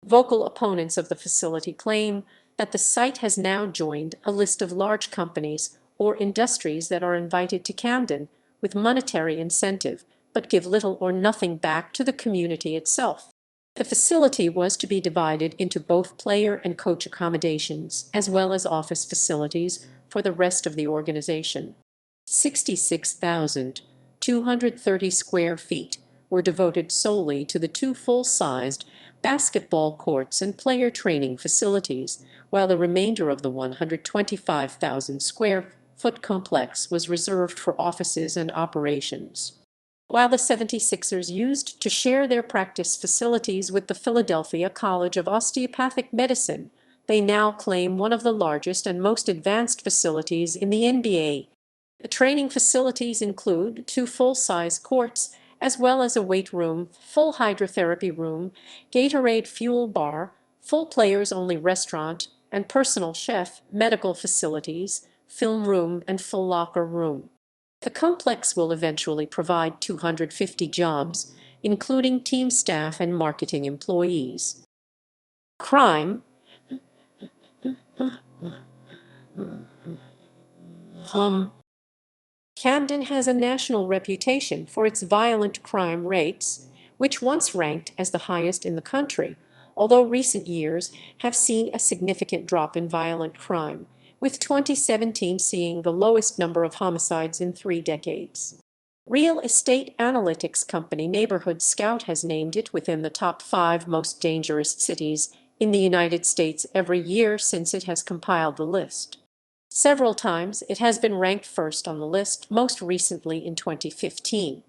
Vocal opponents of the facility claim that the site has now joined a list of large companies or industries that are invited to Camden with monetary incentive, but give little or nothing back to the community itself. The facility was to be divided into both player and coach accommodations, as well as office facilities for the rest of the organization. 66,230 square feet were devoted solely to the two full-sized basketball courts and player training facilities, while the remainder of the 125,000 square foot complex was reserved for offices and operations. While the 76ers used to share their practice facilities with the Philadelphia College of Osteopathic Medicine, they now claim one of the largest and most advanced facilities in the NBA. The training facilities include two full-size courts, as well as a weight room, full hydrotherapy room, Gatorade fuel bar, full players-only restaurant, and personal chef, medical facilities, film room, and full locker room. The complex will eventually provide 250 jobs, including team staff and marketing employees. Crime. Camden has a national reputation for its violent crime rates, which once ranked as the highest in the country, although recent years have seen a significant drop in violent crime, with 2017 seeing the lowest number of homicides in 3 decades. Real estate analytics company Neighborhoods has named it within the top 5 most dangerous cities in the United States every year since it has compiled the list. Several times it has been ranked first on the list, most recently in 2015.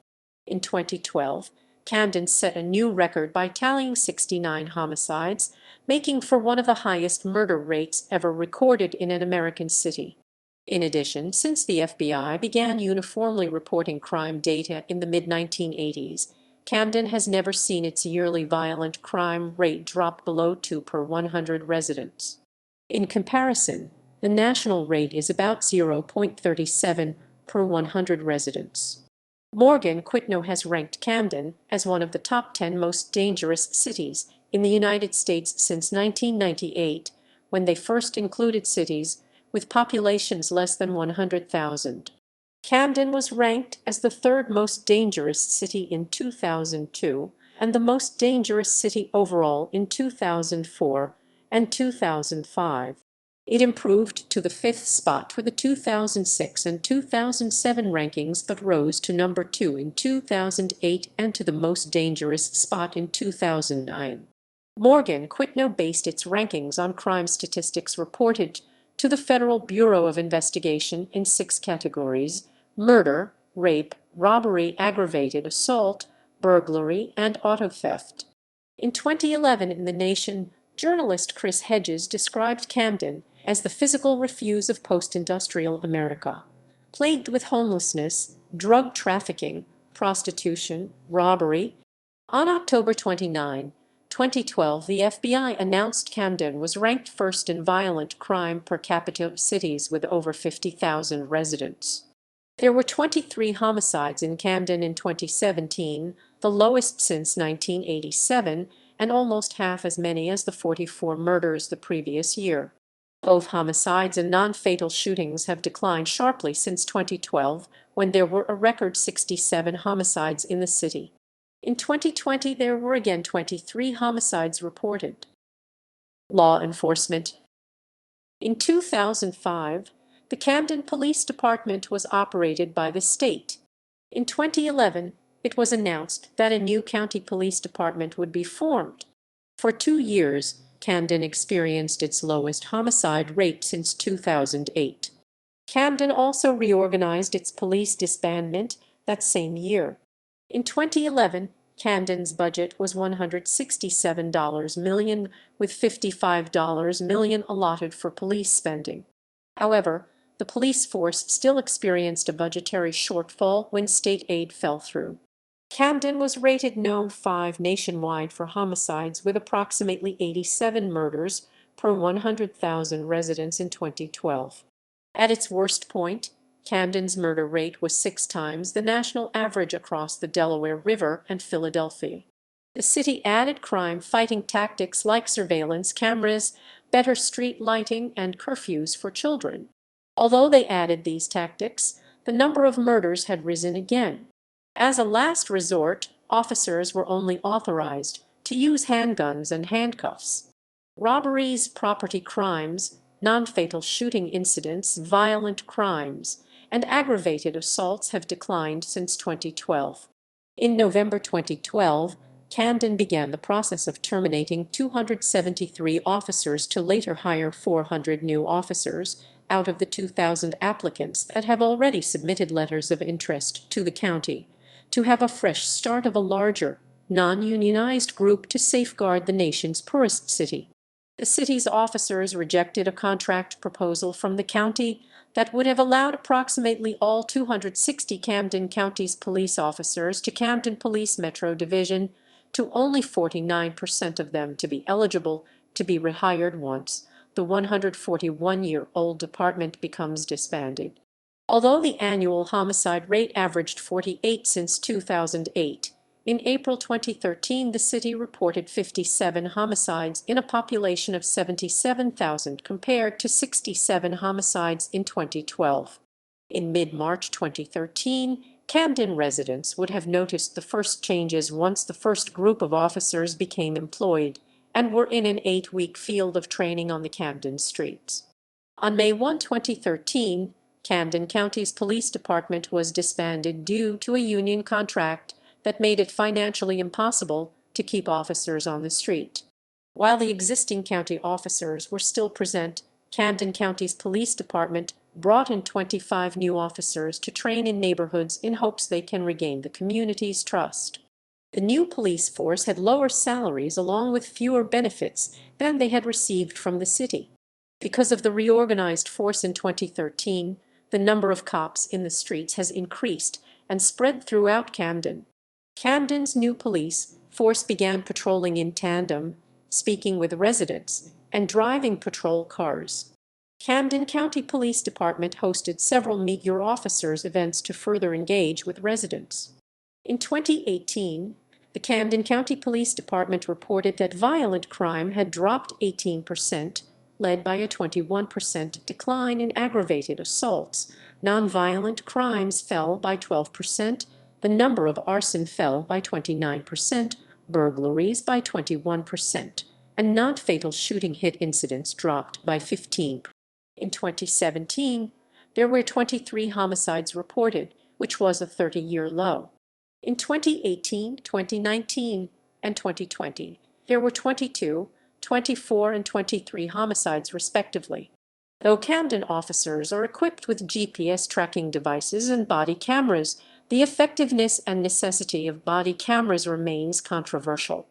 In 2012, Camden set a new record by tallying 69 homicides, making for one of the highest murder rates ever recorded in an American city. In addition, since the FBI began uniformly reporting crime data in the mid-1980s, Camden has never seen its yearly violent crime rate drop below 2 per 100 residents. In comparison, the national rate is about 0.37 per 100 residents. Morgan Quitno has ranked Camden as one of the top 10 most dangerous cities in the United States since 1998, when they first included cities with populations less than 100,000. Camden was ranked as the 3rd most dangerous city in 2002 and the most dangerous city overall in 2004 and 2005. It improved to the 5th spot for the 2006 and 2007 rankings, but rose to number 2 in 2008 and to the most dangerous spot in 2009. Morgan Quitno based its rankings on crime statistics reported to the Federal Bureau of Investigation in 6 categories: murder, rape, robbery, aggravated assault, burglary, and auto theft. In 2011 in The Nation, journalist Chris Hedges described Camden as the physical refuse of post-industrial America, plagued with homelessness, drug trafficking, prostitution, robbery. On October 29, 2012, the FBI announced Camden was ranked first in violent crime per capita of cities with over 50,000 residents. There were 23 homicides in Camden in 2017, the lowest since 1987, and almost half as many as the 44 murders the previous year. Both homicides and non-fatal shootings have declined sharply since 2012, when there were a record 67 homicides in the city. In 2020, there were again 23 homicides reported. Law enforcement. In 2005, the Camden Police Department was operated by the state. In 2011, it was announced that a new county police department would be formed. For 2 years, Camden experienced its lowest homicide rate since 2008. Camden also reorganized its police disbandment that same year. In 2011, Camden's budget was $167 million, with $55 million allotted for police spending. However, the police force still experienced a budgetary shortfall when state aid fell through. Camden was rated No. 5 nationwide for homicides, with approximately 87 murders per 100,000 residents in 2012. At its worst point, Camden's murder rate was 6 times the national average across the Delaware River and Philadelphia. The city added crime-fighting tactics like surveillance cameras, better street lighting, and curfews for children. Although they added these tactics, the number of murders had risen again. As a last resort, officers were only authorized to use handguns and handcuffs. Robberies, property crimes, non-fatal shooting incidents, violent crimes, and aggravated assaults have declined since 2012. In November 2012, Camden began the process of terminating 273 officers to later hire 400 new officers out of the 2,000 applicants that have already submitted letters of interest to the county, to have a fresh start of a larger, non-unionized group to safeguard the nation's poorest city. The city's officers rejected a contract proposal from the county that would have allowed approximately all 260 Camden County's police officers to Camden Police Metro Division, to only 49% of them to be eligible to be rehired once the 141-year-old department becomes disbanded. Although the annual homicide rate averaged 48 since 2008, in April 2013 the city reported 57 homicides in a population of 77,000 compared to 67 homicides in 2012. In mid-March 2013, Camden residents would have noticed the first changes once the first group of officers became employed and were in an 8-week field of training on the Camden streets. On May 1, 2013, Camden County's police department was disbanded due to a union contract that made it financially impossible to keep officers on the street. While the existing county officers were still present, Camden County's police department brought in 25 new officers to train in neighborhoods in hopes they can regain the community's trust. The new police force had lower salaries along with fewer benefits than they had received from the city. Because of the reorganized force in 2013, the number of cops in the streets has increased and spread throughout Camden. Camden's new police force began patrolling in tandem, speaking with residents, and driving patrol cars. Camden County Police Department hosted several Meet Your Officers events to further engage with residents. In 2018, the Camden County Police Department reported that violent crime had dropped 18%, led by a 21% decline in aggravated assaults. Nonviolent crimes fell by 12%, the number of arson fell by 29%, burglaries by 21%, and non-fatal shooting hit incidents dropped by 15%. In 2017, there were 23 homicides reported, which was a 30-year low. In 2018, 2019, and 2020, there were 22, 24, and 23 homicides respectively. Though Camden officers are equipped with GPS tracking devices and body cameras, the effectiveness and necessity of body cameras remains controversial.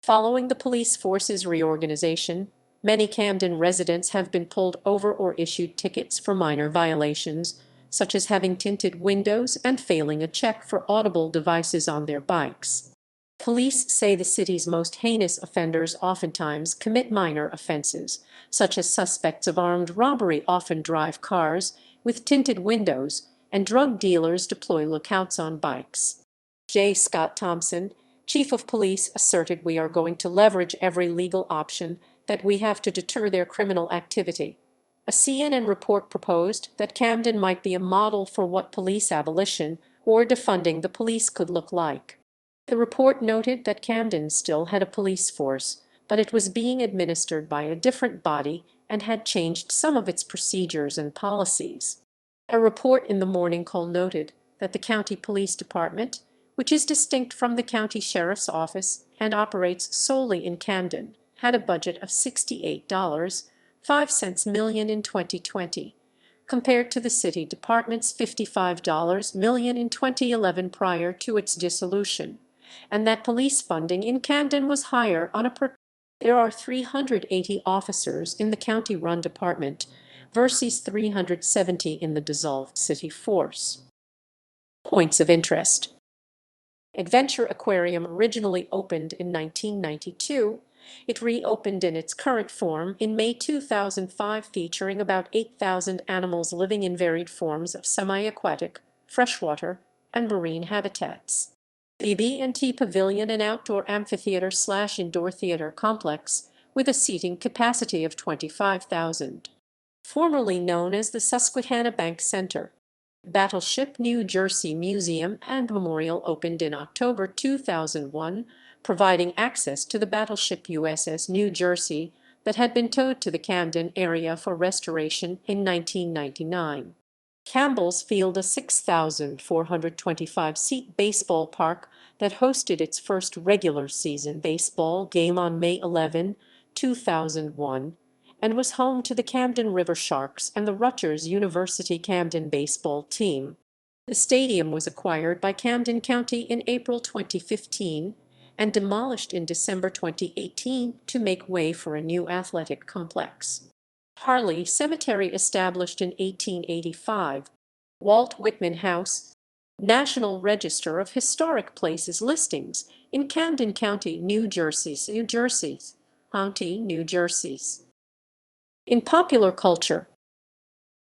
Following the police force's reorganization, many Camden residents have been pulled over or issued tickets for minor violations, such as having tinted windows and failing a check for audible devices on their bikes. Police say the city's most heinous offenders oftentimes commit minor offenses, such as suspects of armed robbery often drive cars with tinted windows, and drug dealers deploy lookouts on bikes. J. Scott Thompson, chief of police, asserted, "We are going to leverage every legal option that we have to deter their criminal activity." A CNN report proposed that Camden might be a model for what police abolition or defunding the police could look like. The report noted that Camden still had a police force, but it was being administered by a different body and had changed some of its procedures and policies. A report in the Morning Call noted that the county police department, which is distinct from the county sheriff's office and operates solely in Camden, had a budget of $68.05 million in 2020, compared to the city department's $55 million in 2011 prior to its dissolution, and that police funding in Camden was higher on a per. There are 380 officers in the county-run department versus 370 in the dissolved city force. Points of interest. Adventure Aquarium originally opened in 1992. It reopened in its current form in May 2005, featuring about 8,000 animals living in varied forms of semi-aquatic, freshwater, and marine habitats. BB&T Pavilion, an outdoor amphitheater/indoor theater complex with a seating capacity of 25,000. Formerly known as the Susquehanna Bank Center. Battleship New Jersey Museum and Memorial opened in October 2001, providing access to the battleship USS New Jersey that had been towed to the Camden area for restoration in 1999. Campbell's Field, a 6,425-seat baseball park that hosted its first regular season baseball game on May 11, 2001, and was home to the Camden River Sharks and the Rutgers University Camden baseball team. The stadium was acquired by Camden County in April 2015 and demolished in December 2018 to make way for a new athletic complex. Harley Cemetery, established in 1885. Walt Whitman House, National Register of Historic Places listings in Camden County, New Jersey, County, New Jersey. In popular culture,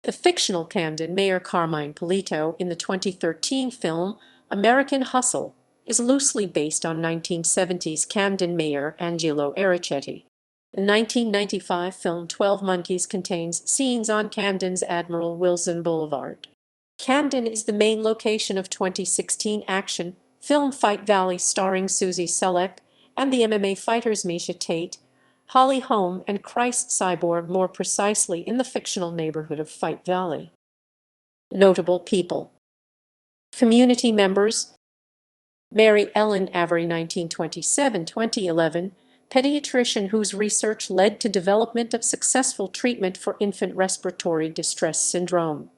the fictional Camden mayor Carmine Polito in the 2013 film American Hustle is loosely based on 1970s Camden mayor Angelo Ericetti. The 1995 film 12 Monkeys contains scenes on Camden's Admiral Wilson Boulevard. Camden is the main location of 2016 action film Fight Valley, starring Susie Selleck and the MMA fighters Misha Tate, Holly Holm, and Christ Cyborg, more precisely in the fictional neighborhood of Fight Valley. Notable people. Community members: Mary Ellen Avery, 1927-2011, pediatrician whose research led to development of successful treatment for infant respiratory distress syndrome.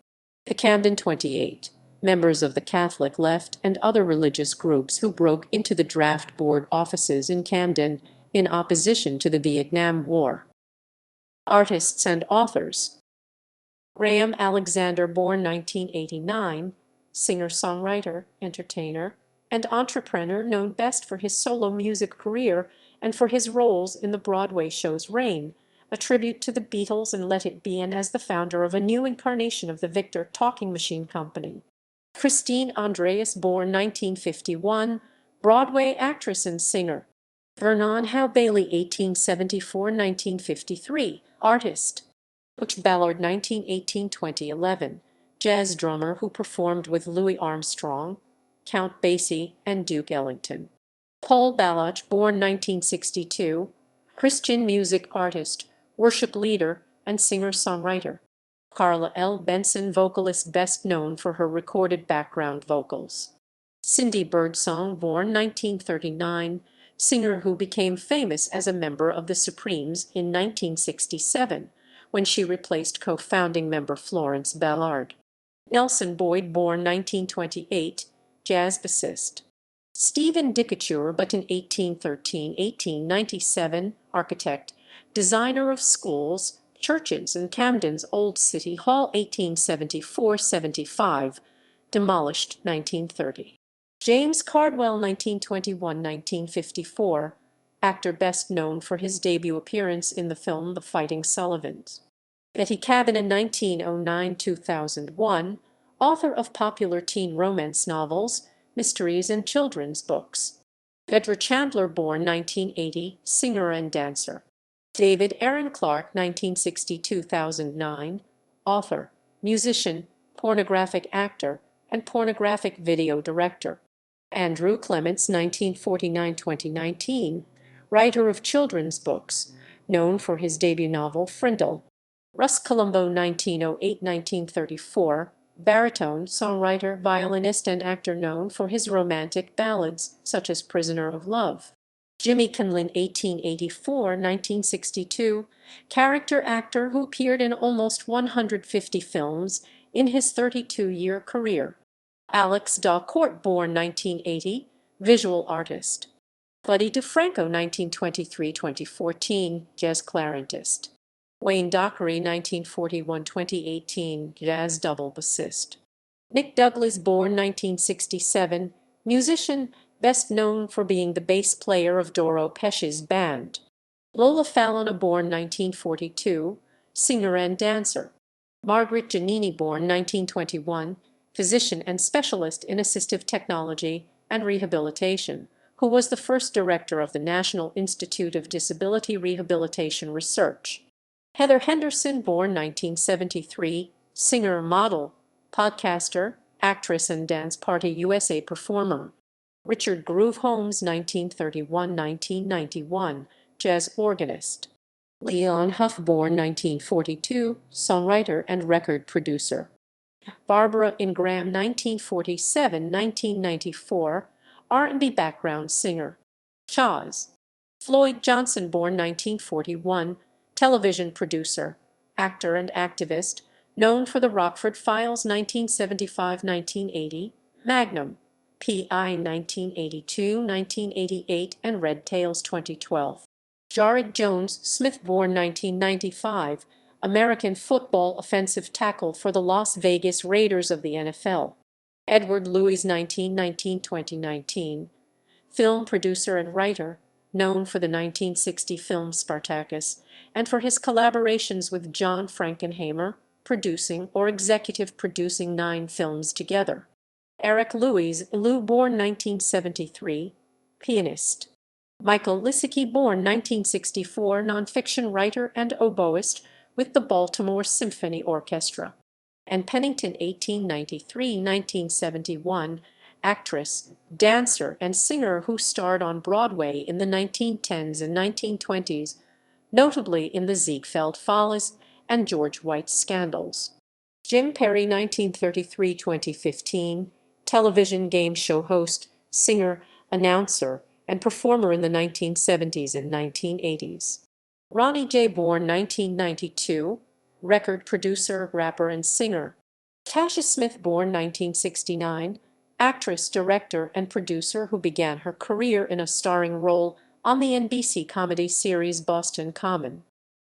The Camden 28, members of the Catholic left and other religious groups who broke into the draft board offices in Camden in opposition to the Vietnam War. Artists and authors. Graham Alexander, born 1989, singer-songwriter, entertainer, and entrepreneur, known best for his solo music career and for his roles in the Broadway shows Rain, a tribute to the Beatles, and Let It Be, and as the founder of a new incarnation of the Victor Talking Machine Company. Christine Andreas, born 1951, Broadway actress and singer. Vernon Howe Bailey, 1874-1953, artist. Butch Ballard, 1918-2011, jazz drummer who performed with Louis Armstrong, Count Basie, and Duke Ellington. Paul Baloch, born 1962, Christian music artist, worship leader, and singer-songwriter. Carla L. Benson, vocalist best known for her recorded background vocals. Cindy Birdsong, born 1939, singer who became famous as a member of the Supremes in 1967, when she replaced co-founding member Florence Ballard. Nelson Boyd, born 1928, jazz bassist. Stephen Decatur, but in 1813–1897, architect, designer of schools, churches, and Camden's Old City Hall 1874–75, demolished 1930. James Cardwell, 1921–1954, actor best known for his debut appearance in the film The Fighting Sullivans. Betty Cavan, 1909–2001, author of popular teen romance novels, mysteries, and children's books. Edward Chandler, born 1980, singer and dancer. David Aaron Clark, 1960–2009, author, musician, pornographic actor, and pornographic video director. Andrew Clements, 1949–2019, writer of children's books, known for his debut novel Frindle. Russ Colombo, 1908–1934, baritone, songwriter, violinist, and actor known for his romantic ballads, such as Prisoner of Love. Jimmy Conlin, 1884–1962, character actor who appeared in almost 150 films in his 32-year career. Alex Dawcourt, born 1980, visual artist. Buddy DeFranco, 1923–2014, jazz clarinetist. Wayne Dockery, 1941–2018, jazz double bassist. Nick Douglas, born 1967, musician, best known for being the bass player of Doro Pesch's band. Lola Falana, born 1942, singer and dancer. Margaret Giannini, born 1921, physician and specialist in assistive technology and rehabilitation, who was the first director of the National Institute of Disability Rehabilitation Research. Heather Henderson, born 1973, singer, model, podcaster, actress, and Dance Party USA performer. Richard Groove Holmes, 1931–1991, jazz organist. Leon Huff, born 1942, songwriter and record producer. Barbara Ingram, 1947–1994, R&B background singer. Chaz. Floyd Johnson, born 1941, television producer, actor, and activist, known for The Rockford Files 1975–1980, Magnum, P.I. 1982–1988, and Red Tails 2012. Jared Jones Smith, born 1995, American football offensive tackle for the Las Vegas Raiders of the NFL. Edward Louis, 1919–2019, film producer and writer, known for the 1960 film Spartacus and for his collaborations with John Frankenheimer, producing or executive producing 9 films together. Eric Louis Lou, born 1973, pianist. Michael Lisicki, born 1964, nonfiction writer and oboist with the Baltimore Symphony Orchestra. Ann Pennington, 1893–1971, actress, dancer, and singer who starred on Broadway in the 1910s and 1920s, notably in the Ziegfeld Follies and George White's Scandals. Jim Perry, 1933–2015, television game show host, singer, announcer, and performer in the 1970s and 1980s. Ronnie J. born 1992, record producer, rapper, and singer. Tasha Smith, born 1969, actress, director, and producer who began her career in a starring role on the NBC comedy series Boston Common.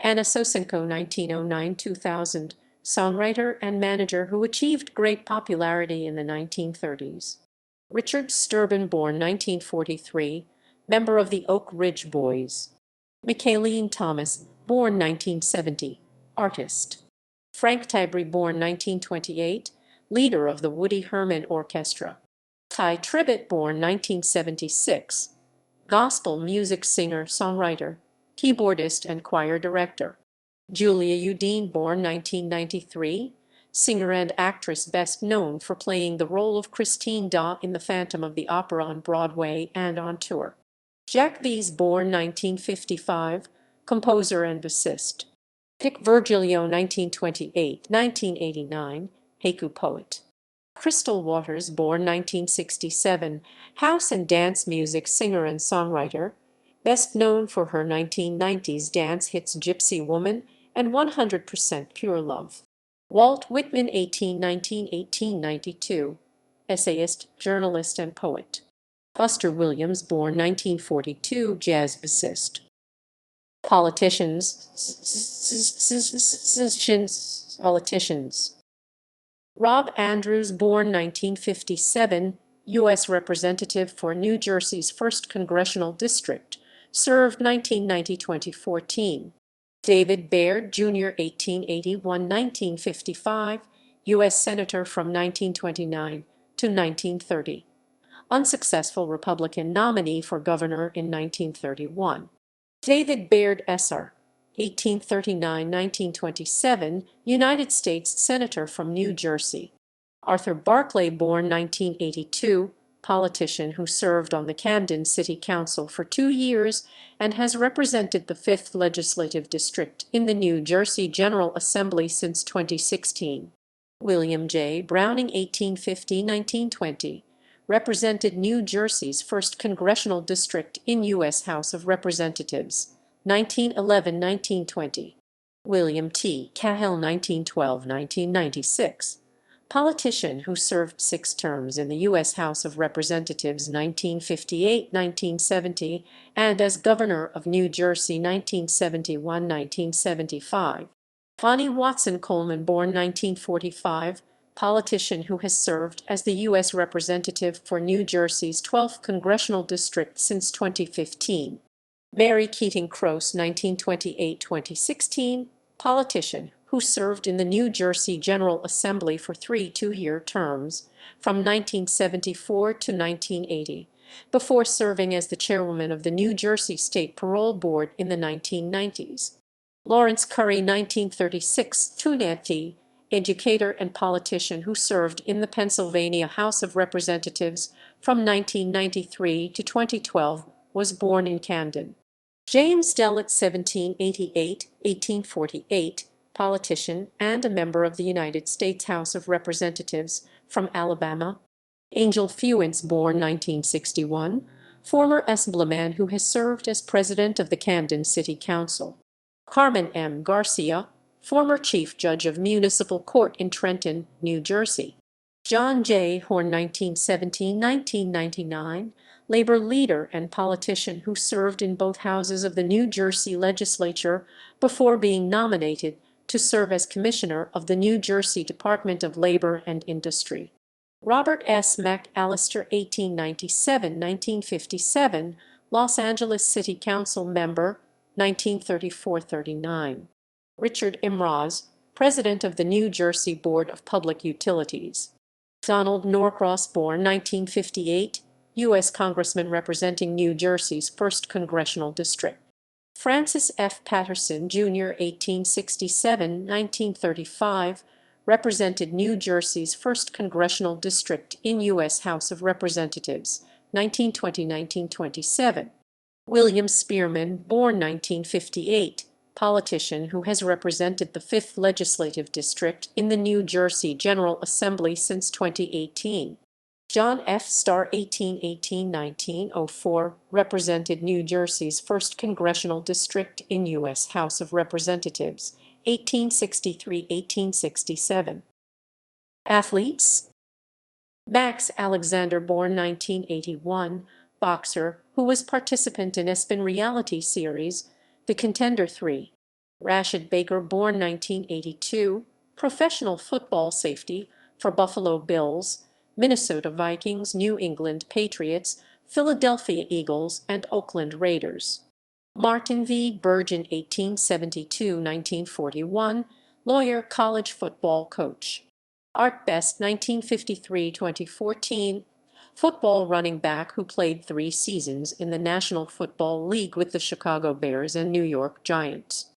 Anna Sosenko, 1909–2000, songwriter and manager who achieved great popularity in the 1930s. Richard Sturban, born 1943, member of the Oak Ridge Boys. Michaeline Thomas, born 1970, artist. Frank Tybry, born 1928, leader of the Woody Herman Orchestra. Ty Tribbett, born 1976, gospel music singer, songwriter, keyboardist, and choir director. Julia Udine, born 1993, singer and actress best known for playing the role of Christine Daw in The Phantom of the Opera on Broadway and on tour. Jack Bees, born 1955, composer and bassist. Dick Virgilio, 1928–1989, haiku poet. Crystal Waters, born 1967, house and dance music singer and songwriter, best known for her 1990s dance hits Gypsy Woman and 100% pure love. Walt Whitman, 1819–1892, essayist, journalist, and poet. Buster Williams, born 1942, jazz bassist. Politicians. Rob Andrews, born 1957, U.S. Representative for New Jersey's 1st Congressional District, served 1990–2014. David Baird, Jr., 1881–1955, U.S. Senator from 1929 to 1930. Unsuccessful Republican nominee for governor in 1931. David Baird, Sr., 1839–1927, United States Senator from New Jersey. Arthur Barclay, born 1982, politician who served on the Camden City Council for 2 years and has represented the 5th Legislative District in the New Jersey General Assembly since 2016. William J. Browning, 1850–1920, represented New Jersey's 1st Congressional District in U.S. House of Representatives, 1911–1920. William T. Cahill, 1912–1996, politician who served 6 terms in the U.S. House of Representatives, 1958–1970, and as Governor of New Jersey, 1971–1975. Bonnie Watson Coleman, born 1945, politician who has served as the U.S. Representative for New Jersey's 12th Congressional District since 2015. Mary Keating Croce, 1928–2016, politician who served in the New Jersey General Assembly for 3 two-year terms, from 1974 to 1980, before serving as the chairwoman of the New Jersey State Parole Board in the 1990s. Lawrence Curry, 1936–20, educator and politician who served in the Pennsylvania House of Representatives from 1993 to 2012, was born in Camden. James Dellett, 1788–1848, politician and a member of the United States House of Representatives from Alabama. Angel Fewest, born 1961, former Assemblyman who has served as president of the Camden City Council. Carmen M. Garcia, former Chief Judge of Municipal Court in Trenton, New Jersey. John J. Horn, 1917–1999, labor leader and politician who served in both houses of the New Jersey legislature before being nominated to serve as commissioner of the New Jersey Department of Labor and Industry. Robert S. McAllister, 1897–1957, Los Angeles City Council member, 1934–39. Richard Imraz, president of the New Jersey Board of Public Utilities. Donald Norcross, born 1958, U.S. Congressman representing New Jersey's 1st Congressional District. Francis F. Paterson, Jr., 1867–1935, represented New Jersey's 1st Congressional District in U.S. House of Representatives, 1920–1927. William Spearman, born 1958, politician who has represented the 5th Legislative District in the New Jersey General Assembly since 2018. John F. Starr, 1818–1904, represented New Jersey's 1st Congressional District in U.S. House of Representatives, 1863–1867. Athletes. Max Alexander, born 1981, boxer who was participant in ESPN reality series The Contender 3. Rashid Baker, born 1982, professional football safety for Buffalo Bills, Minnesota Vikings, New England Patriots, Philadelphia Eagles, and Oakland Raiders. Martin V. Bergen, 1872–1941, lawyer, college football coach. Art Best, 1953–2014, football running back who played 3 seasons in the National Football League with the Chicago Bears and New York Giants.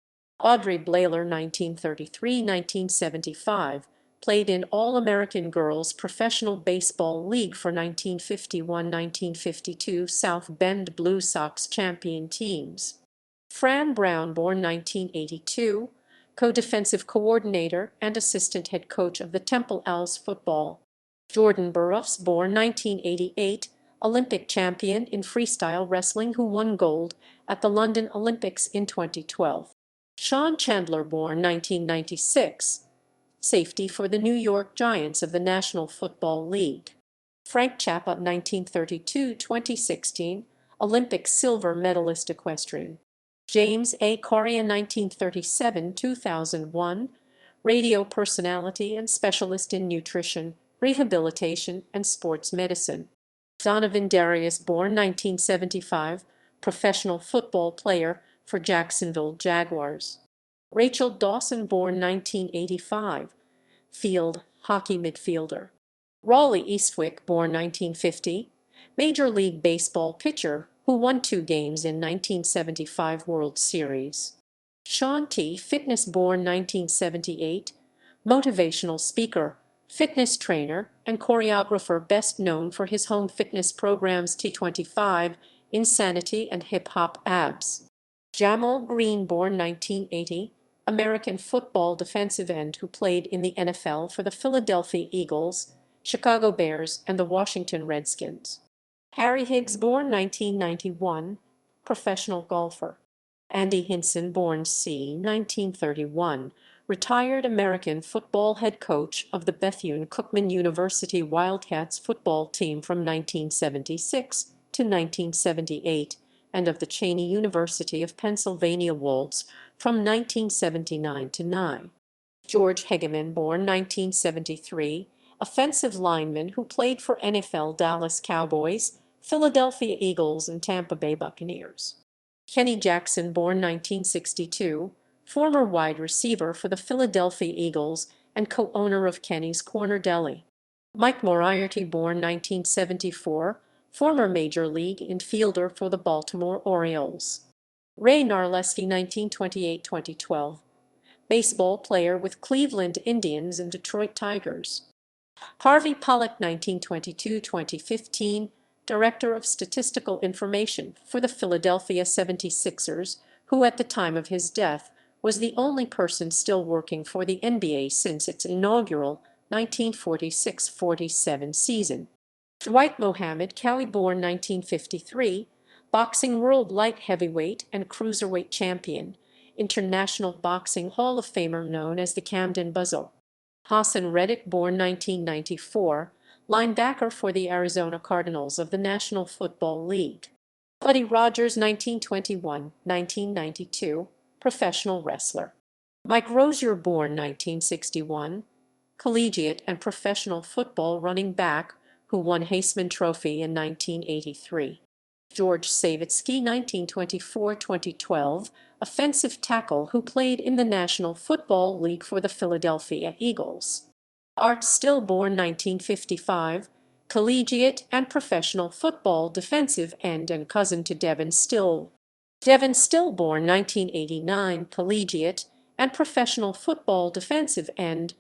Audrey Blayler, 1933–1975, played in All-American Girls Professional Baseball League for 1951–1952 South Bend Blue Sox champion teams. Fran Brown, born 1982, co-defensive coordinator and assistant head coach of the Temple Owls football. Jordan Burroughs, born 1988, Olympic champion in freestyle wrestling who won gold at the London Olympics in 2012. Sean Chandler, born 1996, safety for the New York Giants of the National Football League. Frank Chapa, 1932-2016, Olympic silver medalist equestrian. James A. Correa, 1937-2001, radio personality and specialist in nutrition, rehabilitation, and sports medicine. Donovan Darius, born 1975, professional football player for Jacksonville Jaguars. Rachel Dawson, born 1985, field hockey midfielder. Raleigh Eastwick, born 1950, Major League Baseball pitcher who won 2 games in 1975 World Series. Sean T. Fitness, born 1978, motivational speaker, fitness trainer, and choreographer best known for his home fitness programs T25, Insanity, and Hip Hop Abs. Jamal Green, born 1980, American football defensive end who played in the NFL for the Philadelphia Eagles, Chicago Bears, and the Washington Redskins. Harry Higgs, born 1991, professional golfer. Andy Hinson, born c. 1931, retired American football head coach of the Bethune-Cookman University Wildcats football team from 1976 to 1978 and of the Cheney University of Pennsylvania Wolves from 1979 to 9. George Hegeman, born 1973, offensive lineman who played for NFL Dallas Cowboys, Philadelphia Eagles, and Tampa Bay Buccaneers. Kenny Jackson, born 1962, former wide receiver for the Philadelphia Eagles and co-owner of Kenny's Corner Deli. Mike Moriarty, born 1974, former Major League infielder for the Baltimore Orioles. Ray Narleski, 1928-2012, baseball player with Cleveland Indians and Detroit Tigers. Harvey Pollack, 1922-2015, Director of Statistical Information for the Philadelphia 76ers, who at the time of his death was the only person still working for the NBA since its inaugural 1946-47 season. Dwight Mohammed Cowie, born 1953, boxing world light heavyweight and cruiserweight champion, International Boxing Hall of Famer known as the Camden Buzzle. Hassan Reddick, born 1994, linebacker for the Arizona Cardinals of the National Football League. Buddy Rogers, 1921-1992, professional wrestler. Mike Rozier, born 1961, collegiate and professional football running back who won Heisman Trophy in 1983. George Savitsky, 1924-2012, offensive tackle who played in the National Football League for the Philadelphia Eagles. Art Still, born 1955, collegiate and professional football defensive end and cousin to Devin Still. Devin Still, born 1989, collegiate and professional football defensive end.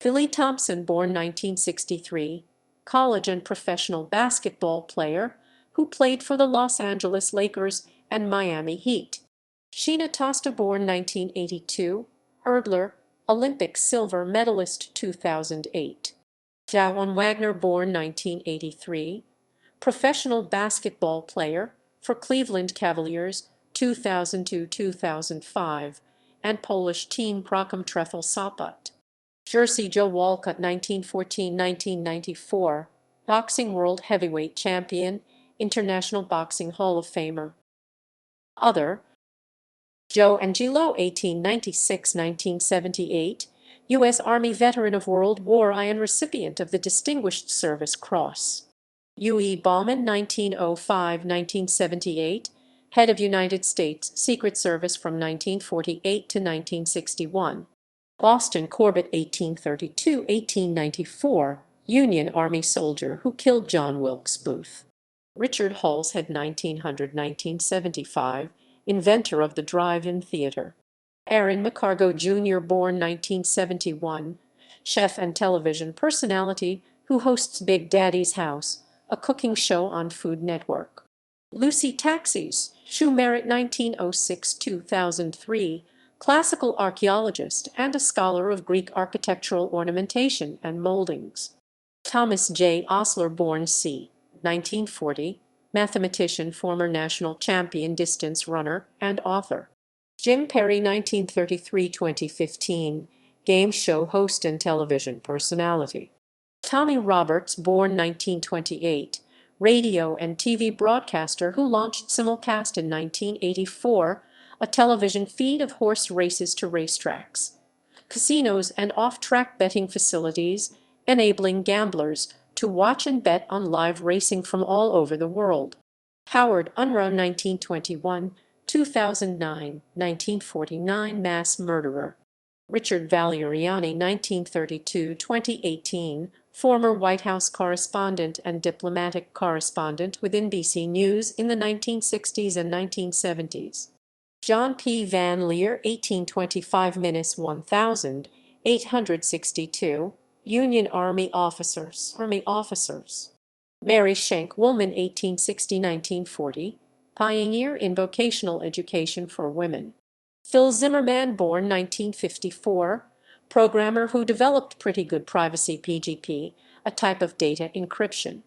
Philly Thompson, born 1963, college and professional basketball player who played for the Los Angeles Lakers and Miami Heat. Sheena Tosta, born 1982, hurdler, Olympic silver medalist 2008. Jawan Wagner, born 1983, professional basketball player for Cleveland Cavaliers 2002-2005 and Polish team Krakom Trefl Sopot. Jersey Joe Walcott, 1914-1994, boxing world heavyweight champion, International Boxing Hall of Famer. Other: Joe Angelo, 1896-1978, U.S. Army veteran of World War I and recipient of the Distinguished Service Cross. U.E. Bauman, 1905-1978, head of United States Secret Service from 1948 to 1961. Boston Corbett, 1832-1894, Union Army soldier who killed John Wilkes Booth. Richard Halshead, 1900-1975, inventor of the drive-in theater. Aaron McCargo Jr., born 1971, chef and television personality who hosts Big Daddy's House, a cooking show on Food Network. Lucy Taxis, Shumerit, 1906-2003, classical archaeologist and a scholar of Greek architectural ornamentation and moldings. Thomas J. Osler, born c. 1940, mathematician, former national champion distance runner, and author. Jim Perry, 1933–2015, game show host and television personality. Tommy Roberts, born 1928, radio and TV broadcaster who launched simulcast in 1984, a television feed of horse races to racetracks, casinos and off-track betting facilities, enabling gamblers to watch and bet on live racing from all over the world. Howard Unruh, 1921–2009, 1949 mass murderer. Richard Valeriani, 1932–2018, former White House correspondent and diplomatic correspondent with NBC News in the 1960s and 1970s. John P. Van Leer, 1825–1000, 862, Union Army officers. Mary Schenck Woolman, 1860–1940, pioneer in vocational education for women. Phil Zimmerman, born 1954, programmer who developed Pretty Good Privacy (PGP), a type of data encryption.